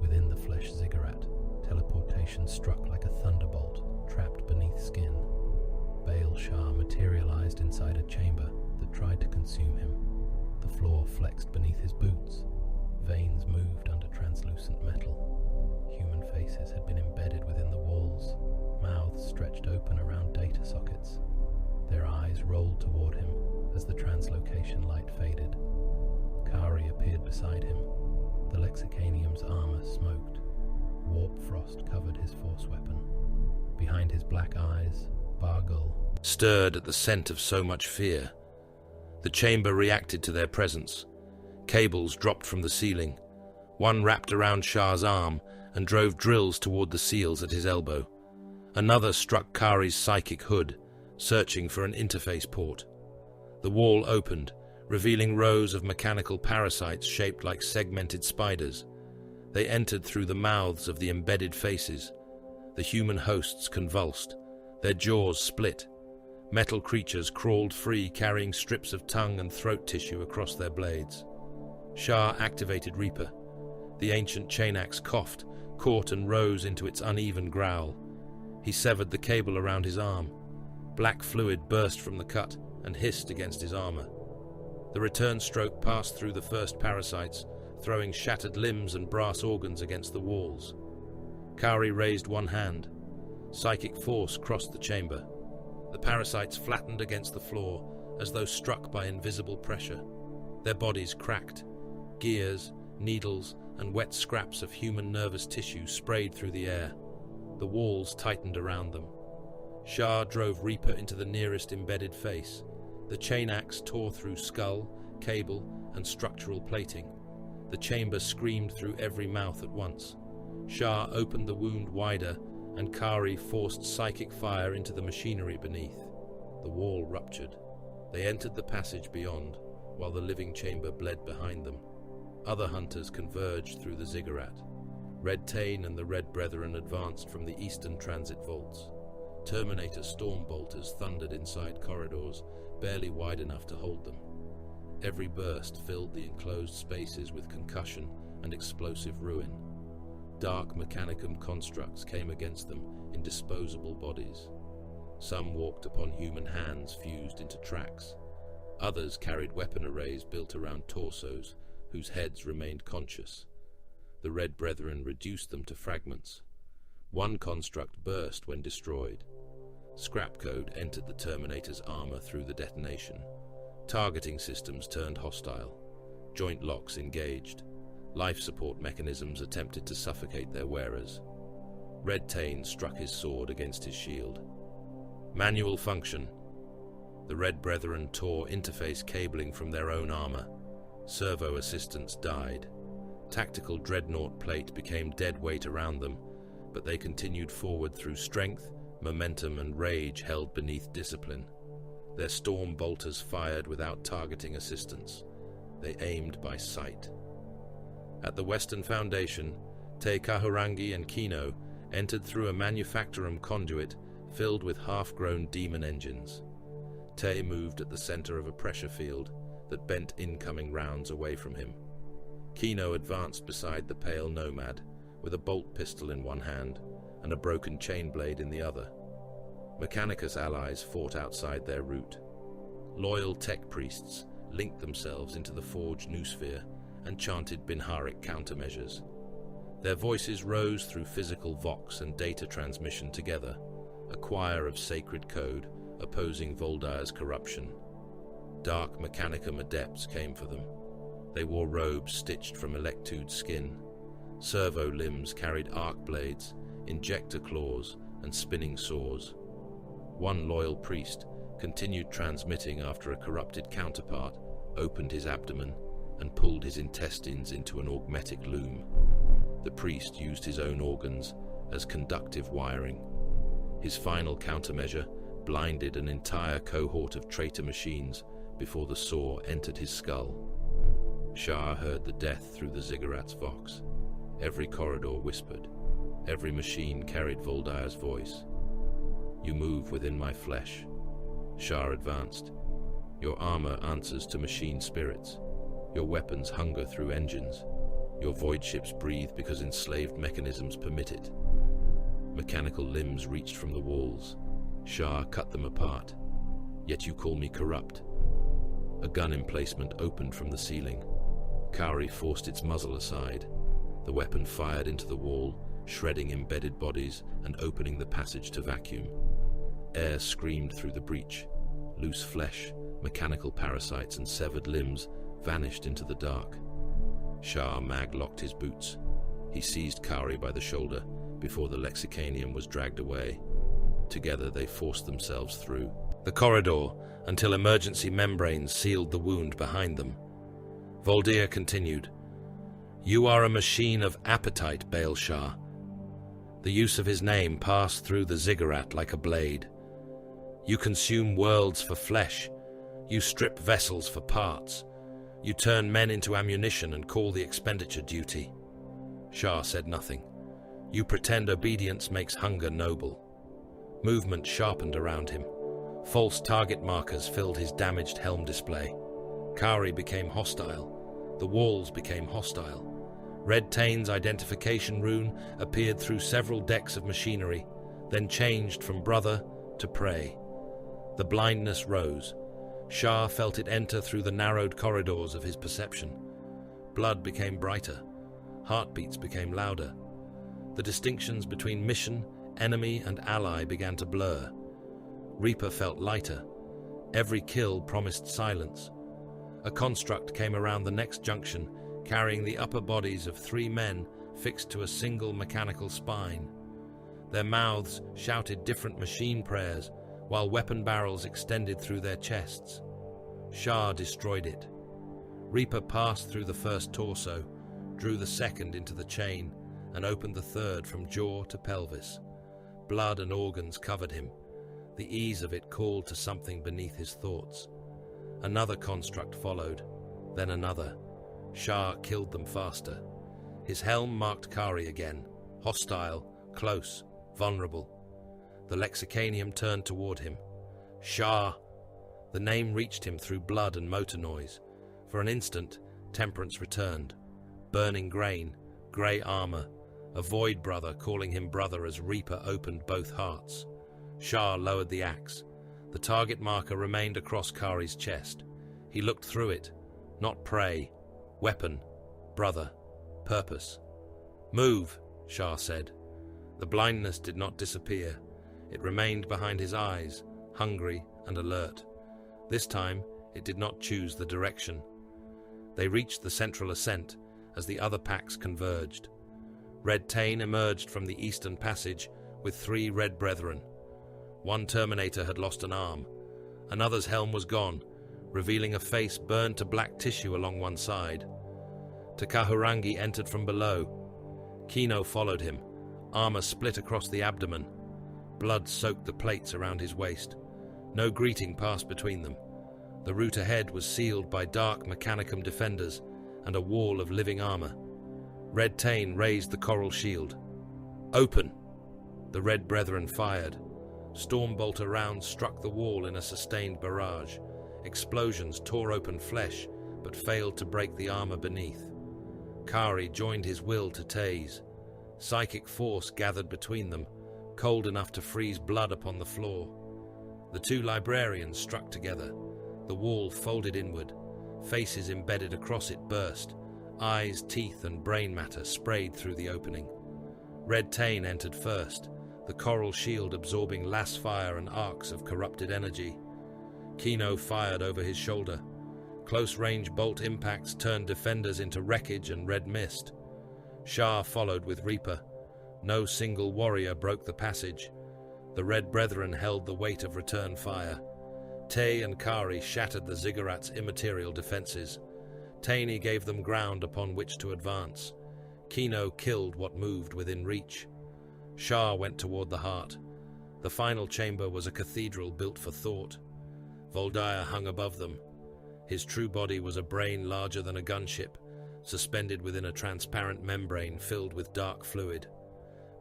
Within the flesh ziggurat, teleportation struck like a thunderbolt, trapped beneath skin. Baal Sharr materialized inside a chamber that tried to consume him. The floor flexed beneath his boots. Veins moved under translucent metal. Human faces had been embedded within the walls, mouths stretched open around data sockets. Their eyes rolled toward him as the translocation light faded. Kari appeared beside him. The Lexicanium's armor smoked. Warp frost covered his force weapon. Behind his black eyes, Bargul stirred at the scent of so much fear. The chamber reacted to their presence. Cables dropped from the ceiling. One wrapped around Sharr's arm and drove drills toward the seals at his elbow. Another struck Kari's psychic hood, searching for an interface port. The wall opened, revealing rows of mechanical parasites shaped like segmented spiders. They entered through the mouths of the embedded faces. The human hosts convulsed. Their jaws split. Metal creatures crawled free, carrying strips of tongue and throat tissue across their blades. Sharr activated Reaper. The ancient chain axe coughed, caught and rose into its uneven growl. He severed the cable around his arm. Black fluid burst from the cut and hissed against his armor. The return stroke passed through the first parasites, throwing shattered limbs and brass organs against the walls. Kari raised one hand. Psychic force crossed the chamber. The parasites flattened against the floor as though struck by invisible pressure. Their bodies cracked. Gears, needles, and wet scraps of human nervous tissue sprayed through the air. The walls tightened around them. Sharr drove Reaper into the nearest embedded face. The chain axe tore through skull, cable, and structural plating. The chamber screamed through every mouth at once. Sharr opened the wound wider, and Kari forced psychic fire into the machinery beneath. The wall ruptured. They entered the passage beyond, while the living chamber bled behind them. Other hunters converged through the ziggurat. Red Tain and the Red Brethren advanced from the eastern transit vaults. Terminator storm bolters thundered inside corridors, barely wide enough to hold them. Every burst filled the enclosed spaces with concussion and explosive ruin. Dark mechanicum constructs came against them in disposable bodies. Some walked upon human hands fused into tracks. Others carried weapon arrays built around torsos, whose heads remained conscious. The Red Brethren reduced them to fragments. One construct burst when destroyed. Scrap code entered the Terminator's armor through the detonation. Targeting systems turned hostile. Joint locks engaged. Life support mechanisms attempted to suffocate their wearers. Red Tain struck his sword against his shield. Manual function. The Red Brethren tore interface cabling from their own armor. Servo assistants died. Tactical dreadnought plate became dead weight around them, but they continued forward through strength, momentum, and rage held beneath discipline. Their storm bolters fired without targeting assistance. They aimed by sight. At the Western Foundation, Carcharodons and Kino entered through a manufactorum conduit filled with half-grown demon engines. Te moved at the center of a pressure field that bent incoming rounds away from him. Kino advanced beside the pale nomad, with a bolt pistol in one hand and a broken chain blade in the other. Mechanicus allies fought outside their route. Loyal tech priests linked themselves into the forged noosphere and chanted Binharic countermeasures. Their voices rose through physical vox and data transmission together, a choir of sacred code opposing Voldire's corruption. Dark Mechanicum adepts came for them. They wore robes stitched from Electude skin. Servo limbs carried arc blades, injector claws, and spinning saws. One loyal priest continued transmitting after a corrupted counterpart opened his abdomen and pulled his intestines into an augmetic loom. The priest used his own organs as conductive wiring. His final countermeasure blinded an entire cohort of traitor machines before the saw entered his skull. Sharr heard the death through the ziggurat's vox. Every corridor whispered. Every machine carried Voldire's voice. "You move within my flesh." Sharr advanced. "Your armor answers to machine spirits. Your weapons hunger through engines. Your void ships breathe because enslaved mechanisms permit it." Mechanical limbs reached from the walls. Sharr cut them apart. "Yet you call me corrupt." A gun emplacement opened from the ceiling. Kari forced its muzzle aside. The weapon fired into the wall, shredding embedded bodies and opening the passage to vacuum. Air screamed through the breach. Loose flesh, mechanical parasites, and severed limbs vanished into the dark. Sharr mag-locked his boots. He seized Kari by the shoulder before the Lexicanium was dragged away. Together they forced themselves through the corridor until emergency membranes sealed the wound behind them. Voldire continued, "You are a machine of appetite, Baal-Shar." The use of his name passed through the ziggurat like a blade. "You consume worlds for flesh. You strip vessels for parts. You turn men into ammunition and call the expenditure duty." Sharr said nothing. "You pretend obedience makes hunger noble." Movement sharpened around him. False target markers filled his damaged helm display. Kari became hostile. The walls became hostile. Red Tane's identification rune appeared through several decks of machinery, then changed from brother to prey. The blindness rose. Sharr felt it enter through the narrowed corridors of his perception. Blood became brighter. Heartbeats became louder. The distinctions between mission, enemy, and ally began to blur. Reaper felt lighter. Every kill promised silence. A construct came around the next junction, carrying the upper bodies of 3 men fixed to a single mechanical spine. Their mouths shouted different machine prayers, while weapon barrels extended through their chests. Sharr destroyed it. Reaper passed through the first torso, drew the second into the chain, and opened the third from jaw to pelvis. Blood and organs covered him. The ease of it called to something beneath his thoughts. Another construct followed, then another. Sharr killed them faster. His helm marked Kari again, hostile, close, vulnerable. The Lexicanium turned toward him. Sharr! The name reached him through blood and motor noise. For an instant, temperance returned. Burning grain, grey armor, a void brother calling him brother as Reaper opened both hearts. Sharr lowered the axe. The target marker remained across Kari's chest. He looked through it. Not prey. Weapon. Brother. Purpose. "Move," Sharr said. The blindness did not disappear. It remained behind his eyes, hungry and alert. This time, it did not choose the direction. They reached the central ascent as the other packs converged. Red Tane emerged from the eastern passage with 3 red brethren. One Terminator had lost an arm. Another's helm was gone, revealing a face burned to black tissue along one side. Carcharodons entered from below. Kino followed him. Armor split across the abdomen. Blood soaked the plates around his waist. No greeting passed between them. The route ahead was sealed by dark Mechanicum defenders and a wall of living armor. Red Tain raised the coral shield. "Open!" The Red Brethren fired. Stormbolter rounds struck the wall in a sustained barrage. Explosions tore open flesh, but failed to break the armor beneath. Kari joined his will to Tay's. Psychic force gathered between them, cold enough to freeze blood upon the floor. The two librarians struck together. The wall folded inward. Faces embedded across it burst. Eyes, teeth, and brain matter sprayed through the opening. Red Tain entered first, the coral shield absorbing lass fire and arcs of corrupted energy. Kino fired over his shoulder. Close-range bolt impacts turned defenders into wreckage and red mist. Sharr followed with Reaper. No single warrior broke the passage. The Red Brethren held the weight of return fire. Tay and Kari shattered the Ziggurats' immaterial defenses. Taini gave them ground upon which to advance. Kino killed what moved within reach. Sharr went toward the heart. The final chamber was a cathedral built for thought. Voldaia hung above them. His true body was a brain larger than a gunship, suspended within a transparent membrane filled with dark fluid.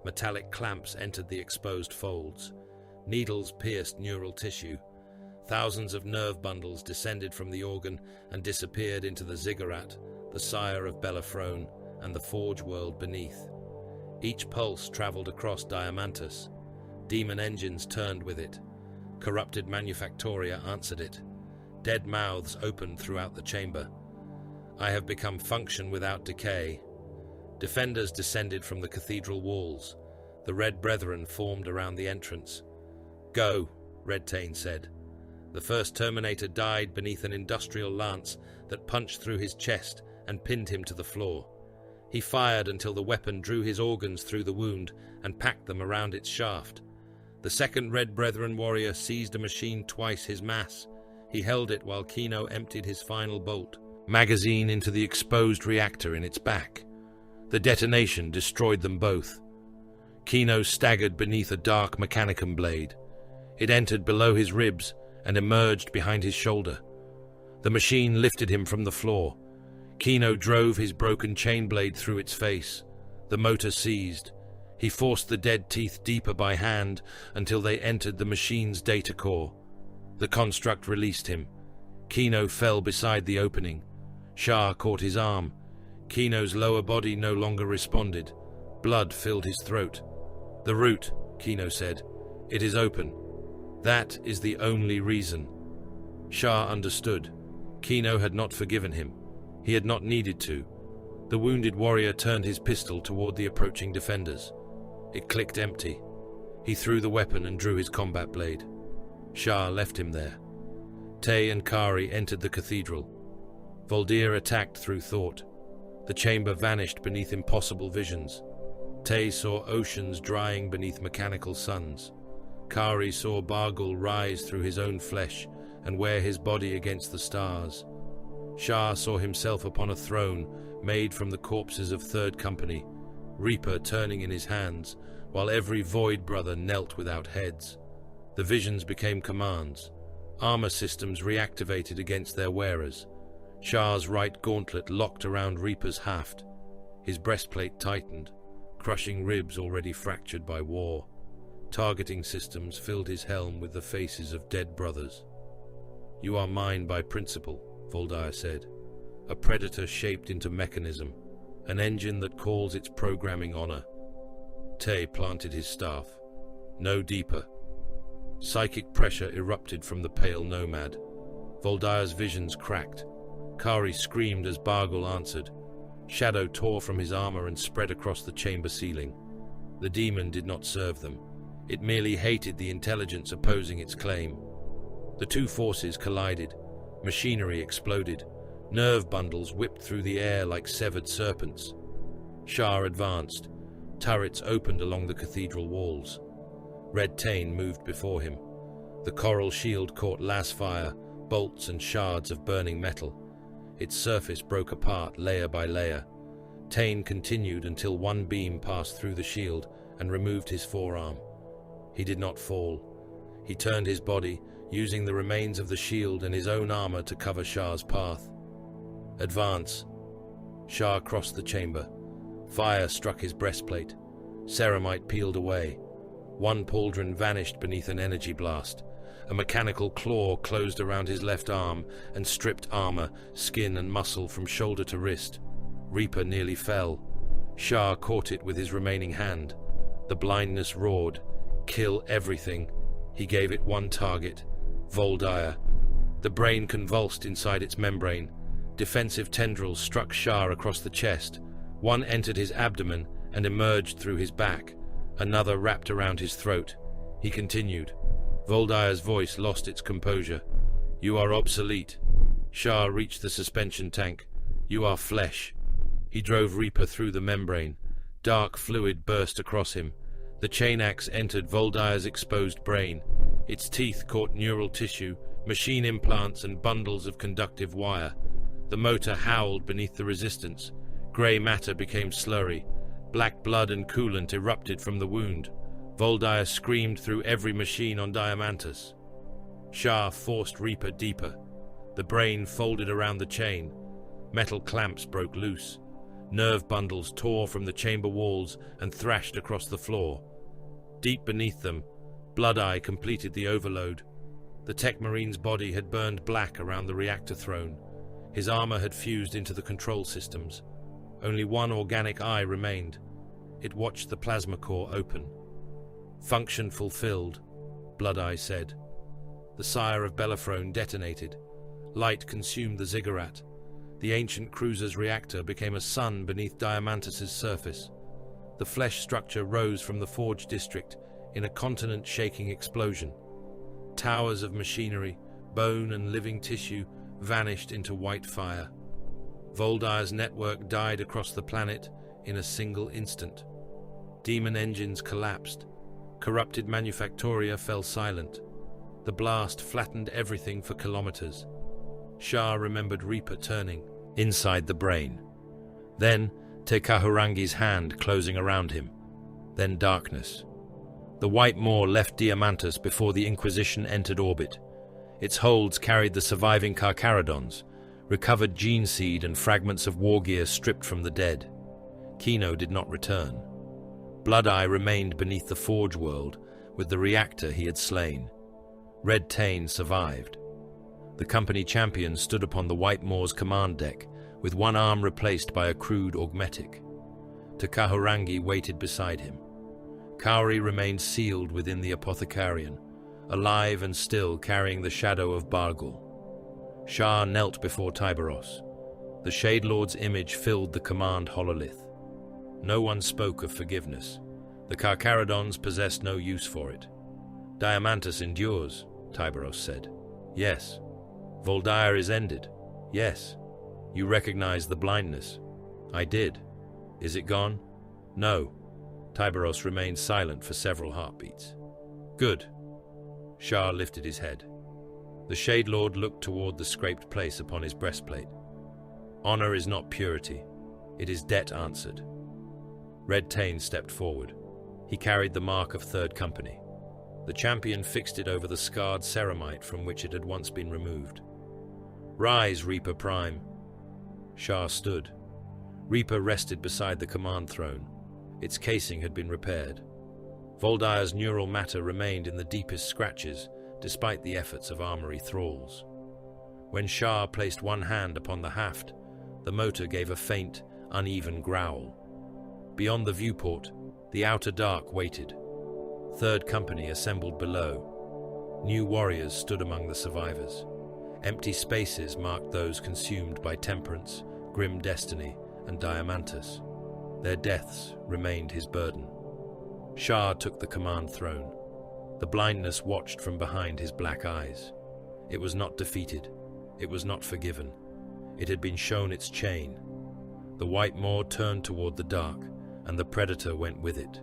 Metallic clamps entered the exposed folds. Needles pierced neural tissue. Thousands of nerve bundles descended from the organ and disappeared into the Ziggurat, the sire of Belafrone, and the Forge world beneath. Each pulse traveled across Diamantus. Demon engines turned with it. Corrupted Manufactoria answered it. Dead mouths opened throughout the chamber. I have become function without decay. Defenders descended from the cathedral walls. The Red Brethren formed around the entrance. "Go," Red Tain said. The first Terminator died beneath an industrial lance that punched through his chest and pinned him to the floor. He fired until the weapon drew his organs through the wound and packed them around its shaft. The second Red Brethren warrior seized a machine twice his mass. He held it while Kino emptied his final bolt, magazine into the exposed reactor in its back. The detonation destroyed them both. Kino staggered beneath a dark mechanicum blade. It entered below his ribs and emerged behind his shoulder. The machine lifted him from the floor. Kino drove his broken chain blade through its face. The motor seized. He forced the dead teeth deeper by hand until they entered the machine's data core. The construct released him. Kino fell beside the opening. Sharr caught his arm. Kino's lower body no longer responded. Blood filled his throat. "The route," Kino said. "It is open. That is the only reason." Sharr understood. Kino had not forgiven him. He had not needed to. The wounded warrior turned his pistol toward the approaching defenders. It clicked empty. He threw the weapon and drew his combat blade. Sharr left him there. Tay and Kari entered the cathedral. Voldir attacked through thought. The chamber vanished beneath impossible visions. Tay saw oceans drying beneath mechanical suns. Kari saw Bargul rise through his own flesh and wear his body against the stars. Sharr saw himself upon a throne made from the corpses of Third Company, Reaper turning in his hands, while every Void Brother knelt without heads. The visions became commands. Armor systems reactivated against their wearers. Sharr's right gauntlet locked around Reaper's haft. His breastplate tightened, crushing ribs already fractured by war. Targeting systems filled his helm with the faces of dead brothers. "You are mine by principle," Voldaia said. "A predator shaped into mechanism, an engine that calls its programming honor." Tay planted his staff. No deeper. Psychic pressure erupted from the pale nomad. Voldaia's visions cracked. Kari screamed as Bargul answered. Shadow tore from his armor and spread across the chamber ceiling. The demon did not serve them. It merely hated the intelligence opposing its claim. The two forces collided. Machinery exploded. Nerve bundles whipped through the air like severed serpents. Sharr advanced. Turrets opened along the cathedral walls. Red Tain moved before him. The coral shield caught lass fire, bolts and shards of burning metal. Its surface broke apart layer by layer. Tain continued until one beam passed through the shield and removed his forearm. He did not fall. He turned his body, using the remains of the shield and his own armor to cover Sharr's path. "Advance." Sharr crossed the chamber. Fire struck his breastplate. Ceramite peeled away. One pauldron vanished beneath an energy blast. A mechanical claw closed around his left arm and stripped armor, skin and muscle from shoulder to wrist. Reaper nearly fell. Sharr caught it with his remaining hand. The blindness roared. Kill everything. He gave it one target. Voldire. The brain convulsed inside its membrane. Defensive tendrils struck Sharr across the chest. One entered his abdomen and emerged through his back. Another wrapped around his throat. He continued. Voldire's voice lost its composure. You are obsolete. Sharr reached the suspension tank. You are flesh. He drove Reaper through the membrane. Dark fluid burst across him. The chain axe entered Voldire's exposed brain. Its teeth caught neural tissue, machine implants and bundles of conductive wire. The motor howled beneath the resistance. Grey matter became slurry. Black blood and coolant erupted from the wound. Voldire screamed through every machine on Diamantus. Sharr forced Reaper deeper. The brain folded around the chain. Metal clamps broke loose. Nerve bundles tore from the chamber walls and thrashed across the floor. Deep beneath them, Blood-Eye completed the overload. The Tech Marine's body had burned black around the reactor throne. His armor had fused into the control systems. Only one organic eye remained. It watched the plasma core open. Function fulfilled, Blood-Eye said. The sire of Bellerophon detonated. Light consumed the ziggurat. The ancient cruiser's reactor became a sun beneath Diamantus's surface. The flesh structure rose from the forge district in a continent-shaking explosion. Towers of machinery, bone and living tissue vanished into white fire. Voldire's network died across the planet in a single instant. Demon engines collapsed. Corrupted manufactoria fell silent. The blast flattened everything for kilometers. Sharr remembered Reaper turning inside the brain. Then Te Kahurangi's hand closing around him. Then darkness. The White Moor left Diamantus before the Inquisition entered orbit. Its holds carried the surviving Carcharodons, recovered gene seed and fragments of war gear stripped from the dead. Kino did not return. Blood-Eye remained beneath the Forge world with the reactor he had slain. Red Tain survived. The company champion stood upon the White Moor's command deck, with one arm replaced by a crude augmetic. Te Kahurangi waited beside him. Kauri remained sealed within the Apothecarian, alive and still carrying the shadow of Bargul. Sharr knelt before Tyberos. The Shade Lord's image filled the command hololith. No one spoke of forgiveness. The Carcharodons possessed no use for it. Diamantus endures, Tyberos said. Yes. Voldire is ended. Yes. You recognize the blindness. I did. Is it gone? No. Tyberos remained silent for several heartbeats. Good. Sharr lifted his head. The Shade Lord looked toward the scraped place upon his breastplate. Honor is not purity. It is debt answered. Red Tain stepped forward. He carried the mark of Third Company. The champion fixed it over the scarred ceramite from which it had once been removed. Rise, Reaper Prime. Sharr stood. Reaper rested beside the command throne. Its casing had been repaired. Voldire's neural matter remained in the deepest scratches, despite the efforts of armory thralls. When Sharr placed one hand upon the haft, the motor gave a faint, uneven growl. Beyond the viewport, the outer dark waited. Third Company assembled below. New warriors stood among the survivors. Empty spaces marked those consumed by Temperance, Grim Destiny, and Diamantus. Their deaths remained his burden. Sharr took the command throne. The blindness watched from behind his black eyes. It was not defeated. It was not forgiven. It had been shown its chain. The White Moor turned toward the dark, and the Predator went with it.